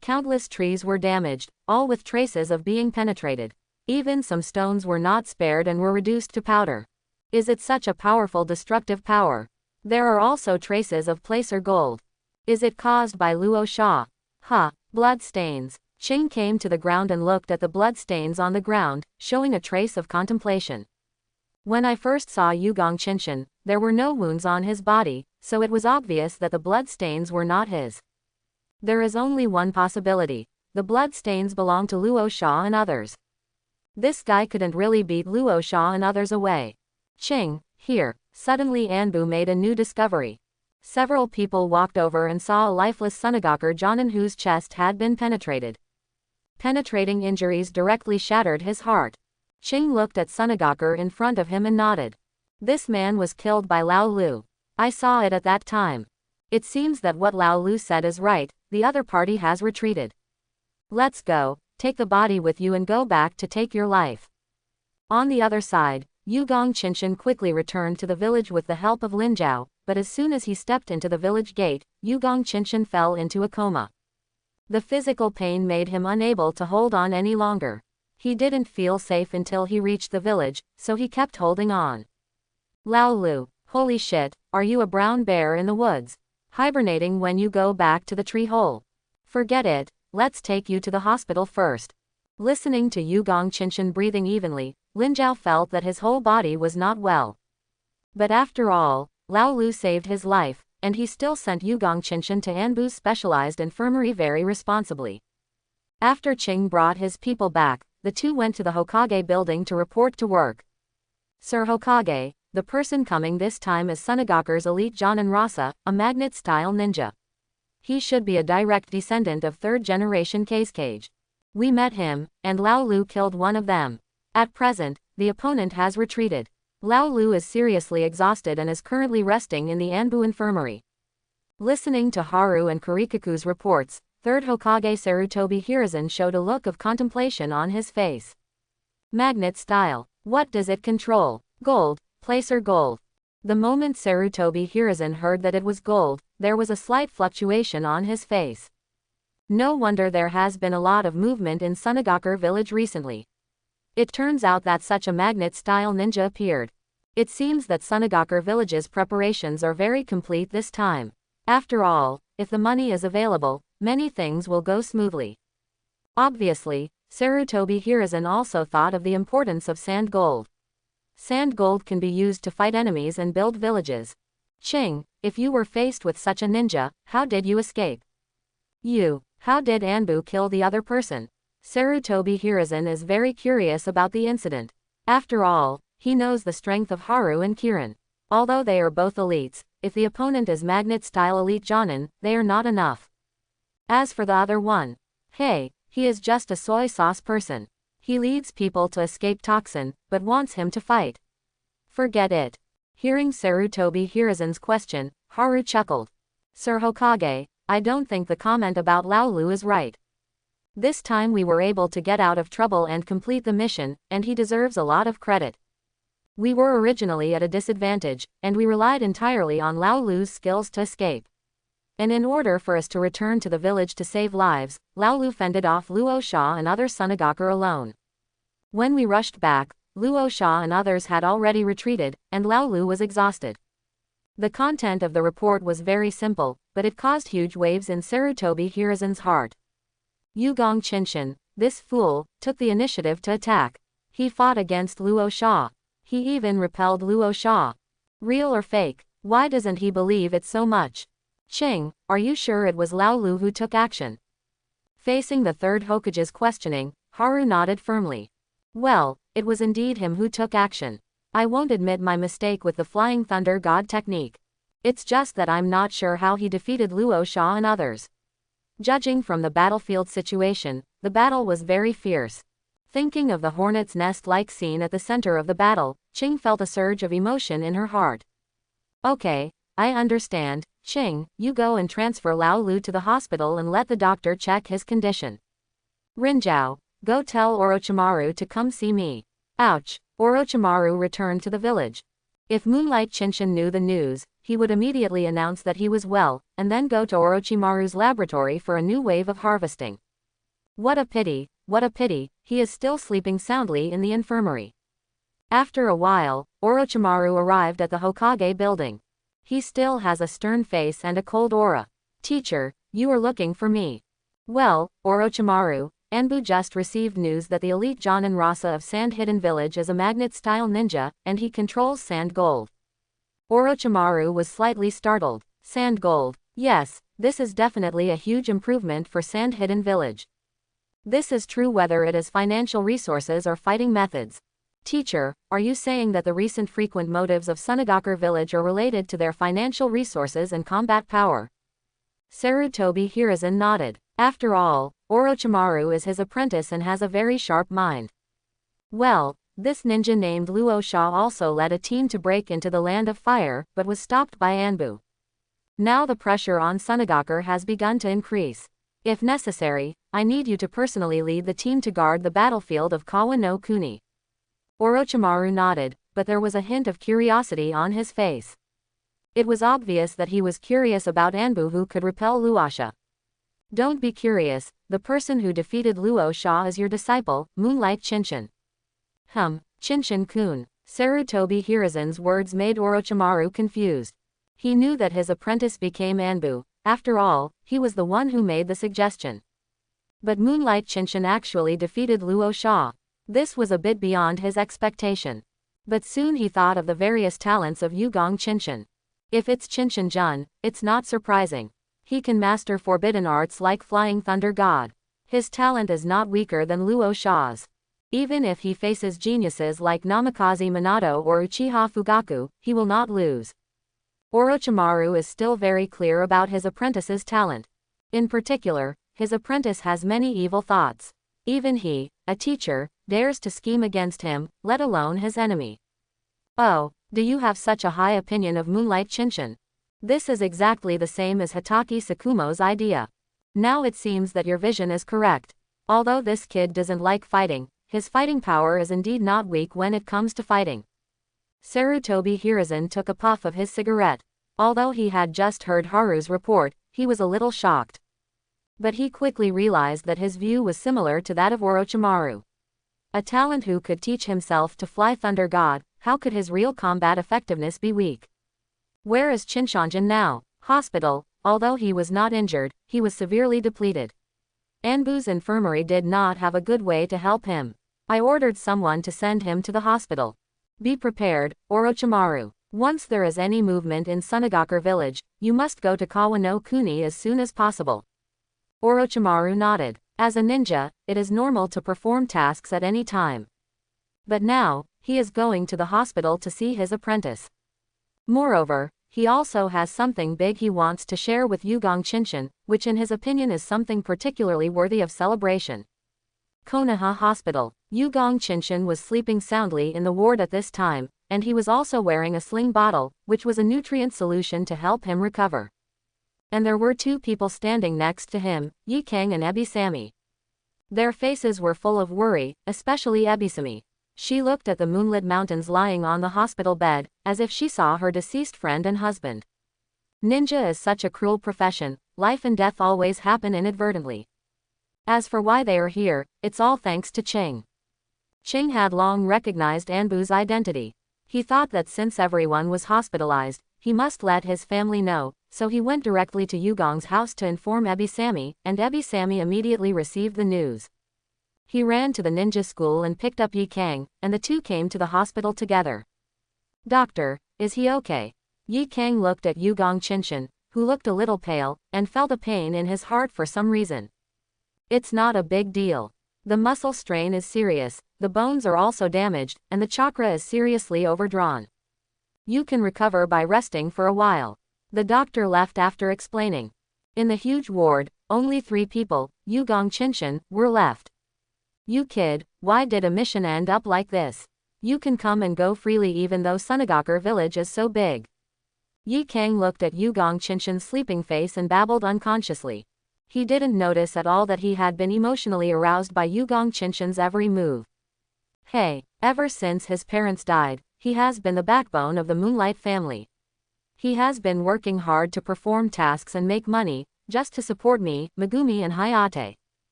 Countless trees were damaged, all with traces of being penetrated. Even some stones were not spared and were reduced to powder. Is it such a powerful destructive power? There are also traces of placer gold. Is it caused by Luo Sha? Blood stains. Ching came to the ground and looked at the blood stains on the ground, showing a trace of contemplation. When I first saw Yugong Qinshan, there were no wounds on his body, so it was obvious that the blood stains were not his. There is only one possibility. The blood stains belong to Luo Sha and others. This guy couldn't really beat Luo Sha and others away. Ching, here. Suddenly Anbu made a new discovery. Several people walked over and saw a lifeless Sunagakur Jonin whose chest had been penetrated. Penetrating injuries directly shattered his heart. Ching looked at Sunagakur in front of him and nodded. This man was killed by Lao Lu. I saw it at that time. It seems that what Lao Lu said is right, the other party has retreated. Let's go, take the body with you and go back to take your life. On the other side, Yugong Qinshan quickly returned to the village with the help of Lin Zhao, but as soon as he stepped into the village gate, Yugong Qinshan fell into a coma. The physical pain made him unable to hold on any longer. He didn't feel safe until he reached the village, so he kept holding on. Lao Lu, holy shit, are you a brown bear in the woods? Hibernating when you go back to the tree hole? Forget it, let's take you to the hospital first. Listening to Yugong Qinshan breathing evenly, Lin Zhao felt that his whole body was not well. But after all, Lao Lu saved his life, and he still sent Yugong Qinshan to Anbu's specialized infirmary very responsibly. After Ching brought his people back, the two went to the Hokage building to report to work. Sir Hokage, the person coming this time is Sunagakur's elite Jonin Rasa, a magnet-style ninja. He should be a direct descendant of third-generation Kage. We met him, and Lao Lu killed one of them. At present, the opponent has retreated. Lao Lu is seriously exhausted and is currently resting in the Anbu infirmary. Listening to Haru and Kurikaku's reports, third Hokage Sarutobi Hiruzen showed a look of contemplation on his face. Magnet style. What does it control? Gold, placer gold. The moment Sarutobi Hiruzen heard that it was gold, there was a slight fluctuation on his face. No wonder there has been a lot of movement in Sunagakur village recently. It turns out that such a magnet-style ninja appeared. It seems that Sunagakur village's preparations are very complete this time. After all, if the money is available, many things will go smoothly. Obviously, Sarutobi Hiruzen also thought of the importance of sand gold. Sand gold can be used to fight enemies and build villages. Ching, if you were faced with such a ninja, how did you escape? How did Anbu kill the other person? Sarutobi Hiruzen is very curious about the incident. After all, he knows the strength of Haru and Kirin. Although they are both elites, if the opponent is magnet-style elite Jonin, they are not enough. As for the other one, hey, he is just a soy sauce person. He leads people to escape toxin, but wants him to fight. Forget it. Hearing Sarutobi Hiruzen's question, Haru chuckled. Sir Hokage, I don't think the comment about Lao Lu is right. This time we were able to get out of trouble and complete the mission, and he deserves a lot of credit. We were originally at a disadvantage, and we relied entirely on Lao Lu's skills to escape. And in order for us to return to the village to save lives, Lao Lu fended off Luo Sha and other Sunagakur alone. When we rushed back, Luo Sha and others had already retreated, and Lao Lu was exhausted. The content of the report was very simple, but it caused huge waves in Sarutobi Hiruzen's heart. Yugong Qinshan, this fool, took the initiative to attack. He fought against Luo Sha. He even repelled Luo Sha. Real or fake? Why doesn't he believe it so much? Ching, are you sure it was Lao Lu who took action? Facing the third Hokage's questioning, Haru nodded firmly. Well, it was indeed him who took action. I won't admit my mistake with the Flying Thunder God technique. It's just that I'm not sure how he defeated Luo Sha and others. Judging from the battlefield situation, the battle was very fierce. Thinking of the hornet's nest-like scene at the center of the battle, Ching felt a surge of emotion in her heart. Okay, I understand. Ching, you go and transfer Lao Lu to the hospital and let the doctor check his condition. Rinzhao, go tell Orochimaru to come see me. Ouch. Orochimaru returned to the village. If Moonlight Chinchin knew the news, he would immediately announce that he was well, and then go to Orochimaru's laboratory for a new wave of harvesting. What a pity, he is still sleeping soundly in the infirmary. After a while, Orochimaru arrived at the Hokage building. He still has a stern face and a cold aura. Teacher, you are looking for me. Well, Orochimaru, Anbu just received news that the elite Jonin Rasa of Sand Hidden Village is a magnet-style ninja, and he controls Sand Gold. Orochimaru was slightly startled. Sand Gold. Yes, this is definitely a huge improvement for Sand Hidden Village. This is true whether it is financial resources or fighting methods. Teacher, are you saying that the recent frequent motives of Sunagakur village are related to their financial resources and combat power? Sarutobi Hiruzen nodded. After all, Orochimaru is his apprentice and has a very sharp mind. Well, this ninja named Luo Sha also led a team to break into the Land of Fire, but was stopped by Anbu. Now the pressure on Sunagakur has begun to increase. If necessary, I need you to personally lead the team to guard the battlefield of Kawa no Kuni. Orochimaru nodded, but there was a hint of curiosity on his face. It was obvious that he was curious about Anbu who could repel Luosha. Don't be curious, the person who defeated Luo Sha is your disciple, Moonlight Chinchin. Chinchin-kun. Sarutobi Hiruzen's words made Orochimaru confused. He knew that his apprentice became Anbu. After all, he was the one who made the suggestion. But Moonlight Chinchin actually defeated Luo Sha. This was a bit beyond his expectation. But soon he thought of the various talents of Yugong Chinchin. If it's Chinchin-jun, it's not surprising. He can master forbidden arts like Flying Thunder God. His talent is not weaker than Luo Sha's. Even if he faces geniuses like Namikaze Minato or Uchiha Fugaku, he will not lose. Orochimaru is still very clear about his apprentice's talent. In particular, his apprentice has many evil thoughts. Even he, a teacher, dares to scheme against him, let alone his enemy. Oh, do you have such a high opinion of Moonlight Chinchin? This is exactly the same as Hitaki Sakumo's idea. Now it seems that your vision is correct. Although this kid doesn't like fighting, his fighting power is indeed not weak when it comes to fighting. Sarutobi Hiruzen took a puff of his cigarette. Although he had just heard Haru's report, he was a little shocked. But he quickly realized that his view was similar to that of Orochimaru. A talent who could teach himself to fly Thunder God, how could his real combat effectiveness be weak? Where is Chinchin now? Hospital. Although he was not injured, he was severely depleted. Anbu's infirmary did not have a good way to help him. I ordered someone to send him to the hospital. Be prepared, Orochimaru. Once there is any movement in Sunagakur village, you must go to Kawa no Kuni as soon as possible. Orochimaru nodded. As a ninja, it is normal to perform tasks at any time. But now, he is going to the hospital to see his apprentice. Moreover, he also has something big he wants to share with Yugong Chinchin, which in his opinion is something particularly worthy of celebration. Konoha Hospital. Yugong Chinchin was sleeping soundly in the ward at this time, and he was also wearing a sling bottle, which was a nutrient solution to help him recover. And there were two people standing next to him, Yikang and Ebisami. Their faces were full of worry, especially Ebisami. She looked at the moonlit mountains lying on the hospital bed, as if she saw her deceased friend and husband. Ninja is such a cruel profession, life and death always happen inadvertently. As for why they are here, it's all thanks to Ching. Ching had long recognized Anbu's identity. He thought that since everyone was hospitalized, he must let his family know, so he went directly to Yugong's house to inform Ebisami, and Ebisami immediately received the news. He ran to the ninja school and picked up Yikang, and the two came to the hospital together. Doctor, Is he okay? Yi Kang looked at Yugong Qinshan, who looked a little pale, and felt a pain in his heart for some reason. It's not a big deal. The muscle strain is serious, the bones are also damaged, and the chakra is seriously overdrawn. You can recover by resting for a while. The doctor left after explaining. In the huge ward, only 3 people, Yugong Qinshan, were left. You kid, why did a mission end up like this? You can come and go freely even though Sunagakur village is so big. Yi Kang looked at Yugong Qinshan's sleeping face and babbled unconsciously. He didn't notice at all that he had been emotionally aroused by Yugong Qinshan's every move. Hey, ever since his parents died, he has been the backbone of the Moonlight family. He has been working hard to perform tasks and make money, just to support me, Megumi and Hayate.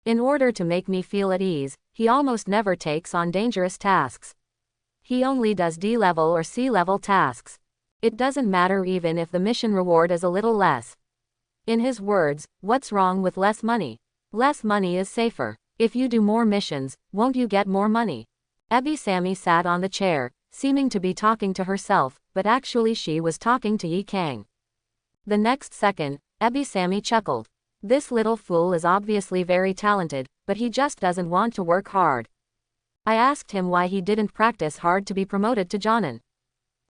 In order to make me feel at ease, he almost never takes on dangerous tasks. He only does D-level or C-level tasks. It doesn't matter even if the mission reward is a little less. In his words, what's wrong with less money? Less money is safer. If you do more missions, won't you get more money? Ebi Sammy sat on the chair, seeming to be talking to herself, but actually she was talking to Yi Kang. The next second, Ebi Sammy chuckled. This little fool is obviously very talented, but he just doesn't want to work hard. I asked him why he didn't practice hard to be promoted to Jonin.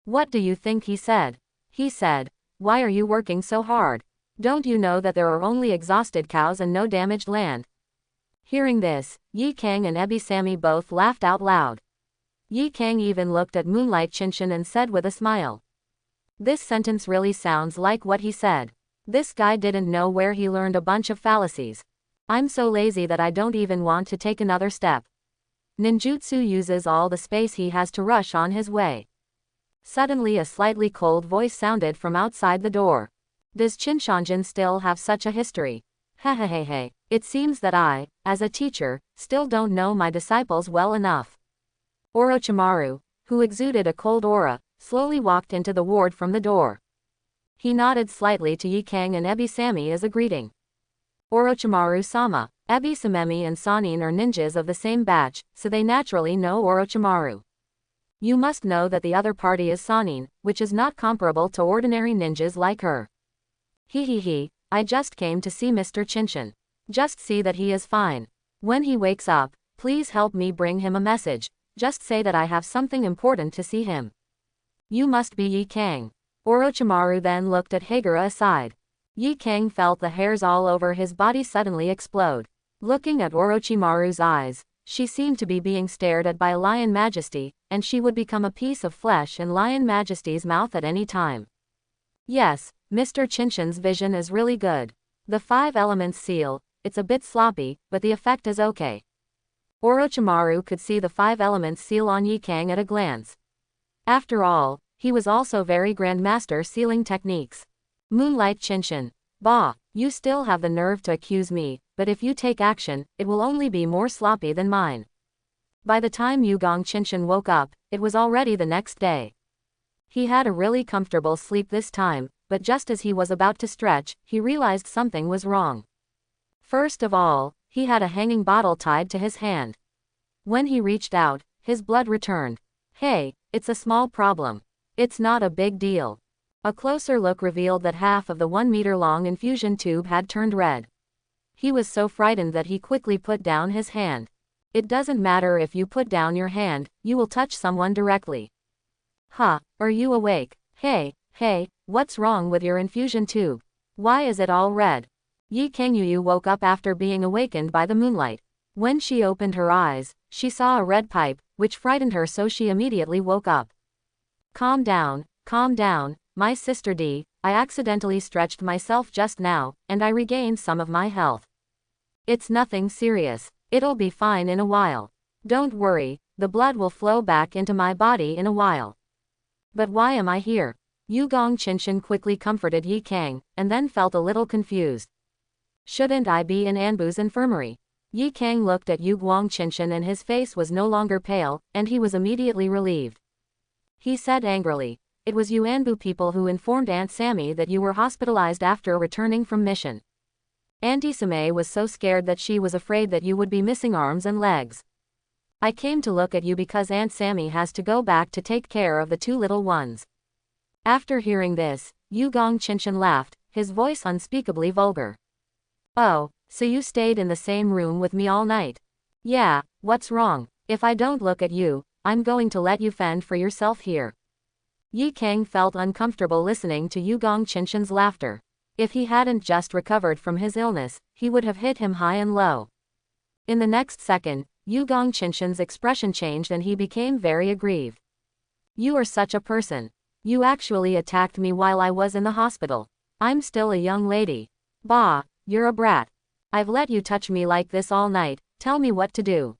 What do you think he said? He said, why are you working so hard? Don't you know that there are only exhausted cows and no damaged land? Hearing this, Yi Kang and Ebi Sammy both laughed out loud. Yi Kang even looked at Moonlight Qinshan and said with a smile. This sentence really sounds like what he said. This guy didn't know where he learned a bunch of fallacies. I'm so lazy that I don't even want to take another step. Ninjutsu uses all the space he has to rush on his way. Suddenly a slightly cold voice sounded from outside the door. Does Qinshanjin still have such a history? Hehehehe, it seems that I, as a teacher, still don't know my disciples well enough. Orochimaru, who exuded a cold aura, slowly walked into the ward from the door. He nodded slightly to Yi Kang and Ebi Sammy as a greeting. Orochimaru-sama, Ebi Samemi and Sanin are ninjas of the same batch, so they naturally know Orochimaru. You must know that the other party is Sanin, which is not comparable to ordinary ninjas like her. He, I just came to see Mr. Qinshan. Just see that he is fine. When he wakes up, please help me bring him a message. Just say that I have something important to see him. You must be Yi Kang. Orochimaru then looked at Hagura aside. Yi Kang felt the hairs all over his body suddenly explode. Looking at Orochimaru's eyes, she seemed to be being stared at by a Lion Majesty, and she would become a piece of flesh in Lion Majesty's mouth at any time. Yes, Mr. Qinshan's vision is really good. The 5 elements seal, it's a bit sloppy, but the effect is okay. Orochimaru could see the 5 elements seal on Yi Kang at a glance. After all, he was also very grandmaster sealing techniques. Moonlight Qinshan. Bah, you still have the nerve to accuse me, but if you take action, it will only be more sloppy than mine. By the time Yugong Qinshan woke up, it was already the next day. He had a really comfortable sleep this time, but just as he was about to stretch, he realized something was wrong. First of all, he had a hanging bottle tied to his hand. When he reached out, his blood returned. Hey, it's a small problem. It's not a big deal. A closer look revealed that half of the 1-meter-long infusion tube had turned red. He was so frightened that he quickly put down his hand. It doesn't matter if you put down your hand, you will touch someone directly. Huh, are you awake? Hey, what's wrong with your infusion tube? Why is it all red? Yi Kangyu woke up after being awakened by the moonlight. When she opened her eyes, she saw a red pipe, which frightened her, so she immediately woke up. Calm down, my sister D, I accidentally stretched myself just now, and I regained some of my health. It's nothing serious. It'll be fine in a while. Don't worry, the blood will flow back into my body in a while. But why am I here? Yugong Qinshan quickly comforted Yi Kang, and then felt a little confused. Shouldn't I be in Anbu's infirmary? Yi Kang looked at Yugong Qinshan and his face was no longer pale, and he was immediately relieved. He said angrily, it was you Anbu people who informed Aunt Sammy that you were hospitalized after returning from mission. Auntie Same was so scared that she was afraid that you would be missing arms and legs. I came to look at you because Aunt Sammy has to go back to take care of the 2 little ones. After hearing this, Yugong Qinshan laughed, his voice unspeakably vulgar. Oh, so you stayed in the same room with me all night? Yeah, what's wrong? If I don't look at you, I'm going to let you fend for yourself here. Yi Kang felt uncomfortable listening to Yugong Qinshan's laughter. If he hadn't just recovered from his illness, he would have hit him high and low. In the next second, Yugong Qinshan's expression changed and he became very aggrieved. You are such a person. You actually attacked me while I was in the hospital. I'm still a young lady. Bah, you're a brat. I've let you touch me like this all night, tell me what to do.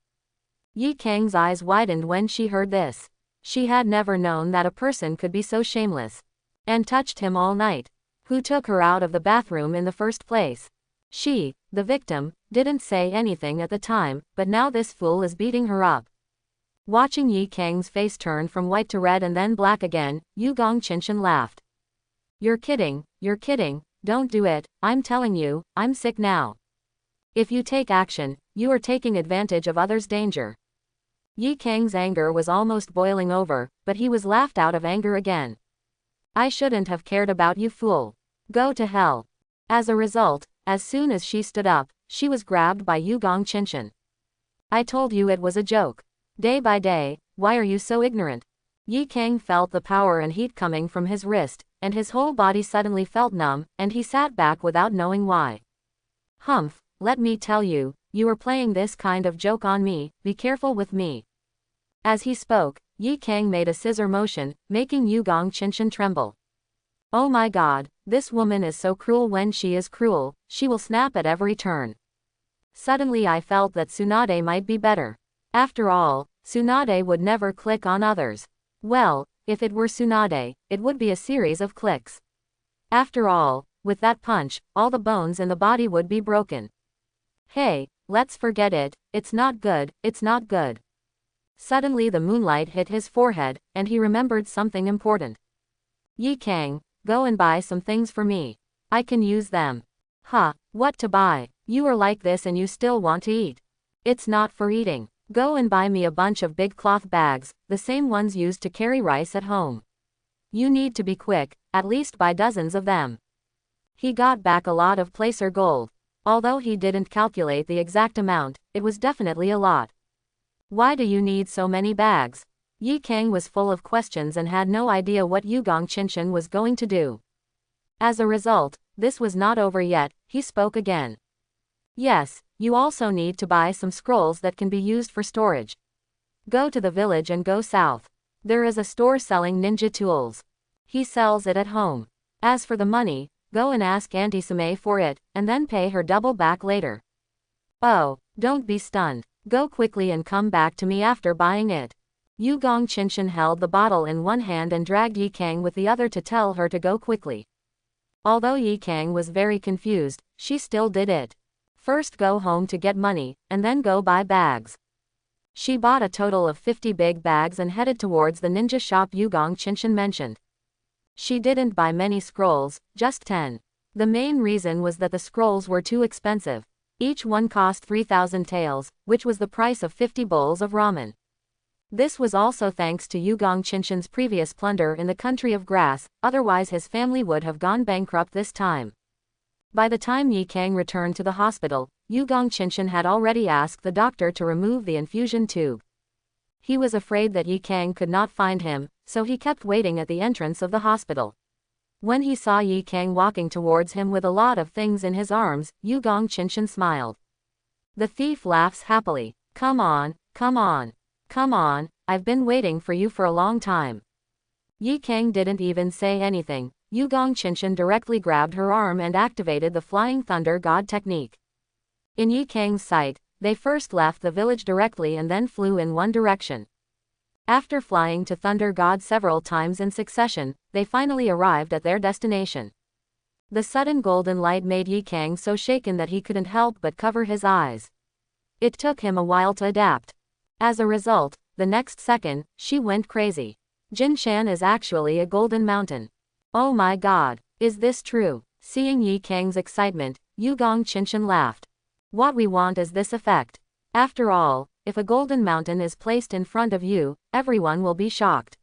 Yi Kang's eyes widened when she heard this. She had never known that a person could be so shameless. And touched him all night. Who took her out of the bathroom in the first place? She, the victim, didn't say anything at the time, but now this fool is beating her up. Watching Yi Kang's face turn from white to red and then black again, Yugong Qinshan laughed. You're kidding, don't do it, I'm telling you, I'm sick now. If you take action, you are taking advantage of others' danger. Yi Kang's anger was almost boiling over, but he was laughed out of anger again. I shouldn't have cared about you, fool. Go to hell. As a result, as soon as she stood up, she was grabbed by Yugong Qinshan. I told you it was a joke. Day by day, why are you so ignorant? Yi Kang felt the power and heat coming from his wrist, and his whole body suddenly felt numb, and he sat back without knowing why. Humph, let me tell you, you are playing this kind of joke on me, be careful with me. As he spoke, Yi Kang made a scissor motion, making Yugong Qinshan tremble. Oh my god, this woman is so cruel. When she is cruel, she will snap at every turn. Suddenly I felt that Tsunade might be better. After all, Tsunade would never click on others. Well, if it were Tsunade, it would be a series of clicks. After all, with that punch, all the bones in the body would be broken. Hey, let's forget it, it's not good, it's not good. Suddenly the moonlight hit his forehead, and he remembered something important. Yi Kang, go and buy some things for me. I can use them. Huh, what to buy? You are like this and you still want to eat. It's not for eating. Go and buy me a bunch of big cloth bags, the same ones used to carry rice at home. You need to be quick, at least buy dozens of them. He got back a lot of placer gold. Although he didn't calculate the exact amount, it was definitely a lot. Why do you need so many bags? Yi Kang was full of questions and had no idea what Yugong Qinshan was going to do. As a result, this was not over yet, he spoke again. Yes, you also need to buy some scrolls that can be used for storage. Go to the village and go south. There is a store selling ninja tools. He sells it at home. As for the money, go and ask Auntie Sumei for it, and then pay her double back later. Oh, don't be stunned. Go quickly and come back to me after buying it. Yugong Qinshan held the bottle in one hand and dragged Yi Kang with the other to tell her to go quickly. Although Yi Kang was very confused, she still did it. First go home to get money, and then go buy bags. She bought a total of 50 big bags and headed towards the ninja shop Yugong Qinshan mentioned. She didn't buy many scrolls, just 10. The main reason was that the scrolls were too expensive. Each one cost 3,000 taels, which was the price of 50 bowls of ramen. This was also thanks to Yugong Qinshan's previous plunder in the country of grass, otherwise his family would have gone bankrupt this time. By the time Yi Kang returned to the hospital, Yugong Qinshan had already asked the doctor to remove the infusion tube. He was afraid that Yi Kang could not find him, so he kept waiting at the entrance of the hospital. When he saw Yi Kang walking towards him with a lot of things in his arms, Yugong Qinshan smiled. The thief laughs happily. Come on, come on. Come on, I've been waiting for you for a long time. Yi Kang didn't even say anything. Yugong Qinshan directly grabbed her arm and activated the Flying Thunder God technique. In Yi Kang's sight, they first left the village directly and then flew in one direction. After flying to Thunder God several times in succession, they finally arrived at their destination. The sudden golden light made Yi Kang so shaken that he couldn't help but cover his eyes. It took him a while to adapt. As a result, the next second, she went crazy. Jinshan is actually a golden mountain. Oh my god, is this true? Seeing Yi Kang's excitement, Yugong Qinshan laughed. What we want is this effect. After all, if a golden mountain is placed in front of you, everyone will be shocked.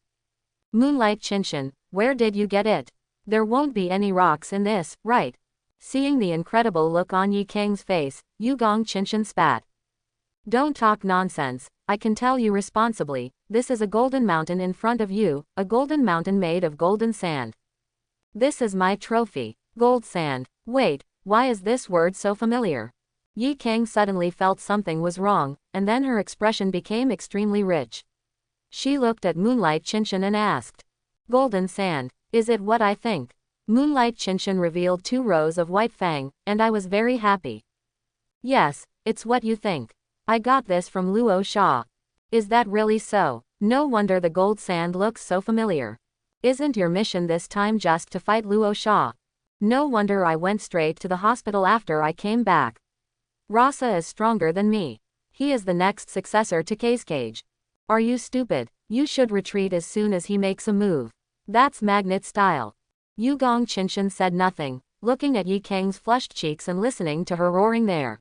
Moonlight Qinshan, Where did you get it? There won't be any rocks in this, right? Seeing the incredible look on Yi Kang's face, Yu Gongqinshan spat. Don't talk nonsense, I can tell you responsibly, this is a golden mountain in front of you, a golden mountain made of golden sand. This is my trophy. Gold sand. Wait, why is this word so familiar? Yi Kang suddenly felt something was wrong, and then her expression became extremely rich. She looked at Moonlight Qinshan and asked. Golden sand, is it what I think? Moonlight Qinshan revealed 2 rows of white fang, and I was very happy. Yes, it's what you think. I got this from Luo Sha. Is that really so? No wonder the gold sand looks so familiar. Isn't your mission this time just to fight Luo Sha? No wonder I went straight to the hospital after I came back. Rasa is stronger than me. He is the next successor to Cage. Are you stupid? You should retreat as soon as he makes a move. That's magnet style. Yu Gongqinshan said nothing, looking at Yi Kang's flushed cheeks and listening to her roaring there.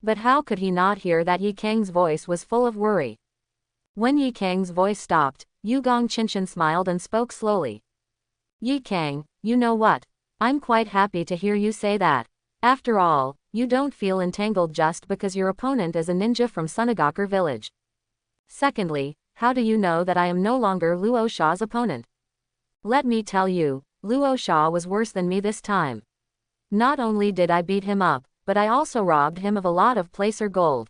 But how could he not hear that Yi Kang's voice was full of worry? When Yi Kang's voice stopped, Yu Gongqinshan smiled and spoke slowly. Yi Kang, you know what? I'm quite happy to hear you say that. After all, you don't feel entangled just because your opponent is a ninja from Sunagakur village. Secondly, how do you know that I am no longer Luo Sha's opponent? Let me tell you, Luo Sha was worse than me this time. Not only did I beat him up, but I also robbed him of a lot of placer gold.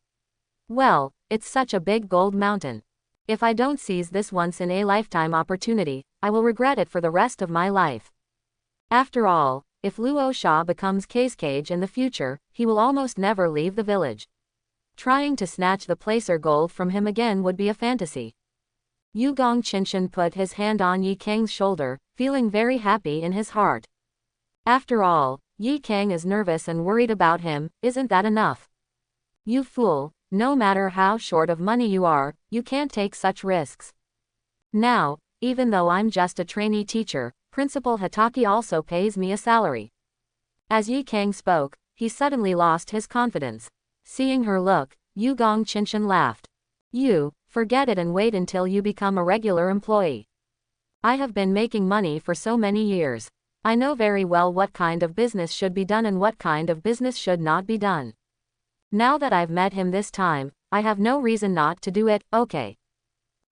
Well, it's such a big gold mountain. If I don't seize this once-in-a-lifetime opportunity, I will regret it for the rest of my life. After all, if Luo Sha becomes Cage in the future, he will almost never leave the village. Trying to snatch the placer gold from him again would be a fantasy. Yu Gongqinshan put his hand on Yi Kang's shoulder, feeling very happy in his heart. After all, Yi Kang is nervous and worried about him, isn't that enough? You fool, no matter how short of money you are, you can't take such risks. Now, even though I'm just a trainee teacher, Principal Hitaki also pays me a salary. As Yi Kang spoke, he suddenly lost his confidence. Seeing her look, Yu Gongqinshan laughed. You, forget it and wait until you become a regular employee. I have been making money for so many years. I know very well what kind of business should be done and what kind of business should not be done. Now that I've met him this time, I have no reason not to do it, okay?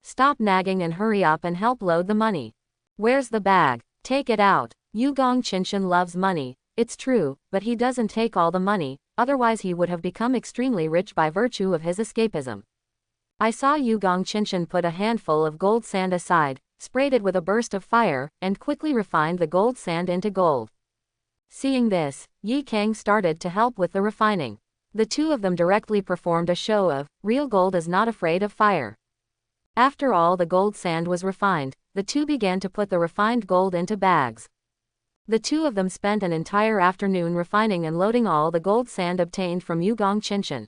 Stop nagging and hurry up and help load the money. Where's the bag? Take it out. Yu Gongqinshan loves money, it's true, but he doesn't take all the money, otherwise he would have become extremely rich by virtue of his escapism. I saw Yu Gongqinshan put a handful of gold sand aside, sprayed it with a burst of fire, and quickly refined the gold sand into gold. Seeing this, Yi Kang started to help with the refining. The 2 of them directly performed a show of, real gold is not afraid of fire. After all the gold sand was refined, the 2 began to put the refined gold into bags. The 2 of them spent an entire afternoon refining and loading all the gold sand obtained from Yu Gongqinshan.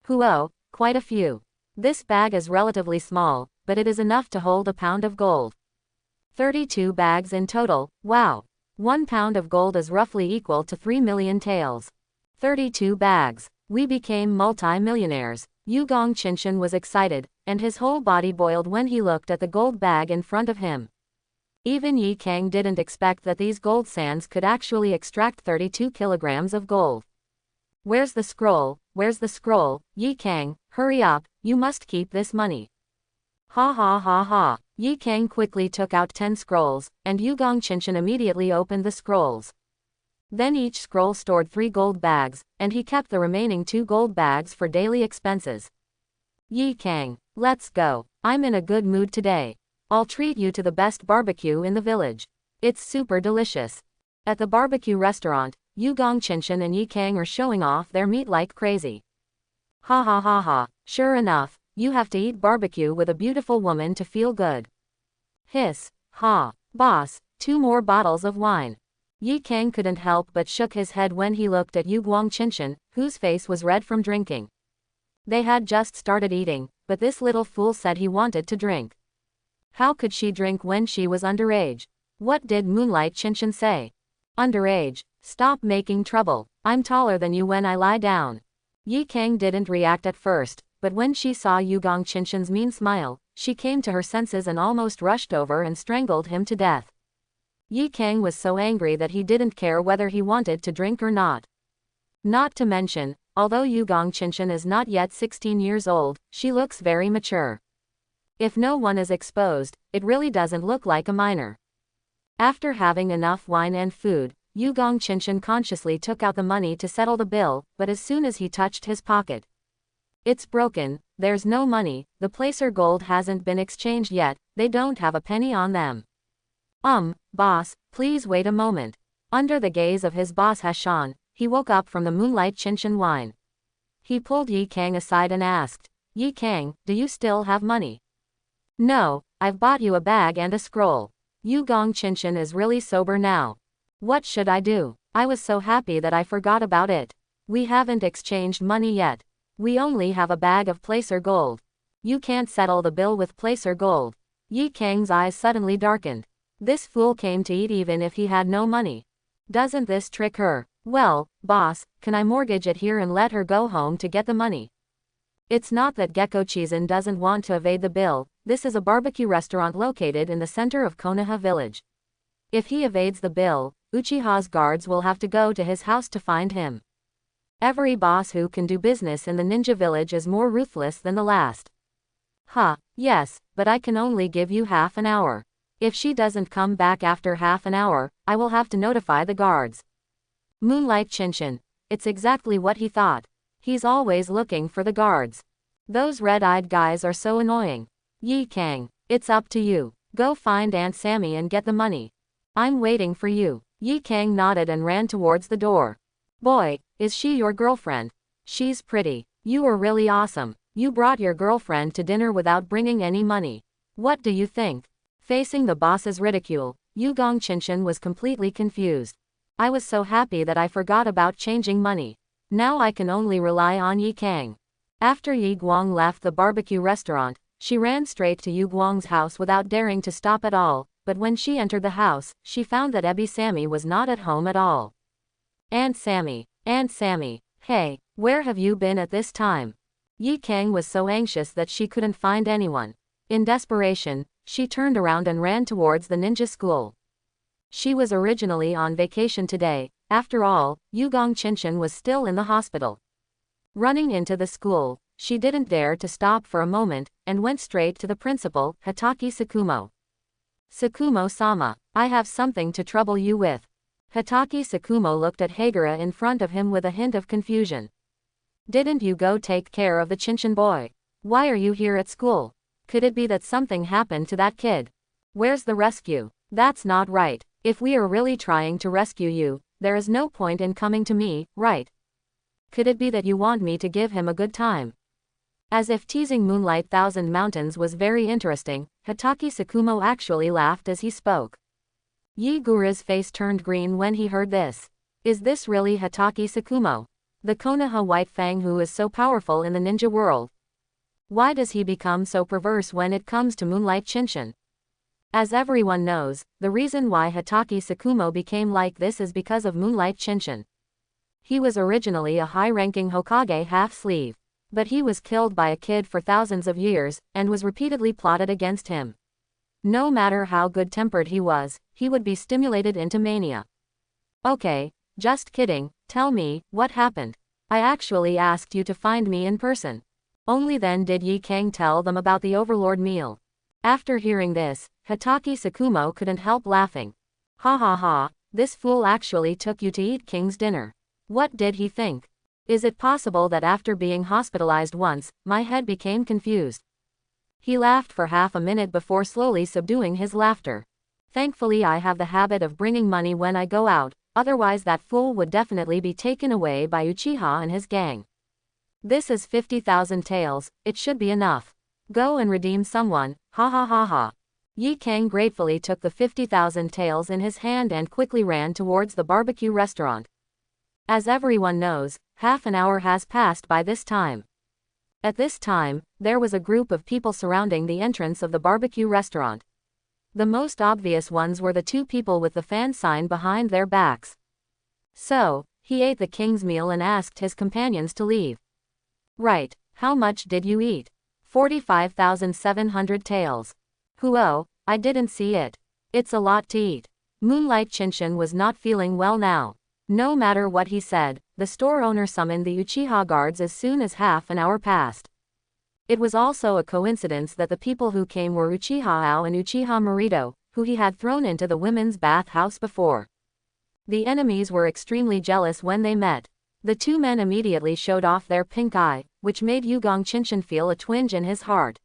Huo, quite a few. This bag is relatively small, but it is enough to hold a pound of gold. 32 bags in total, wow. 1 pound of gold is roughly equal to 3 million taels. 32 bags. We became multi-millionaires. Yu Gongqinshan was excited, and his whole body boiled when he looked at the gold bag in front of him. Even Yi Kang didn't expect that these gold sands could actually extract 32 kilograms of gold. Where's the scroll? Where's the scroll? Yi Kang, hurry up, you must keep this money. Ha ha ha ha. Yi Kang quickly took out 10 scrolls, and Yu Gongqinshan immediately opened the scrolls. Then each scroll stored 3 gold bags, and he kept the remaining 2 gold bags for daily expenses. Yi Kang, let's go. I'm in a good mood today. I'll treat you to the best barbecue in the village. It's super delicious. At the barbecue restaurant, Yu Gongqinshan and Yi Kang are showing off their meat like crazy. Ha ha ha ha, sure enough, you have to eat barbecue with a beautiful woman to feel good. Hiss, ha, boss, 2 more bottles of wine. Yi Kang couldn't help but shook his head when he looked at Yu Gongqinshan, whose face was red from drinking. They had just started eating, but this little fool said he wanted to drink. How could she drink when she was underage? What did Moonlight Qinshan say? Underage, stop making trouble, I'm taller than you when I lie down. Yi Kang didn't react at first, but when she saw Yu Gongqinshan's mean smile, she came to her senses and almost rushed over and strangled him to death. Yi Kang was so angry that he didn't care whether he wanted to drink or not. Not to mention, although Yugong Qinshan is not yet 16 years old, she looks very mature. If no one is exposed, it really doesn't look like a minor. After having enough wine and food, Yugong Qinshan consciously took out the money to settle the bill, but as soon as he touched his pocket, it's broken, there's no money, the placer gold hasn't been exchanged yet, they don't have a penny on them. Boss, please wait a moment. Under the gaze of his boss Hashan, he woke up from the moonlight Qinshan wine. He pulled Yi Kang aside and asked, Yi Kang, do you still have money? No, I've bought you a bag and a scroll. Yugong Qinshan is really sober now. What should I do? I was so happy that I forgot about it. We haven't exchanged money yet. We only have a bag of placer gold. You can't settle the bill with placer gold. Yi Kang's eyes suddenly darkened. This fool came to eat even if he had no money. Doesn't this trick her? Well, boss, can I mortgage it here and let her go home to get the money? It's not that Gecko Chizan doesn't want to evade the bill, this is a barbecue restaurant located in the center of Konoha village. If he evades the bill, Uchiha's guards will have to go to his house to find him. Every boss who can do business in the ninja village is more ruthless than the last. Yes, but I can only give you half an hour. If she doesn't come back after half an hour, I will have to notify the guards. Moonlight Qinshan. It's exactly what he thought. He's always looking for the guards. Those red-eyed guys are so annoying. Yi Kang, it's up to you. Go find Aunt Sammy and get the money. I'm waiting for you. Yi Kang nodded and ran towards the door. Boy, is she your girlfriend? She's pretty. You are really awesome. You brought your girlfriend to dinner without bringing any money. What do you think? Facing the boss's ridicule, Yugong Qinshan was completely confused. I was so happy that I forgot about changing money. Now I can only rely on Yi Kang. After Yi Guang left the barbecue restaurant, she ran straight to Yu Guang's house without daring to stop at all, but when she entered the house, she found that Ebi Sammy was not at home at all. Aunt Sammy, hey, where have you been at this time? Yi Kang was so anxious that she couldn't find anyone. In desperation, she turned around and ran towards the ninja school. She was originally on vacation today. After all, Yugong Qinshan was still in the hospital. Running into the school, she didn't dare to stop for a moment, and went straight to the principal, Hatake Sakumo. Sakumo-sama, I have something to trouble you with. Hatake Sakumo looked at Hagura in front of him with a hint of confusion. Didn't you go take care of the Qinshan boy? Why are you here at school? Could it be that something happened to that kid? Where's the rescue? That's not right. If we are really trying to rescue you, there is no point in coming to me, right? Could it be that you want me to give him a good time? As if teasing Moonlight Thousand Mountains was very interesting, Hatake Sakumo actually laughed as he spoke. Yi Gura's face turned green when he heard this. Is this really Hatake Sakumo? The Konoha White Fang who is so powerful in the ninja world? Why does he become so perverse when it comes to Moonlight Qinshan? As everyone knows, the reason why Hatake Sakumo became like this is because of Moonlight Qinshan. He was originally a high-ranking Hokage half-sleeve, but he was killed by a kid for thousands of years, and was repeatedly plotted against him. No matter how good-tempered he would be stimulated into mania. Okay, just kidding, tell me, what happened? I actually asked you to find me in person. Only then did Yi Kang tell them about the Overlord meal. After hearing this, Hatake Sakumo couldn't help laughing. Ha ha ha, this fool actually took you to eat King's dinner. What did he think? Is it possible that after being hospitalized once, my head became confused? He laughed for half a minute before slowly subduing his laughter. Thankfully I have the habit of bringing money when I go out, otherwise that fool would definitely be taken away by Uchiha and his gang. This is 50,000 taels, it should be enough. Go and redeem someone, ha ha ha ha. Yi Kang gratefully took the 50,000 taels in his hand and quickly ran towards the barbecue restaurant. As everyone knows, half an hour has passed by this time. At this time, there was a group of people surrounding the entrance of the barbecue restaurant. The most obvious ones were the two people with the fan sign behind their backs. So, he ate the king's meal and asked his companions to leave. Right, how much did you eat? 45,700 taels. Huo, I didn't see it. It's a lot to eat. Moonlight Chinchin was not feeling well now. No matter what he said, the store owner summoned the Uchiha guards as soon as half an hour passed. It was also a coincidence that the people who came were Uchiha Ao and Uchiha Morito, who he had thrown into the women's bath house before. The enemies were extremely jealous when they met. The two men immediately showed off their pink eye, which made Yugong Chinchin feel a twinge in his heart.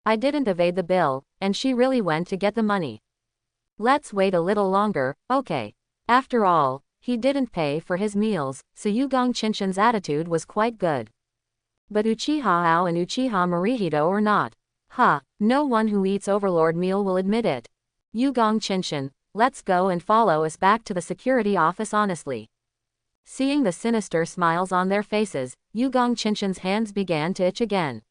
I didn't evade the bill, and she really went to get the money. Let's wait a little longer, okay. After all, he didn't pay for his meals, so Yugong Chinchin's attitude was quite good. But Uchiha Ao and Uchiha Morihito or not. No one who eats overlord meal will admit it. Yugong Chinchin, let's go and follow us back to the security office honestly. Seeing the sinister smiles on their faces, Yugong Chinchin's hands began to itch again.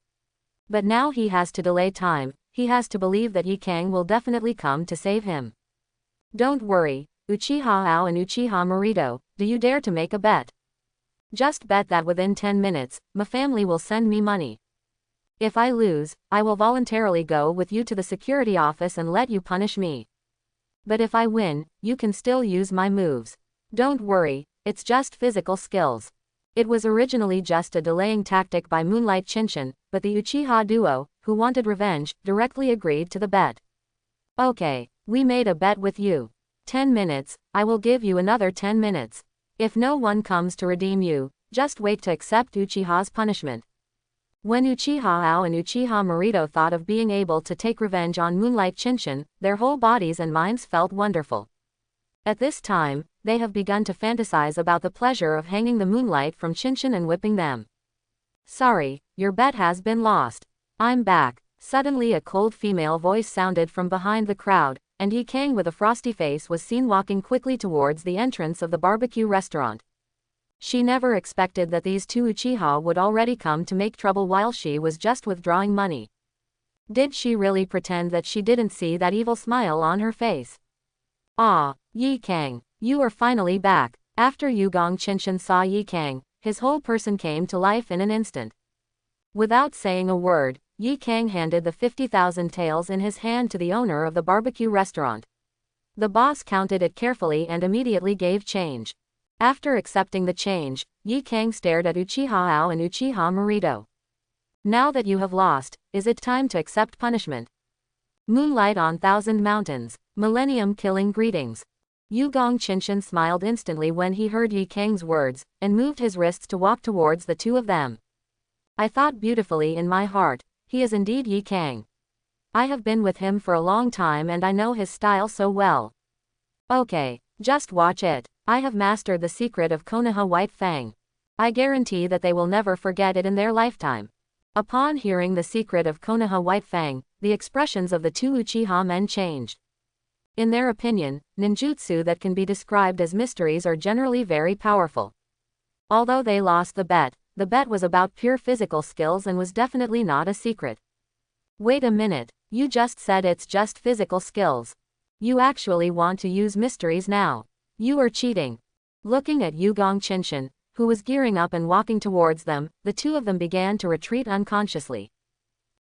But now he has to delay time, he has to believe that Yi Kang will definitely come to save him. Don't worry, Uchiha Ao and Uchiha Morito, do you dare to make a bet? Just bet that within 10 minutes, my family will send me money. If I lose, I will voluntarily go with you to the security office and let you punish me. But if I win, you can still use my moves. Don't worry, it's just physical skills. It was originally just a delaying tactic by Moonlight Chinchin, but the Uchiha duo, who wanted revenge, directly agreed to the bet. Okay, we made a bet with you. 10 minutes, I will give you another 10 minutes. If no one comes to redeem you, just wait to accept Uchiha's punishment. When Uchiha Ao and Uchiha Morito thought of being able to take revenge on Moonlight Chinchin, their whole bodies and minds felt wonderful. At this time, they have begun to fantasize about the pleasure of hanging the moonlight from Chinchin and whipping them. Sorry, your bet has been lost. I'm back. Suddenly a cold female voice sounded from behind the crowd, and Yi Kang with a frosty face was seen walking quickly towards the entrance of the barbecue restaurant. She never expected that these two Uchiha would already come to make trouble while she was just withdrawing money. Did she really pretend that she didn't see that evil smile on her face? Ah, Yi Kang, you are finally back. After Yugong Chinchin saw Yi Kang, his whole person came to life in an instant. Without saying a word, Yi Kang handed the 50,000 taels in his hand to the owner of the barbecue restaurant. The boss counted it carefully and immediately gave change. After accepting the change, Yi Kang stared at Uchiha Ao and Uchiha Morito. Now that you have lost, is it time to accept punishment? Moonlight on Thousand Mountains, Millennium Killing Greetings. Yugong Chinchin smiled instantly when he heard Yi Kang's words, and moved his wrists to walk towards the two of them. I thought beautifully in my heart, he is indeed Yi Kang. I have been with him for a long time and I know his style so well. Okay, just watch it. I have mastered the secret of Konoha White Fang. I guarantee that they will never forget it in their lifetime. Upon hearing the secret of Konoha White Fang, the expressions of the two Uchiha men changed. In their opinion, ninjutsu that can be described as mysteries are generally very powerful. Although they lost the bet was about pure physical skills and was definitely not a secret. Wait a minute, you just said it's just physical skills. You actually want to use mysteries now. You are cheating. Looking at Yugong Chinchin, who was gearing up and walking towards them, the two of them began to retreat unconsciously.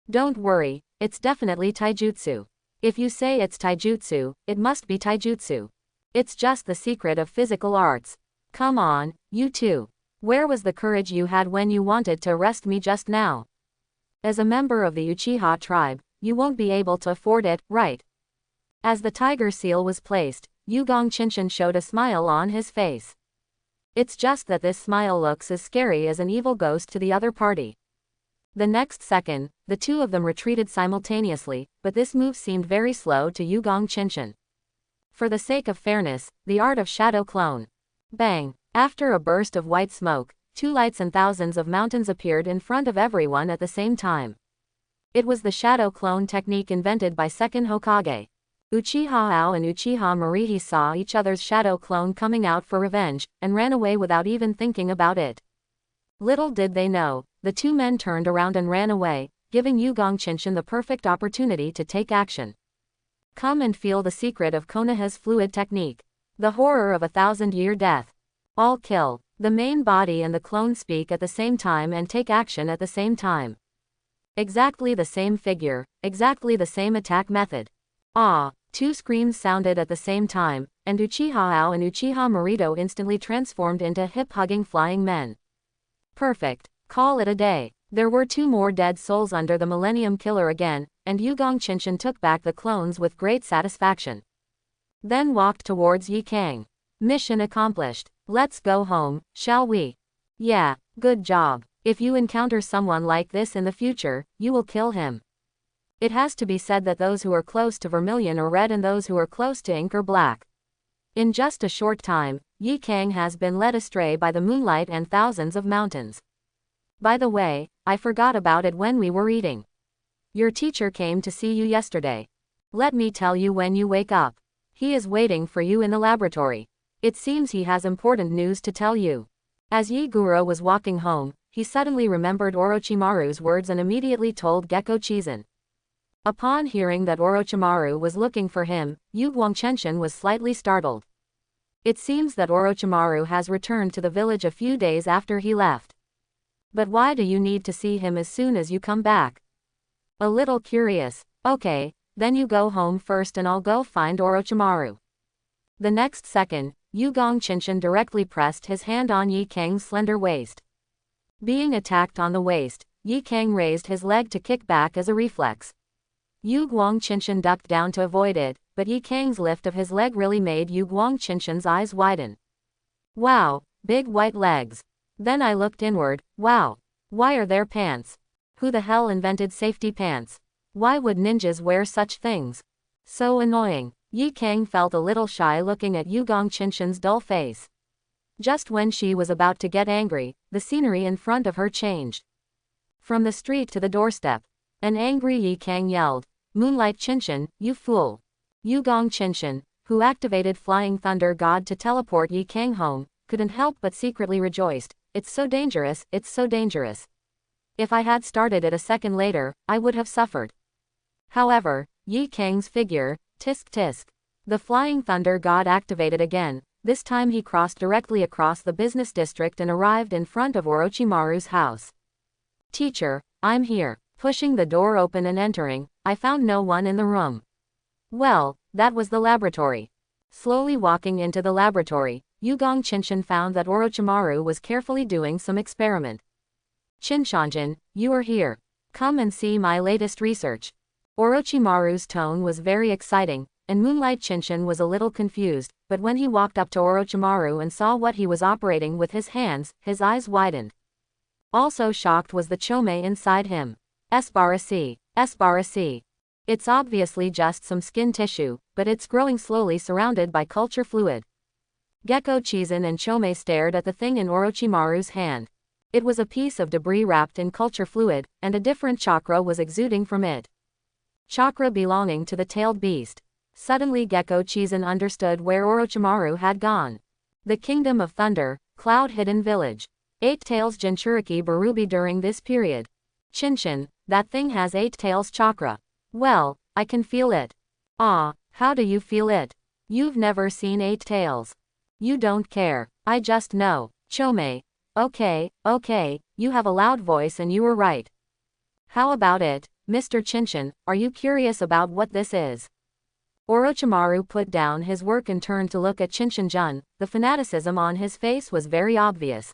Don't worry, it's definitely taijutsu. If you say it's taijutsu, it must be taijutsu. It's just the secret of physical arts. Come on, you two. Where was the courage you had when you wanted to arrest me just now? As a member of the Uchiha tribe, you won't be able to afford it, right? As the tiger seal was placed, Yugong Chinchin showed a smile on his face. It's just that this smile looks as scary as an evil ghost to the other party. The next second, the two of them retreated simultaneously, but this move seemed very slow to Yugong Chinchin. For the sake of fairness, the art of shadow clone. Bang! After a burst of white smoke, two lights and thousands of mountains appeared in front of everyone at the same time. It was the shadow clone technique invented by second Hokage. Uchiha Ao and Uchiha Morihito saw each other's shadow clone coming out for revenge, and ran away without even thinking about it. Little did they know, the two men turned around and ran away, giving Yugong Chinchin the perfect opportunity to take action. Come and feel the secret of Konoha's fluid technique. The horror of 1,000-year death. All kill. The main body and the clone speak at the same time and take action at the same time. Exactly the same figure, exactly the same attack method. Ah, Two screams sounded at the same time, and Uchiha Ao and Uchiha Morito instantly transformed into hip-hugging flying men. Perfect. Call it a day. There were 2 more dead souls under the Millennium Killer again, and Yugong Qinshan took back the clones with great satisfaction. Then walked towards Yi Kang. Mission accomplished. Let's go home, shall we? Yeah, good job. If you encounter someone like this in the future, you will kill him. It has to be said that those who are close to vermilion are red and those who are close to ink are black. In just a short time, Yi Kang has been led astray by the moonlight and thousands of mountains. By the way, I forgot about it when we were eating. Your teacher came to see you yesterday. Let me tell you when you wake up. He is waiting for you in the laboratory. It seems he has important news to tell you. As Yi Guro was walking home, he suddenly remembered Orochimaru's words and immediately told Gekko Chizun. Upon hearing that Orochimaru was looking for him, Yugong Qinshan was slightly startled. It seems that Orochimaru has returned to the village a few days after he left. But why do you need to see him as soon as you come back? A little curious. Okay, then you go home first and I'll go find Orochimaru. The next second, Yugong Qinshan directly pressed his hand on Yi Kang's slender waist. Being attacked on the waist, Yi Kang raised his leg to kick back as a reflex. Yugong Qinshan ducked down to avoid it, but Yi Kang's lift of his leg really made Yugong Qinshan's eyes widen. Wow, big white legs. Then I looked inward. Wow. Why are there pants? Who the hell invented safety pants? Why would ninjas wear such things? So annoying. Yi Kang felt a little shy looking at Yugong Qinshan's dull face. Just when she was about to get angry, the scenery in front of her changed. From the street to the doorstep, an angry Yi Kang yelled, "Moonlight Qinshan, you fool!" Yugong Qinshan, who activated Flying Thunder God to teleport Yi Kang home, couldn't help but secretly rejoiced. It's so dangerous, it's so dangerous. If I had started it a second later, I would have suffered. However, Yi Kang's figure, tisk tisk. The Flying Thunder God activated again. This time he crossed directly across the business district and arrived in front of Orochimaru's house. Teacher, I'm here. Pushing the door open and entering, I found no one in the room. Well, that was the laboratory. Slowly walking into the laboratory, Yugong Qinshan found that Orochimaru was carefully doing some experiment. Qinshanjin, you are here. Come and see my latest research. Orochimaru's tone was very exciting, and Moonlight Qinshan was a little confused, but when he walked up to Orochimaru and saw what he was operating with his hands, his eyes widened. Also shocked was the chome inside him. Esbarasi. It's obviously just some skin tissue, but it's growing slowly surrounded by culture fluid. Gekko Chizun and Chome stared at the thing in Orochimaru's hand. It was a piece of debris wrapped in culture fluid, and a different chakra was exuding from it. Chakra belonging to the tailed beast. Suddenly Gekko Chizun understood where Orochimaru had gone. The Kingdom of Thunder, Cloud-Hidden Village. 8 Tails Jinchuriki Barubi during this period. Qinshan, that thing has 8 tails chakra. Well, I can feel it. Ah, how do you feel it? You've never seen 8 tails. You don't care. I just know. Chome. Okay, you have a loud voice and you were right. How about it, Mr. Qinshan, are you curious about what this is? Orochimaru put down his work and turned to look at Qinshan-jun. The fanaticism on his face was very obvious.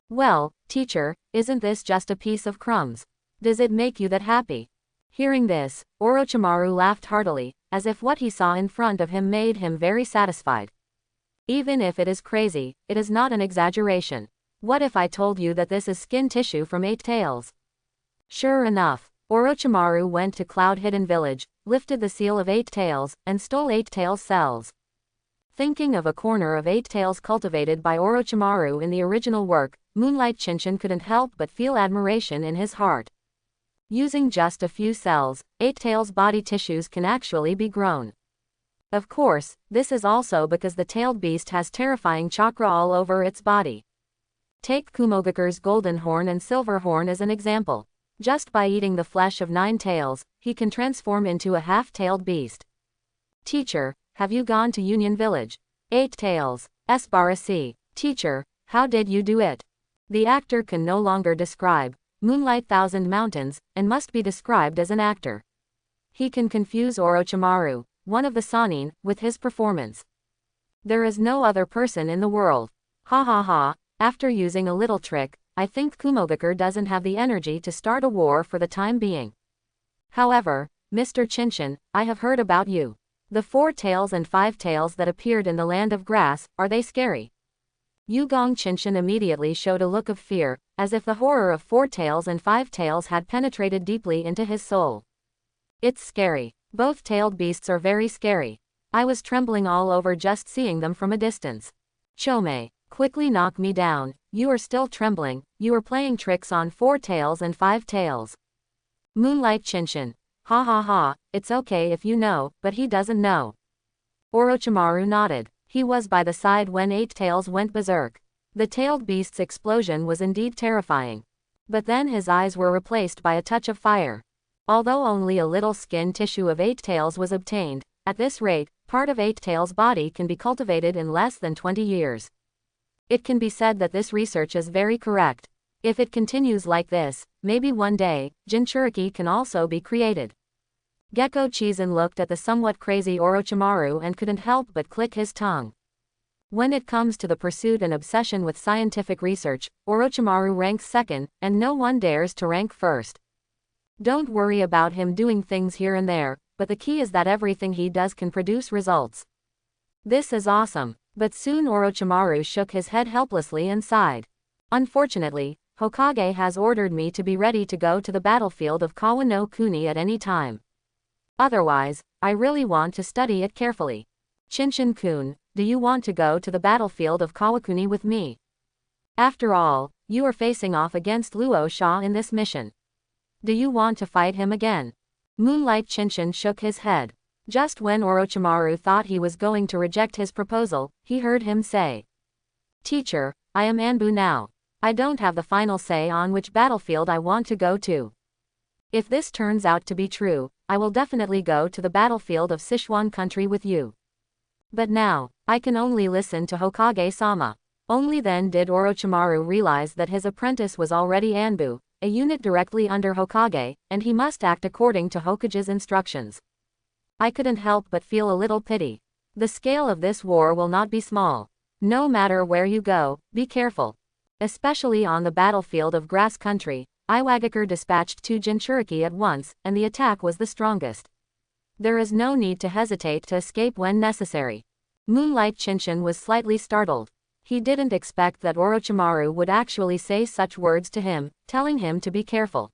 Well, teacher, isn't this just a piece of crumbs? Does it make you that happy? Hearing this, Orochimaru laughed heartily, as if what he saw in front of him made him very satisfied. Even if it is crazy, it is not an exaggeration. What if I told you that this is skin tissue from 8 tails? Sure enough, Orochimaru went to Cloud-Hidden Village, lifted the seal of 8 tails, and stole 8 tails cells. Thinking of a corner of 8 tails cultivated by Orochimaru in the original work, Moonlight Qinshan couldn't help but feel admiration in his heart. Using just a few cells, 8 tails body tissues can actually be grown. Of course, this is also because the tailed beast has terrifying chakra all over its body. Take Kumogakure's golden horn and silver horn as an example. Just by eating the flesh of 9 tails, he can transform into a half-tailed beast. Teacher, have you gone to Union Village? 8 tails. Esbarasi. Teacher, how did you do it? The actor can no longer describe Moonlight Thousand Mountains, and must be described as an actor. He can confuse Orochimaru, one of the Sanin, with his performance. There is no other person in the world. Ha ha ha, after using a little trick, I think Kumogakure doesn't have the energy to start a war for the time being. However, Mr. Chinchin, I have heard about you. The 4 tails and 5 tails that appeared in the land of grass, are they scary? Yugong Chinchin immediately showed a look of fear, as if the horror of 4 tails and 5 tails had penetrated deeply into his soul. It's scary. Both tailed beasts are very scary. I was trembling all over just seeing them from a distance. Chome, quickly knock me down. You are still trembling. You are playing tricks on 4 tails and 5 tails. Moonlight Chinchin. Ha ha ha, it's okay if you know, but he doesn't know. Orochimaru nodded. He was by the side when 8 tails went berserk. The tailed beast's explosion was indeed terrifying. But then his eyes were replaced by a touch of fire. Although only a little skin tissue of 8 tails was obtained, at this rate, part of 8 tails' body can be cultivated in less than 20 years. It can be said that this research is very correct. If it continues like this, maybe one day, Jinchuriki can also be created. Gecko Chizun looked at the somewhat crazy Orochimaru and couldn't help but click his tongue. When it comes to the pursuit and obsession with scientific research, Orochimaru ranks second, and no one dares to rank first. Don't worry about him doing things here and there, but the key is that everything he does can produce results. This is awesome. But soon Orochimaru shook his head helplessly and sighed. Unfortunately, Hokage has ordered me to be ready to go to the battlefield of Kawa no Kuni at any time. Otherwise, I really want to study it carefully. Chinchin-kun, do you want to go to the battlefield of Kawakuni with me? After all, you are facing off against Luo Sha in this mission. Do you want to fight him again? Moonlight Chinchin shook his head. Just when Orochimaru thought he was going to reject his proposal, he heard him say, "Teacher, I am Anbu now. I don't have the final say on which battlefield I want to go to. If this turns out to be true, I will definitely go to the battlefield of Sichuan country with you. But now, I can only listen to Hokage-sama." Only then did Orochimaru realize that his apprentice was already Anbu, a unit directly under Hokage, and he must act according to Hokage's instructions. I couldn't help but feel a little pity. The scale of this war will not be small. No matter where you go, be careful. Especially on the battlefield of grass country, Iwagakure dispatched 2 Jinchuriki at once, and the attack was the strongest. There is no need to hesitate to escape when necessary. Moonlight Chinchin was slightly startled. He didn't expect that Orochimaru would actually say such words to him, telling him to be careful.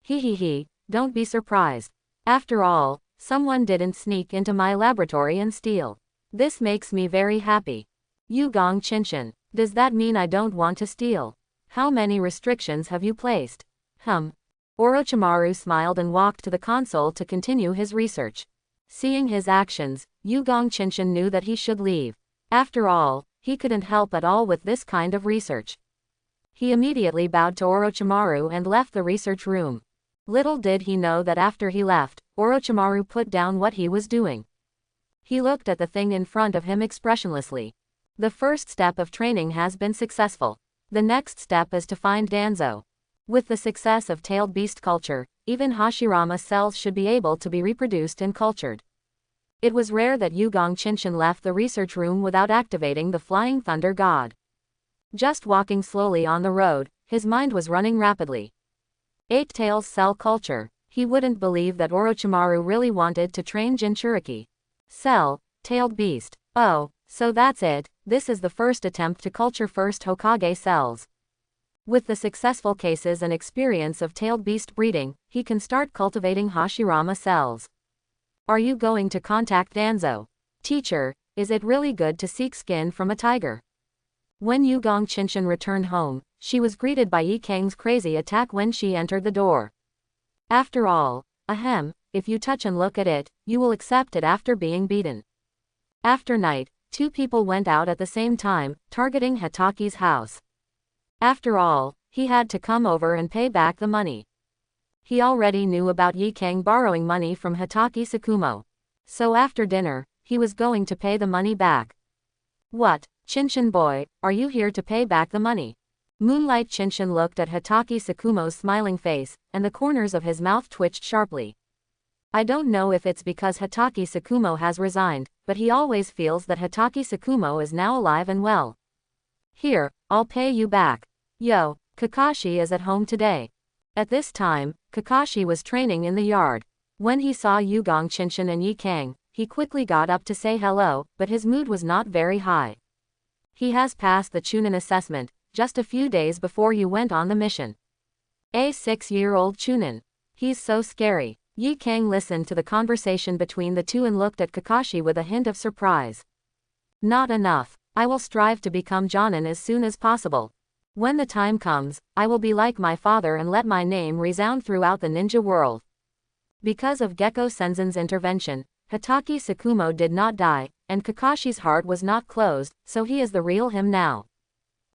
He, don't be surprised. After all, someone didn't sneak into my laboratory and steal. This makes me very happy. Yugong Chinchin, does that mean I don't want to steal? How many restrictions have you placed? Orochimaru smiled and walked to the console to continue his research. Seeing his actions, Yugong Chinchin knew that he should leave. After all, he couldn't help at all with this kind of research. He immediately bowed to Orochimaru and left the research room. Little did he know that after he left, Orochimaru put down what he was doing. He looked at the thing in front of him expressionlessly. The first step of training has been successful. The next step is to find Danzo. With the success of tailed beast culture, even Hashirama cells should be able to be reproduced and cultured. It was rare that Yugong Chinchin left the research room without activating the Flying Thunder God. Just walking slowly on the road, his mind was running rapidly. 8 tails cell culture. He wouldn't believe that Orochimaru really wanted to train Jinchuriki. Cell, tailed beast. Oh, so that's it, this is the first attempt to culture first Hokage cells. With the successful cases and experience of tailed beast breeding, he can start cultivating Hashirama cells. Are you going to contact Danzo? Teacher, is it really good to seek skin from a tiger? When Yugong Chinchin returned home, she was greeted by Yikang's crazy attack when she entered the door. After all, if you touch and look at it, you will accept it after being beaten. After night, 2 people went out at the same time, targeting Hitaki's house. After all, he had to come over and pay back the money. He already knew about Yikang borrowing money from Hitaki Tsukumo. So after dinner, he was going to pay the money back. What, Chinchin boy, are you here to pay back the money? Moonlight Chinchin looked at Hitaki Tsukumo's smiling face, and the corners of his mouth twitched sharply. I don't know if it's because Hatake Tsukumo has resigned, but he always feels that Hatake Tsukumo is now alive and well. Here, I'll pay you back. Yo, Kakashi is at home today. At this time, Kakashi was training in the yard. When he saw Yugong Chinshin and Yi Kang, he quickly got up to say hello, but his mood was not very high. He has passed the Chunin assessment, just a few days before you went on the mission. A 6-year-old Chunin. He's so scary. Yi Kang listened to the conversation between the two and looked at Kakashi with a hint of surprise. Not enough. I will strive to become Jonin as soon as possible. When the time comes, I will be like my father and let my name resound throughout the ninja world. Because of Gekko Senzen's intervention, Hatake Tsukumo did not die, and Kakashi's heart was not closed, so he is the real him now.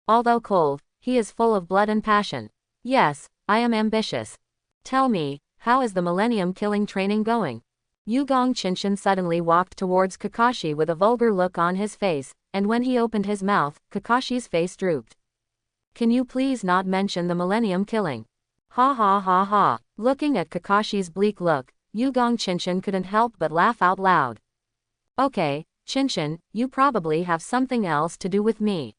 Although cold, he is full of blood and passion. Yes, I am ambitious. Tell me, how is the Millennium Killing training going? Yugong Chinshin suddenly walked towards Kakashi with a vulgar look on his face, and when he opened his mouth, Kakashi's face drooped. Can you please not mention the Millennium Killing? Ha ha ha ha. Looking at Kakashi's bleak look, Yugong Chinshin couldn't help but laugh out loud. Okay, Chinshin, you probably have something else to do with me.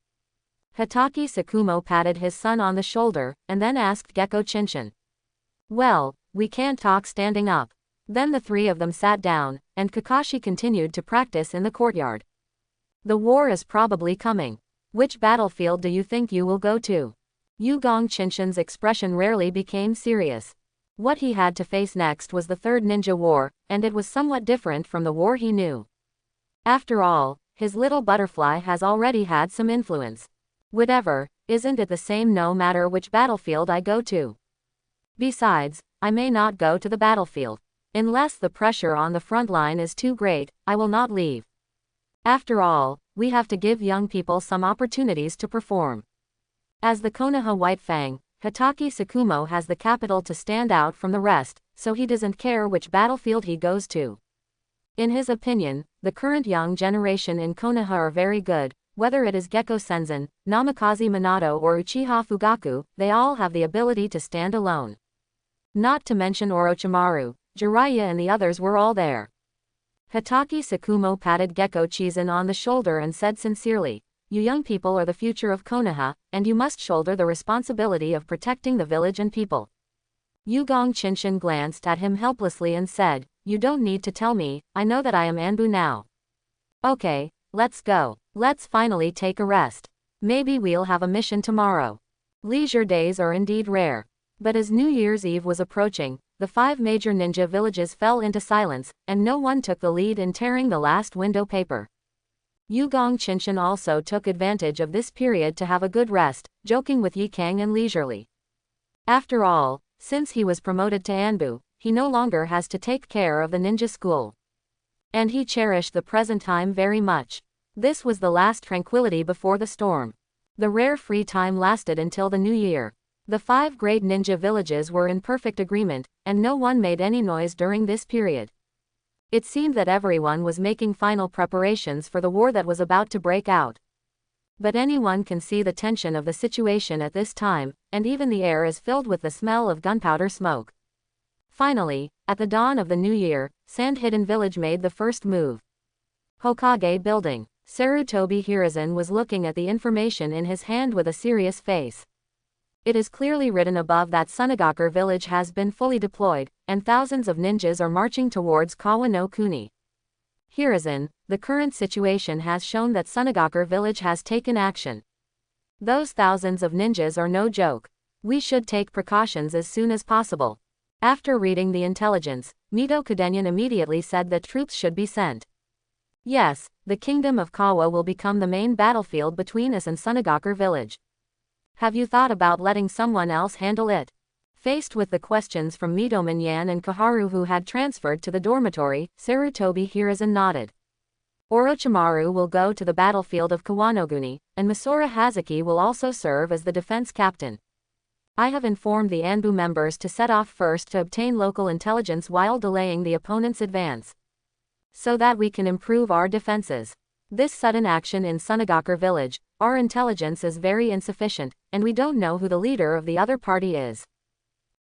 Hatake Tsukumo patted his son on the shoulder, and then asked Gekko Chinshin. Well, we can't talk standing up. Then the three of them sat down, and Kakashi continued to practice in the courtyard. The war is probably coming. Which battlefield do you think you will go to? Yugong Chinshin's expression rarely became serious. What he had to face next was the Third Ninja War, and it was somewhat different from the war he knew. After all, his little butterfly has already had some influence. Whatever, isn't it the same no matter which battlefield I go to? Besides, I may not go to the battlefield. Unless the pressure on the front line is too great, I will not leave. After all, we have to give young people some opportunities to perform. As the Konoha White Fang, Hatake Tsukumo has the capital to stand out from the rest, so he doesn't care which battlefield he goes to. In his opinion, the current young generation in Konoha are very good, whether it is Gekko Senzen, Namikaze Minato or Uchiha Fugaku, they all have the ability to stand alone. Not to mention Orochimaru, Jiraiya and the others were all there. Hatake Tsukumo patted Gekko Chizen on the shoulder and said sincerely, you young people are the future of Konoha, and you must shoulder the responsibility of protecting the village and people. Yugong Chinshin glanced at him helplessly and said, you don't need to tell me, I know that I am Anbu now. Okay, let's go. Let's finally take a rest. Maybe we'll have a mission tomorrow. Leisure days are indeed rare. But as New Year's Eve was approaching, the 5 major ninja villages fell into silence, and no one took the lead in tearing the last window paper. Yugong Chinshin also took advantage of this period to have a good rest, joking with Yi Kang and leisurely. After all, since he was promoted to Anbu, he no longer has to take care of the ninja school. And he cherished the present time very much. This was the last tranquility before the storm. The rare free time lasted until the new year. The 5 great ninja villages were in perfect agreement, and no one made any noise during this period. It seemed that everyone was making final preparations for the war that was about to break out. But anyone can see the tension of the situation at this time, and even the air is filled with the smell of gunpowder smoke. Finally, at the dawn of the new year, Sand Hidden Village made the first move. Hokage Building. Sarutobi Hiruzen was looking at the information in his hand with a serious face. It is clearly written above that Sunagaku village has been fully deployed, and thousands of ninjas are marching towards Kawa no Kuni. Hiruzen, the current situation has shown that Sunagaku village has taken action. Those thousands of ninjas are no joke. We should take precautions as soon as possible. After reading the intelligence, Mito Kudenyan immediately said that troops should be sent. Yes, the kingdom of Kawa will become the main battlefield between us and Sunagaku village. Have you thought about letting someone else handle it? Faced with the questions from Mito Minyan and Koharu who had transferred to the dormitory, Sarutobi Hiruzen nodded. Orochimaru will go to the battlefield of Kawanoguni, and Masora Hazuki will also serve as the defense captain. I have informed the Anbu members to set off first to obtain local intelligence while delaying the opponent's advance, so that we can improve our defenses. This sudden action in Sunagaku village, our intelligence is very insufficient, and we don't know who the leader of the other party is.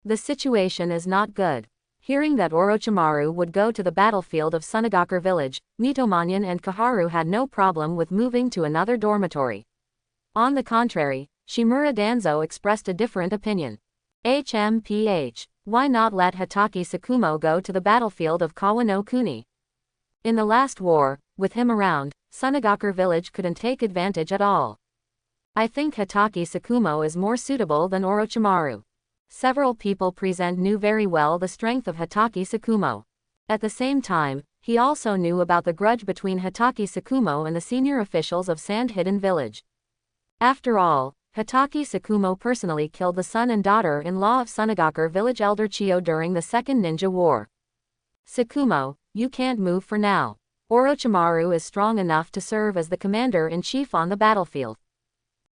The situation is not good. Hearing that Orochimaru would go to the battlefield of Sunagakure village, Mitomanyan and Kaharu had no problem with moving to another dormitory. On the contrary, Shimura Danzo expressed a different opinion. HMPH. Why not let Hatake Tsukumo go to the battlefield of Kawano Kuni? In the last war, with him around, Sunagakure village couldn't take advantage at all. I think Hatake Tsukumo is more suitable than Orochimaru. Several people present knew very well the strength of Hatake Tsukumo. At the same time, he also knew about the grudge between Hatake Tsukumo and the senior officials of Sand Hidden Village. After all, Hatake Tsukumo personally killed the son and daughter-in-law of Sunagakure village elder Chiyo during the Second Ninja War. Tsukumo, you can't move for now. Orochimaru is strong enough to serve as the commander-in-chief on the battlefield.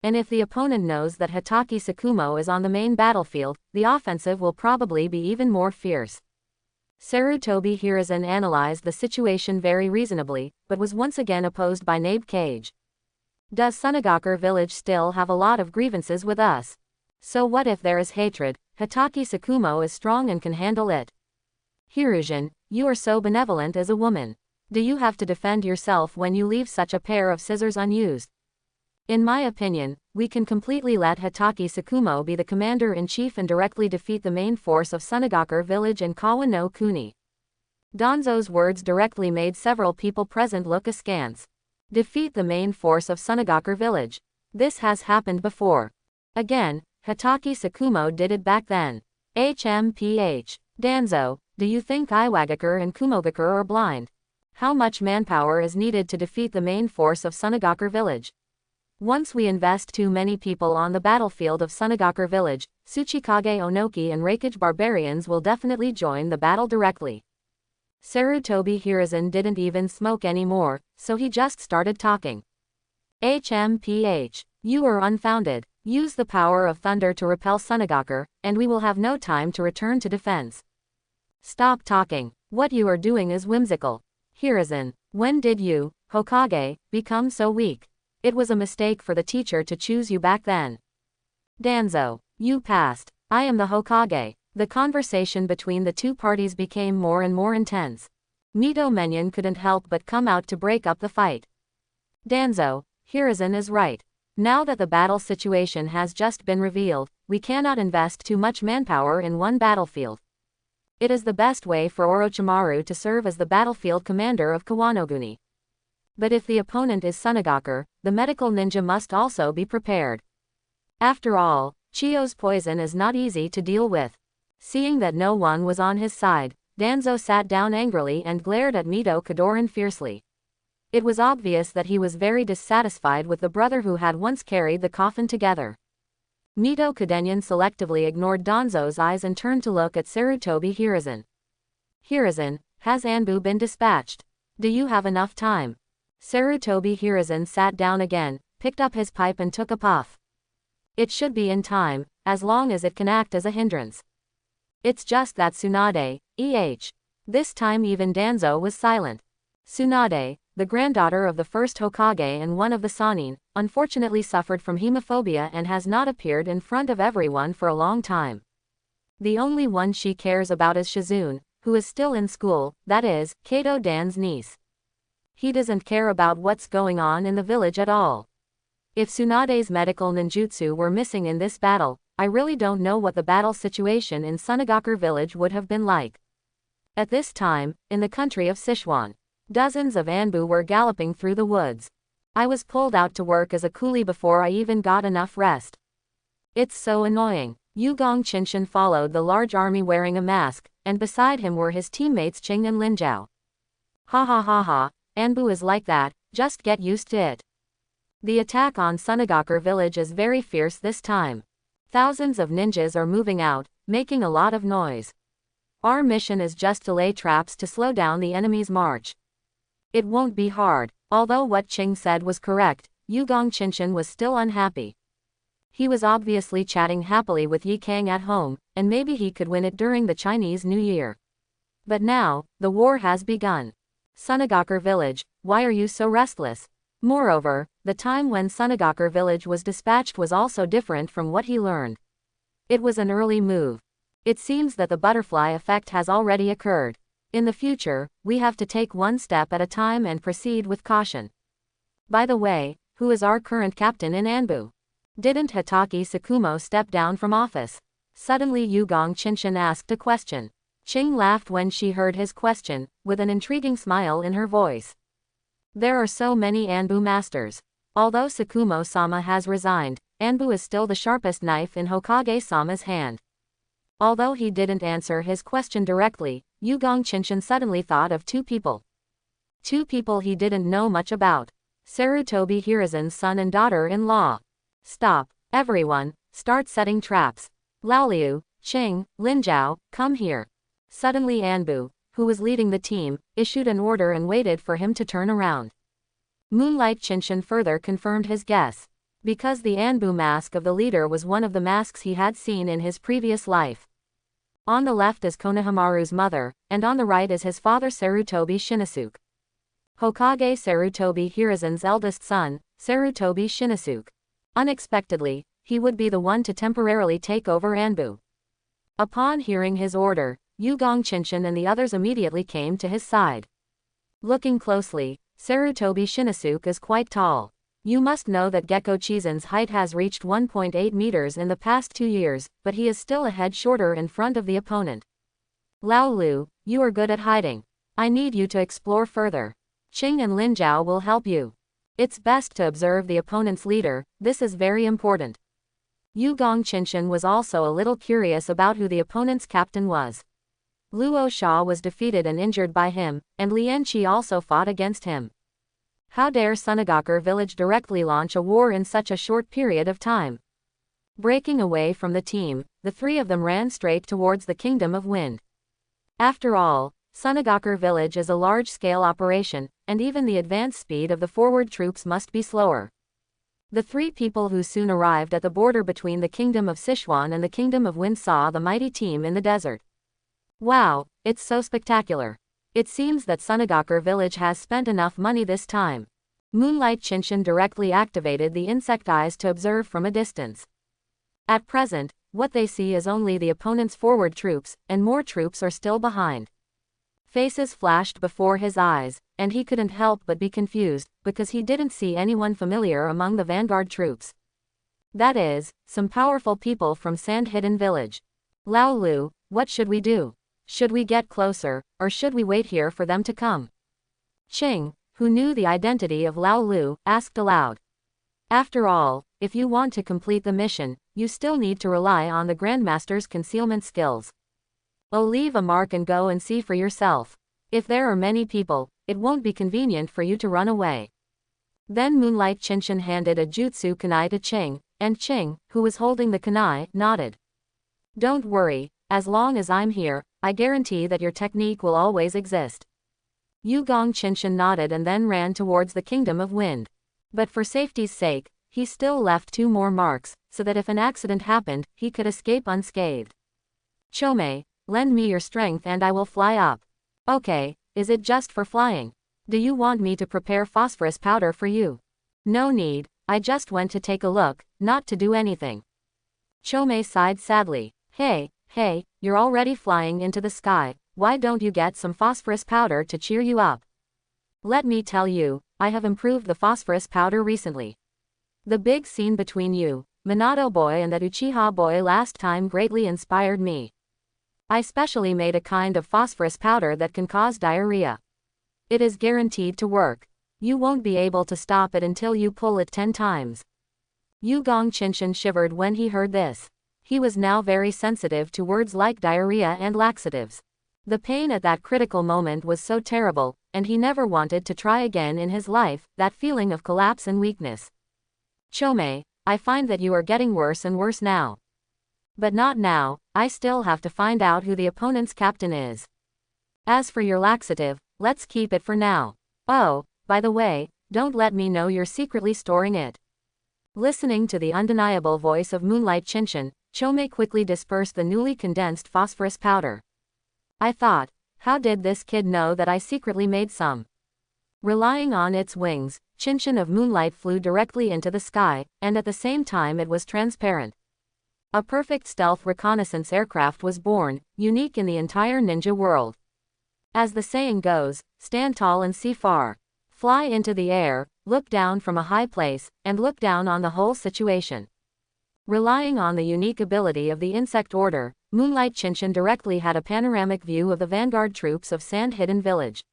And if the opponent knows that Hatake Tsukumo is on the main battlefield, the offensive will probably be even more fierce. Sarutobi Hiruzen analyzed the situation very reasonably, but was once again opposed by Nabe Cage. Does Sunagakure village still have a lot of grievances with us? So what if there is hatred? Hatake Tsukumo is strong and can handle it. Hiruzen, you are so benevolent as a woman. Do you have to defend yourself when you leave such a pair of scissors unused? In my opinion, we can completely let Hatake Tsukumo be the commander-in-chief and directly defeat the main force of Sunagakure village and Kawano Kuni. Danzo's words directly made several people present look askance. Defeat the main force of Sunagakure village. This has happened before. Again, Hatake Tsukumo did it back then. HMPH. Danzo, do you think Iwagakure and Kumogakure are blind? How much manpower is needed to defeat the main force of Sunagakure village? Once we invest too many people on the battlefield of Sunagakure village, Tsuchikage Onoki and Raikage barbarians will definitely join the battle directly. Sarutobi Hiruzen didn't even smoke anymore, so he just started talking. HMPH. You are unfounded. Use the power of thunder to repel Sunagakure, and we will have no time to return to defense. Stop talking. What you are doing is whimsical. Hiruzen, when did you, Hokage, become so weak? It was a mistake for the teacher to choose you back then. Danzo, you passed. I am the Hokage. The conversation between the two parties became more and more intense. Mitomanyan couldn't help but come out to break up the fight. Danzo, Hiruzen is right. Now that the battle situation has just been revealed, we cannot invest too much manpower in one battlefield. It is the best way for Orochimaru to serve as the battlefield commander of Kawanoguni. But if the opponent is Sunagakure, the medical ninja must also be prepared. After all, Chiyo's poison is not easy to deal with. Seeing that no one was on his side, Danzo sat down angrily and glared at Mito Kadoran fiercely. It was obvious that he was very dissatisfied with the brother who had once carried the coffin together. Mito Kadenyan selectively ignored Danzo's eyes and turned to look at Sarutobi Hiruzen. Hiruzen, has Anbu been dispatched? Do you have enough time? Sarutobi Hiruzen sat down again, picked up his pipe and took a puff. It should be in time, as long as it can act as a hindrance. It's just that Tsunade, This time even Danzo was silent. Tsunade, the granddaughter of the first Hokage and one of the Sannin, unfortunately suffered from hemophobia and has not appeared in front of everyone for a long time. The only one she cares about is Shizune, who is still in school, that is, Kato Dan's niece. He doesn't care about what's going on in the village at all. If Tsunade's medical ninjutsu were missing in this battle, I really don't know what the battle situation in Sunagakure village would have been like. At this time, in the country of Sichuan, dozens of Anbu were galloping through the woods. I was pulled out to work as a coolie before I even got enough rest. It's so annoying. Yugong Qinshan followed the large army wearing a mask, and beside him were his teammates Qing and Linjiao. Ha ha ha ha, Anbu is like that, just get used to it. The attack on Sunagakure village is very fierce this time. Thousands of ninjas are moving out, making a lot of noise. Our mission is just to lay traps to slow down the enemy's march. It won't be hard. Although what Qing said was correct, Yugong Qinshan was still unhappy. He was obviously chatting happily with Yi Kang at home, and maybe he could win it during the Chinese New Year. But now, the war has begun. Sunagakure village, why are you so restless? Moreover, the time when Sunagakure village was dispatched was also different from what he learned. It was an early move. It seems that the butterfly effect has already occurred. In the future, we have to take one step at a time and proceed with caution. By the way, who is our current captain in Anbu? Didn't Hitaki Tsukumo step down from office? Suddenly Yugong Chinshin asked a question. Ching laughed when she heard his question, with an intriguing smile in her voice. There are so many Anbu masters. Although Tsukumo-sama has resigned, Anbu is still the sharpest knife in Hokage-sama's hand. Although he didn't answer his question directly, Yugong Chinshin suddenly thought of two people. Two people he didn't know much about. Sarutobi Hiruzen's son and daughter-in-law. Stop, everyone, start setting traps. Laoliu, Ching, Linjiao, come here. Suddenly Anbu, who was leading the team, issued an order and waited for him to turn around. Moonlight Chinshin further confirmed his guess. Because the Anbu mask of the leader was one of the masks he had seen in his previous life. On the left is Konohamaru's mother, and on the right is his father Sarutobi Shinosuke. Hokage Sarutobi Hiruzen's eldest son, Sarutobi Shinosuke. Unexpectedly, he would be the one to temporarily take over Anbu. Upon hearing his order, Yugong Chinshin and the others immediately came to his side. Looking closely, Sarutobi Shinosuke is quite tall. You must know that Gecko Chizen's height has reached 1.8 meters in the past 2 years, but he is still a head shorter in front of the opponent. Laoliu, you are good at hiding. I need you to explore further. Ching and Linjiao will help you. It's best to observe the opponent's leader, this is very important. Yugong Chinshin was also a little curious about who the opponent's captain was. Luo Sha was defeated and injured by him, and Lian Qi also fought against him. How dare Sunagakur village directly launch a war in such a short period of time? Breaking away from the team, the three of them ran straight towards the Kingdom of Wind. After all, Sunagakur village is a large-scale operation, and even the advance speed of the forward troops must be slower. The three people who soon arrived at the border between the Kingdom of Sichuan and the Kingdom of Wind saw the mighty team in the desert. Wow, it's so spectacular. It seems that Sunagakur village has spent enough money this time. Moonlight Chinshin directly activated the insect eyes to observe from a distance. At present, what they see is only the opponent's forward troops, and more troops are still behind. Faces flashed before his eyes, and he couldn't help but be confused, because he didn't see anyone familiar among the vanguard troops. That is, some powerful people from Sand Hidden Village. Laoliu, what should we do? Should we get closer, or should we wait here for them to come? Ching, who knew the identity of Laoliu, asked aloud. After all, if you want to complete the mission, you still need to rely on the Grandmaster's concealment skills. Oh, leave a mark and go and see for yourself. If there are many people, it won't be convenient for you to run away. Then Moonlight Chinshin handed a jutsu kunai to Ching, and Ching, who was holding the kunai, nodded. Don't worry, as long as I'm here, I guarantee that your technique will always exist. Yugong Chinshin nodded and then ran towards the Kingdom of Wind. But for safety's sake, he still left 2 more marks, so that if an accident happened, he could escape unscathed. Chome, lend me your strength and I will fly up. Okay, is it just for flying? Do you want me to prepare phosphorus powder for you? No need, I just went to take a look, not to do anything. Chome sighed sadly. Hey, you're already flying into the sky, why don't you get some phosphorus powder to cheer you up? Let me tell you, I have improved the phosphorus powder recently. The big scene between you, Minato boy and that Uchiha boy last time greatly inspired me. I specially made a kind of phosphorus powder that can cause diarrhea. It is guaranteed to work. You won't be able to stop it until you pull it 10 times. Yugong Chinshin shivered when he heard this. He was now very sensitive to words like diarrhea and laxatives. The pain at that critical moment was so terrible, and he never wanted to try again in his life, that feeling of collapse and weakness. Chome, I find that you are getting worse and worse now. But not now, I still have to find out who the opponent's captain is. As for your laxative, let's keep it for now. Oh, by the way, don't let me know you're secretly storing it. Listening to the undeniable voice of Moonlight Chinshin, Chome quickly dispersed the newly condensed phosphorus powder. I thought, how did this kid know that I secretly made some? Relying on its wings, Chinshin of Moonlight flew directly into the sky, and at the same time it was transparent. A perfect stealth reconnaissance aircraft was born, unique in the entire ninja world. As the saying goes, stand tall and see far. Fly into the air, look down from a high place, and look down on the whole situation. Relying on the unique ability of the insect order, Moonlight Chinchin directly had a panoramic view of the vanguard troops of Sand Hidden Village.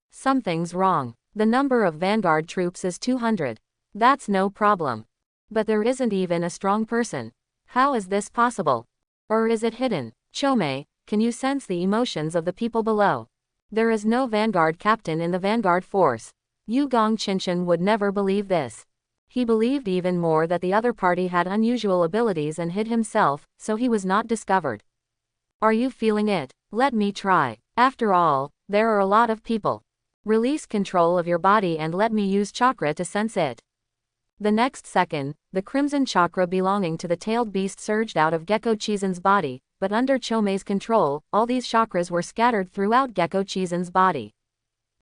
Something's wrong. The number of vanguard troops is 200. That's no problem. But there isn't even a strong person. How is this possible? Or is it hidden? Chomei, can you sense the emotions of the people below? There is no vanguard captain in the vanguard force. Yugong Chinchin would never believe this. He believed even more that the other party had unusual abilities and hid himself, so he was not discovered. Are you feeling it? Let me try. After all, there are a lot of people. Release control of your body and let me use chakra to sense it. The next second, the crimson chakra belonging to the tailed beast surged out of Gecko Chisen's body, but under Chomei's control, all these chakras were scattered throughout Gecko Chisen's body.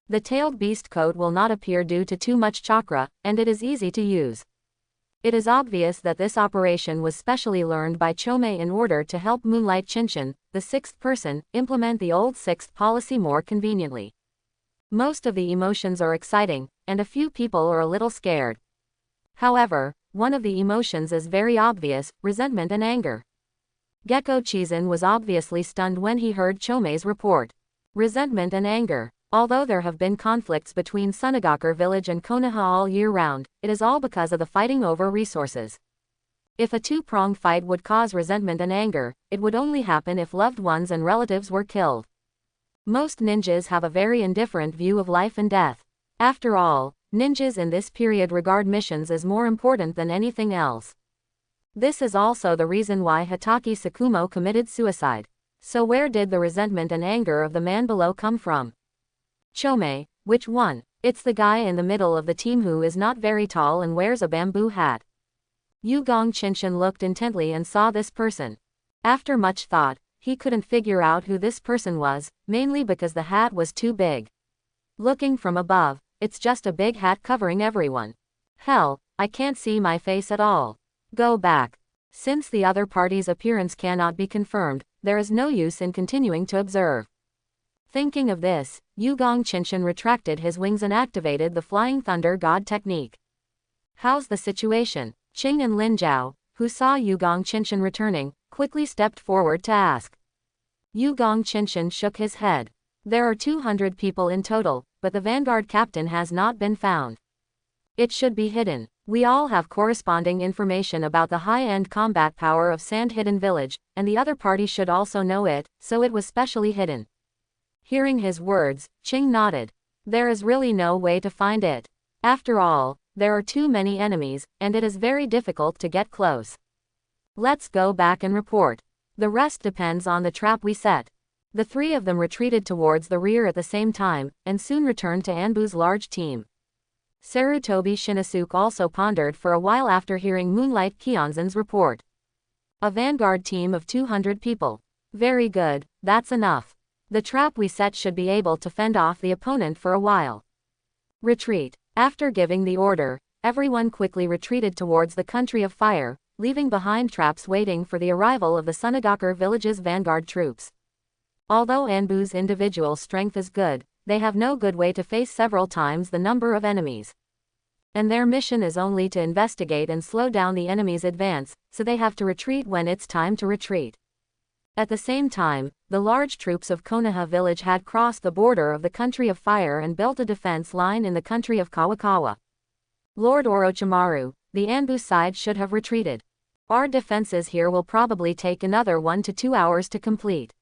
The tailed beast coat will not appear due to too much chakra, and it is easy to use. It is obvious that this operation was specially learned by Chomei in order to help Moonlight Chinchin, the sixth person, implement the old sixth policy more conveniently. Most of the emotions are exciting, and a few people are a little scared. However, one of the emotions is very obvious, resentment and anger. Gecko Chisen was obviously stunned when he heard Chomei's report. Resentment and anger. Although there have been conflicts between Sunagakur village and Konoha all year round, it is all because of the fighting over resources. If a two-pronged fight would cause resentment and anger, it would only happen if loved ones and relatives were killed. Most ninjas have a very indifferent view of life and death. After all, ninjas in this period regard missions as more important than anything else. This is also the reason why Hatake Tsukumo committed suicide. So where did the resentment and anger of the man below come from? Chomei, which one? It's the guy in the middle of the team who is not very tall and wears a bamboo hat. Yugong Chinchin looked intently and saw this person. After much thought, he couldn't figure out who this person was, mainly because the hat was too big. Looking from above, it's just a big hat covering everyone. Hell, I can't see my face at all. Go back. Since the other party's appearance cannot be confirmed, there is no use in continuing to observe. Thinking of this, Yugong Chinchin retracted his wings and activated the Flying Thunder God technique. How's the situation? Qing and Lin Zhao, who saw Yugong Chinchin returning, quickly stepped forward to ask. Yugong Chinchin shook his head. There are 200 people in total, but the vanguard captain has not been found. It should be hidden. We all have corresponding information about the high-end combat power of Sand Hidden Village, and the other party should also know it, so it was specially hidden. Hearing his words, Qing nodded. There is really no way to find it. After all, there are too many enemies, and it is very difficult to get close. Let's go back and report. The rest depends on the trap we set. The three of them retreated towards the rear at the same time, and soon returned to Anbu's large team. Sarutobi Shinosuke also pondered for a while after hearing Moonlight Kionzen's report. A vanguard team of 200 people. Very good, that's enough. The trap we set should be able to fend off the opponent for a while. Retreat. After giving the order, everyone quickly retreated towards the country of fire, leaving behind traps waiting for the arrival of the Sunagakur village's vanguard troops. Although Anbu's individual strength is good, they have no good way to face several times the number of enemies. And their mission is only to investigate and slow down the enemy's advance, so they have to retreat when it's time to retreat. At the same time, the large troops of Konoha village had crossed the border of the country of fire and built a defense line in the country of Kawakawa. Lord Orochimaru, the Anbu side should have retreated. Our defenses here will probably take another 1 to 2 hours to complete.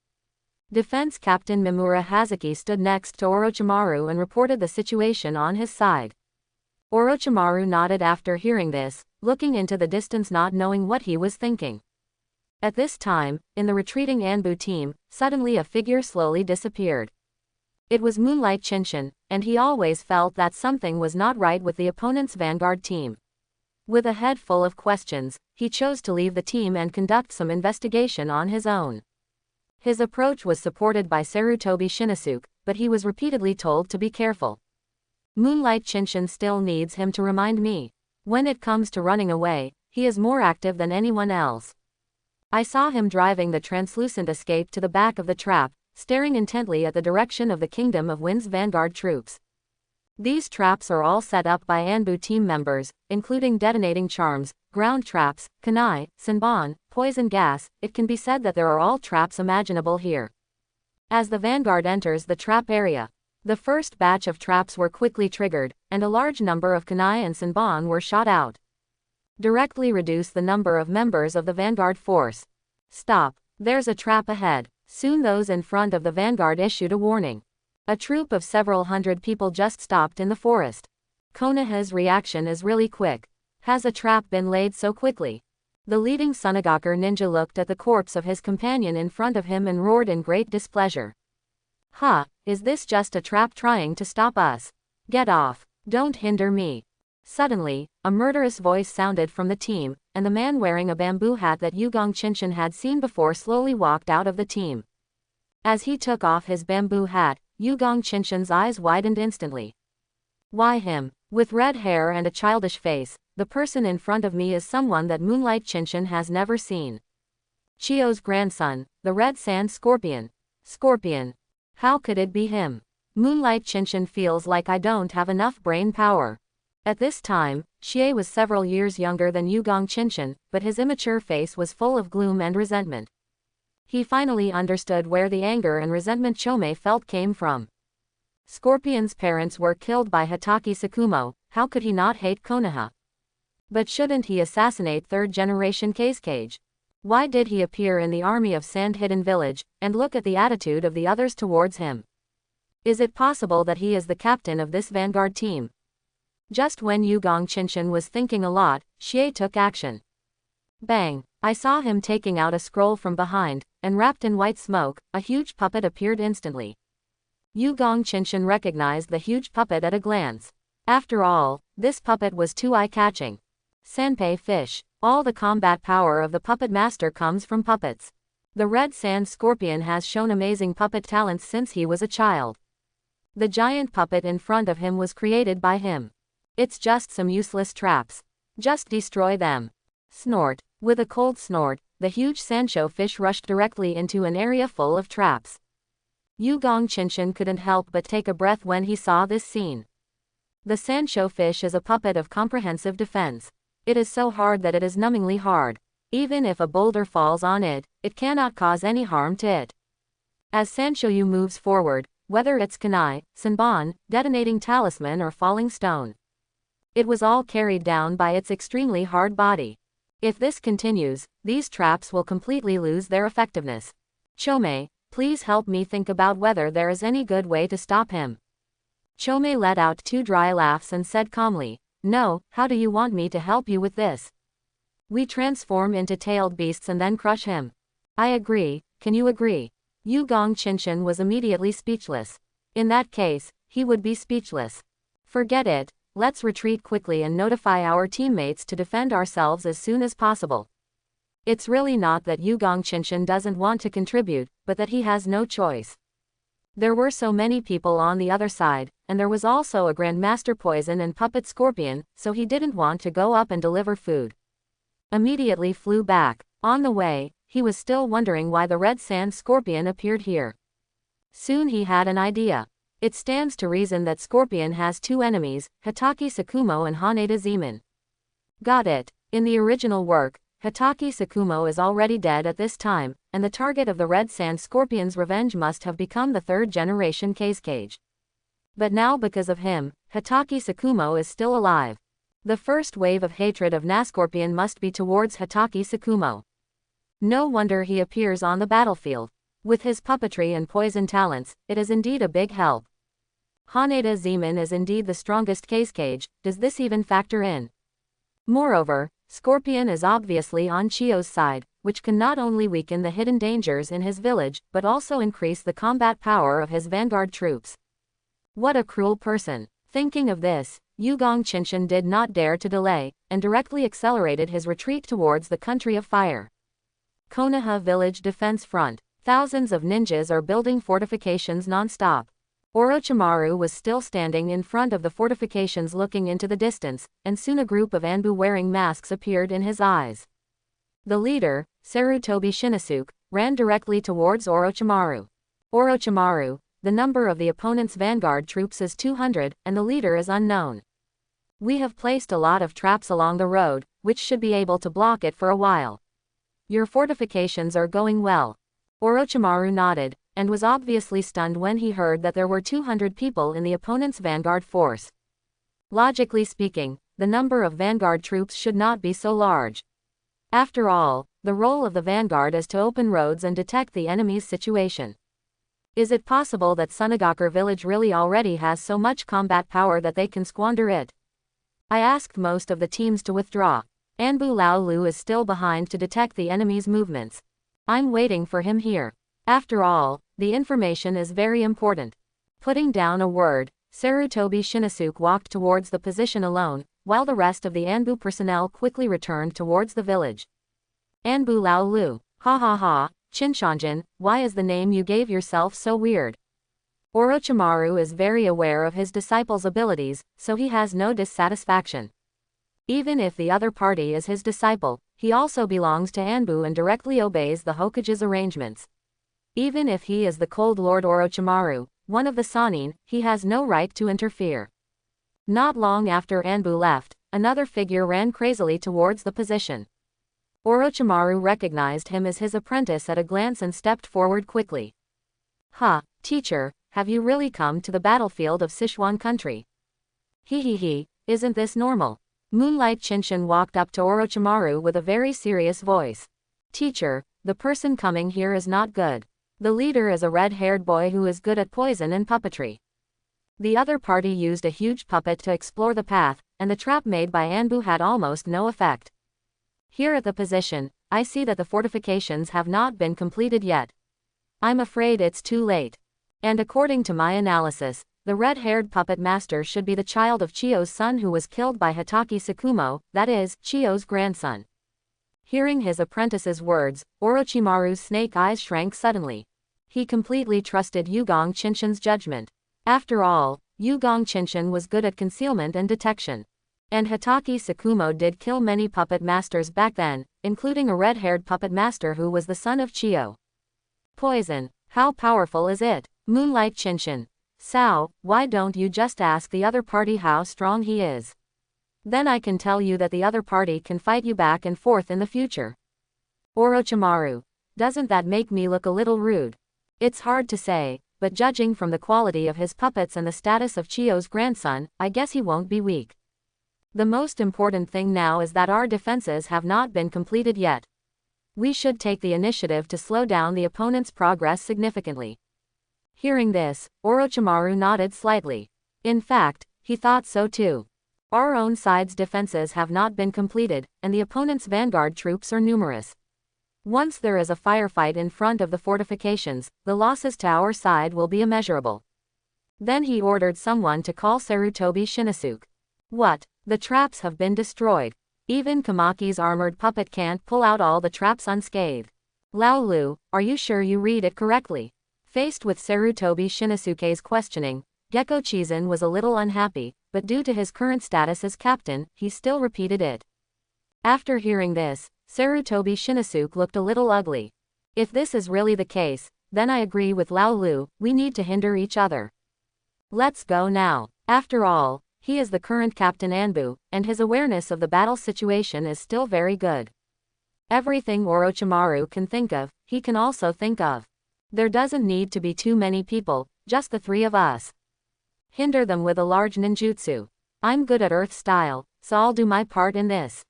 Defense Captain Mimura Hazuki stood next to Orochimaru and reported the situation on his side. Orochimaru nodded after hearing this, looking into the distance not knowing what he was thinking. At this time, in the retreating Anbu team, suddenly a figure slowly disappeared. It was Moonlight Chinchin, and he always felt that something was not right with the opponent's vanguard team. With a head full of questions, he chose to leave the team and conduct some investigation on his own. His approach was supported by Sarutobi Shinosuke, but he was repeatedly told to be careful. Moonlight Chinchin still needs him to remind me. When it comes to running away, he is more active than anyone else. I saw him driving the translucent escape to the back of the trap, staring intently at the direction of the Kingdom of Wind's vanguard troops. These traps are all set up by Anbu team members, including detonating charms, ground traps, kunai, senbon, poison gas. It can be said that there are all traps imaginable here. As the vanguard enters the trap area, the first batch of traps were quickly triggered, and a large number of kunai and senbon were shot out. Directly reduce the number of members of the vanguard force. Stop, there's a trap ahead. Soon those in front of the vanguard issued a warning. A troop of several hundred people just stopped in the forest. Konoha's reaction is really quick. Has a trap been laid so quickly? The leading Sunagaker ninja looked at the corpse of his companion in front of him and roared in great displeasure. "Ha, is this just a trap trying to stop us? Get off, don't hinder me." Suddenly, a murderous voice sounded from the team, and the man wearing a bamboo hat that Yugong Chinshin had seen before slowly walked out of the team. As he took off his bamboo hat, Yugong Chinshin's eyes widened instantly. Why him? With red hair and a childish face, the person in front of me is someone that Moonlight Chinshin has never seen. Chio's grandson, the Red Sand Scorpion. Scorpion. How could it be him? Moonlight Chinshin feels like I don't have enough brain power. At this time, Xie was several years younger than Yugong Chinshin, but his immature face was full of gloom and resentment. He finally understood where the anger and resentment Chome felt came from. Scorpion's parents were killed by Hatake Sakumo, how could he not hate Konoha? But shouldn't he assassinate third-generation Kazekage? Why did he appear in the army of Sand Hidden Village, and look at the attitude of the others towards him? Is it possible that he is the captain of this vanguard team? Just when Yugong Chinshin was thinking a lot, Xie took action. Bang! I saw him taking out a scroll from behind, and wrapped in white smoke, a huge puppet appeared instantly. Yugong Chinshin recognized the huge puppet at a glance. After all, this puppet was too eye-catching. Sanpei Fish. All the combat power of the puppet master comes from puppets. The Red Sand Scorpion has shown amazing puppet talents since he was a child. The giant puppet in front of him was created by him. It's just some useless traps. Just destroy them. Snort. With a cold snort, the huge Sancho fish rushed directly into an area full of traps. Yugong Chinshin couldn't help but take a breath when he saw this scene. The Sancho fish is a puppet of comprehensive defense. It is so hard that it is numbingly hard. Even if a boulder falls on it, it cannot cause any harm to it. As Sanchoyu moves forward, whether it's kunai, senbon, detonating talisman or falling stone, it was all carried down by its extremely hard body. If this continues, these traps will completely lose their effectiveness. Chome, please help me think about whether there is any good way to stop him. Chome let out two dry laughs and said calmly, "No, how do you want me to help you with this? We transform into tailed beasts and then crush him." I agree, can you agree? Yugong Chinshin was immediately speechless. In that case, he would be speechless. Forget it. Let's retreat quickly and notify our teammates to defend ourselves as soon as possible. It's really not that Yugong Chinshin doesn't want to contribute, but that he has no choice. There were so many people on the other side, and there was also a Grandmaster Poison and Puppet Scorpion, so he didn't want to go up and deliver food. Immediately flew back. On the way, he was still wondering why the Red Sand Scorpion appeared here. Soon he had an idea. It stands to reason that Scorpion has two enemies, Hatake Sakumo and Haneda Zeman. Got it. In the original work, Hatake Sakumo is already dead at this time, and the target of the Red Sand Scorpion's revenge must have become the third-generation Kazekage. But now because of him, Hatake Sakumo is still alive. The first wave of hatred of Nascorpion must be towards Hatake Sakumo. No wonder he appears on the battlefield. With his puppetry and poison talents, it is indeed a big help. Haneda Zeman is indeed the strongest Kazekage. Does this even factor in? Moreover, Scorpion is obviously on Chio's side, which can not only weaken the hidden dangers in his village, but also increase the combat power of his vanguard troops. What a cruel person. Thinking of this, Yugong Chinshin did not dare to delay, and directly accelerated his retreat towards the country of fire. Konoha Village Defense Front. Thousands of ninjas are building fortifications non-stop. Orochimaru was still standing in front of the fortifications looking into the distance, and soon a group of Anbu wearing masks appeared in his eyes. The leader, Sarutobi Shinosuke, ran directly towards Orochimaru. Orochimaru, the number of the opponent's vanguard troops is 200, and the leader is unknown. We have placed a lot of traps along the road, which should be able to block it for a while. Your fortifications are going well. Orochimaru nodded, and was obviously stunned when he heard that there were 200 people in the opponent's vanguard force. Logically speaking, the number of vanguard troops should not be so large. After all, the role of the vanguard is to open roads and detect the enemy's situation. Is it possible that Sunagakur village really already has so much combat power that they can squander it? I asked most of the teams to withdraw. Anbu Laolu is still behind to detect the enemy's movements. I'm waiting for him here. After all, the information is very important. Putting down a word, Sarutobi Shinosuke walked towards the position alone, while the rest of the Anbu personnel quickly returned towards the village. Anbu Laolu, ha ha ha, Chinshanjin, why is the name you gave yourself so weird? Orochimaru is very aware of his disciple's abilities, so he has no dissatisfaction. Even if the other party is his disciple, he also belongs to Anbu and directly obeys the Hokage's arrangements. Even if he is the Cold Lord Orochimaru, one of the Sannin, he has no right to interfere. Not long after Anbu left, another figure ran crazily towards the position. Orochimaru recognized him as his apprentice at a glance and stepped forward quickly. "Ha, teacher, have you really come to the battlefield of Sichuan country? He, isn't this normal?" Moonlight Chinshin walked up to Orochimaru with a very serious voice. "Teacher, the person coming here is not good. The leader is a red-haired boy who is good at poison and puppetry." The other party used a huge puppet to explore the path, and the trap made by Anbu had almost no effect. Here at the position, I see that the fortifications have not been completed yet. I'm afraid it's too late. And according to my analysis, the red-haired puppet master should be the child of Chiyo's son who was killed by Hitaki Tsukumo, that is, Chiyo's grandson. Hearing his apprentice's words, Orochimaru's snake eyes shrank suddenly. He completely trusted Yugong Chinshin's judgment. After all, Yugong Chinshin was good at concealment and detection. And Hitaki Tsukumo did kill many puppet masters back then, including a red-haired puppet master who was the son of Chiyo. Poison, how powerful is it? Moonlight Chinshin. Sao, why don't you just ask the other party how strong he is? Then I can tell you that the other party can fight you back and forth in the future. Orochimaru. Doesn't that make me look a little rude? It's hard to say, but judging from the quality of his puppets and the status of Chiyo's grandson, I guess he won't be weak. The most important thing now is that our defenses have not been completed yet. We should take the initiative to slow down the opponent's progress significantly. Hearing this, Orochimaru nodded slightly. In fact, he thought so too. Our own side's defenses have not been completed, and the opponent's vanguard troops are numerous. Once there is a firefight in front of the fortifications, the losses to our side will be immeasurable. Then he ordered someone to call Sarutobi Shinosuke. What? The traps have been destroyed. Even Kamaki's armored puppet can't pull out all the traps unscathed. Laolu, are you sure you read it correctly? Faced with Sarutobi Shinosuke's questioning, Gekko Chizun was a little unhappy, but due to his current status as captain, he still repeated it. After hearing this, Sarutobi Shinosuke looked a little ugly. If this is really the case, then I agree with Laolu, we need to hinder each other. Let's go now. After all, he is the current Captain Anbu, and his awareness of the battle situation is still very good. Everything Orochimaru can think of, he can also think of. There doesn't need to be too many people, just the three of us. Hinder them with a large ninjutsu. I'm good at earth style, so I'll do my part in this.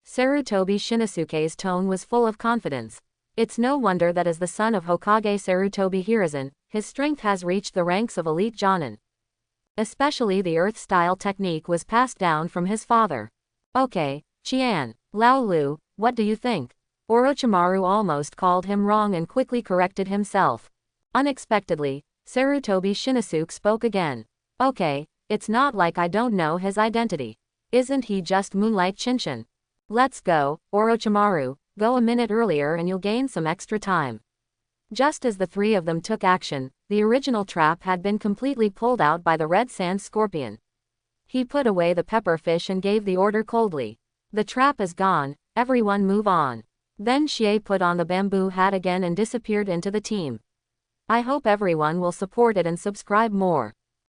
Sarutobi Shinosuke's tone was full of confidence. It's no wonder that as the son of Hokage Sarutobi Hiruzen, his strength has reached the ranks of elite Jonin. Especially the earth style technique was passed down from his father. Okay, Qian, Laolu, what do you think? Orochimaru almost called him wrong and quickly corrected himself. Unexpectedly, Sarutobi Shinosuke spoke again. Okay, it's not like I don't know his identity. Isn't he just Moonlight Chinshin? Let's go, Orochimaru, go a minute earlier and you'll gain some extra time. Just as the three of them took action, the original trap had been completely pulled out by the red sand scorpion. He put away the pepper fish and gave the order coldly. The trap is gone, everyone move on. Then Xie put on the bamboo hat again and disappeared into the team. I hope everyone will support it and subscribe more.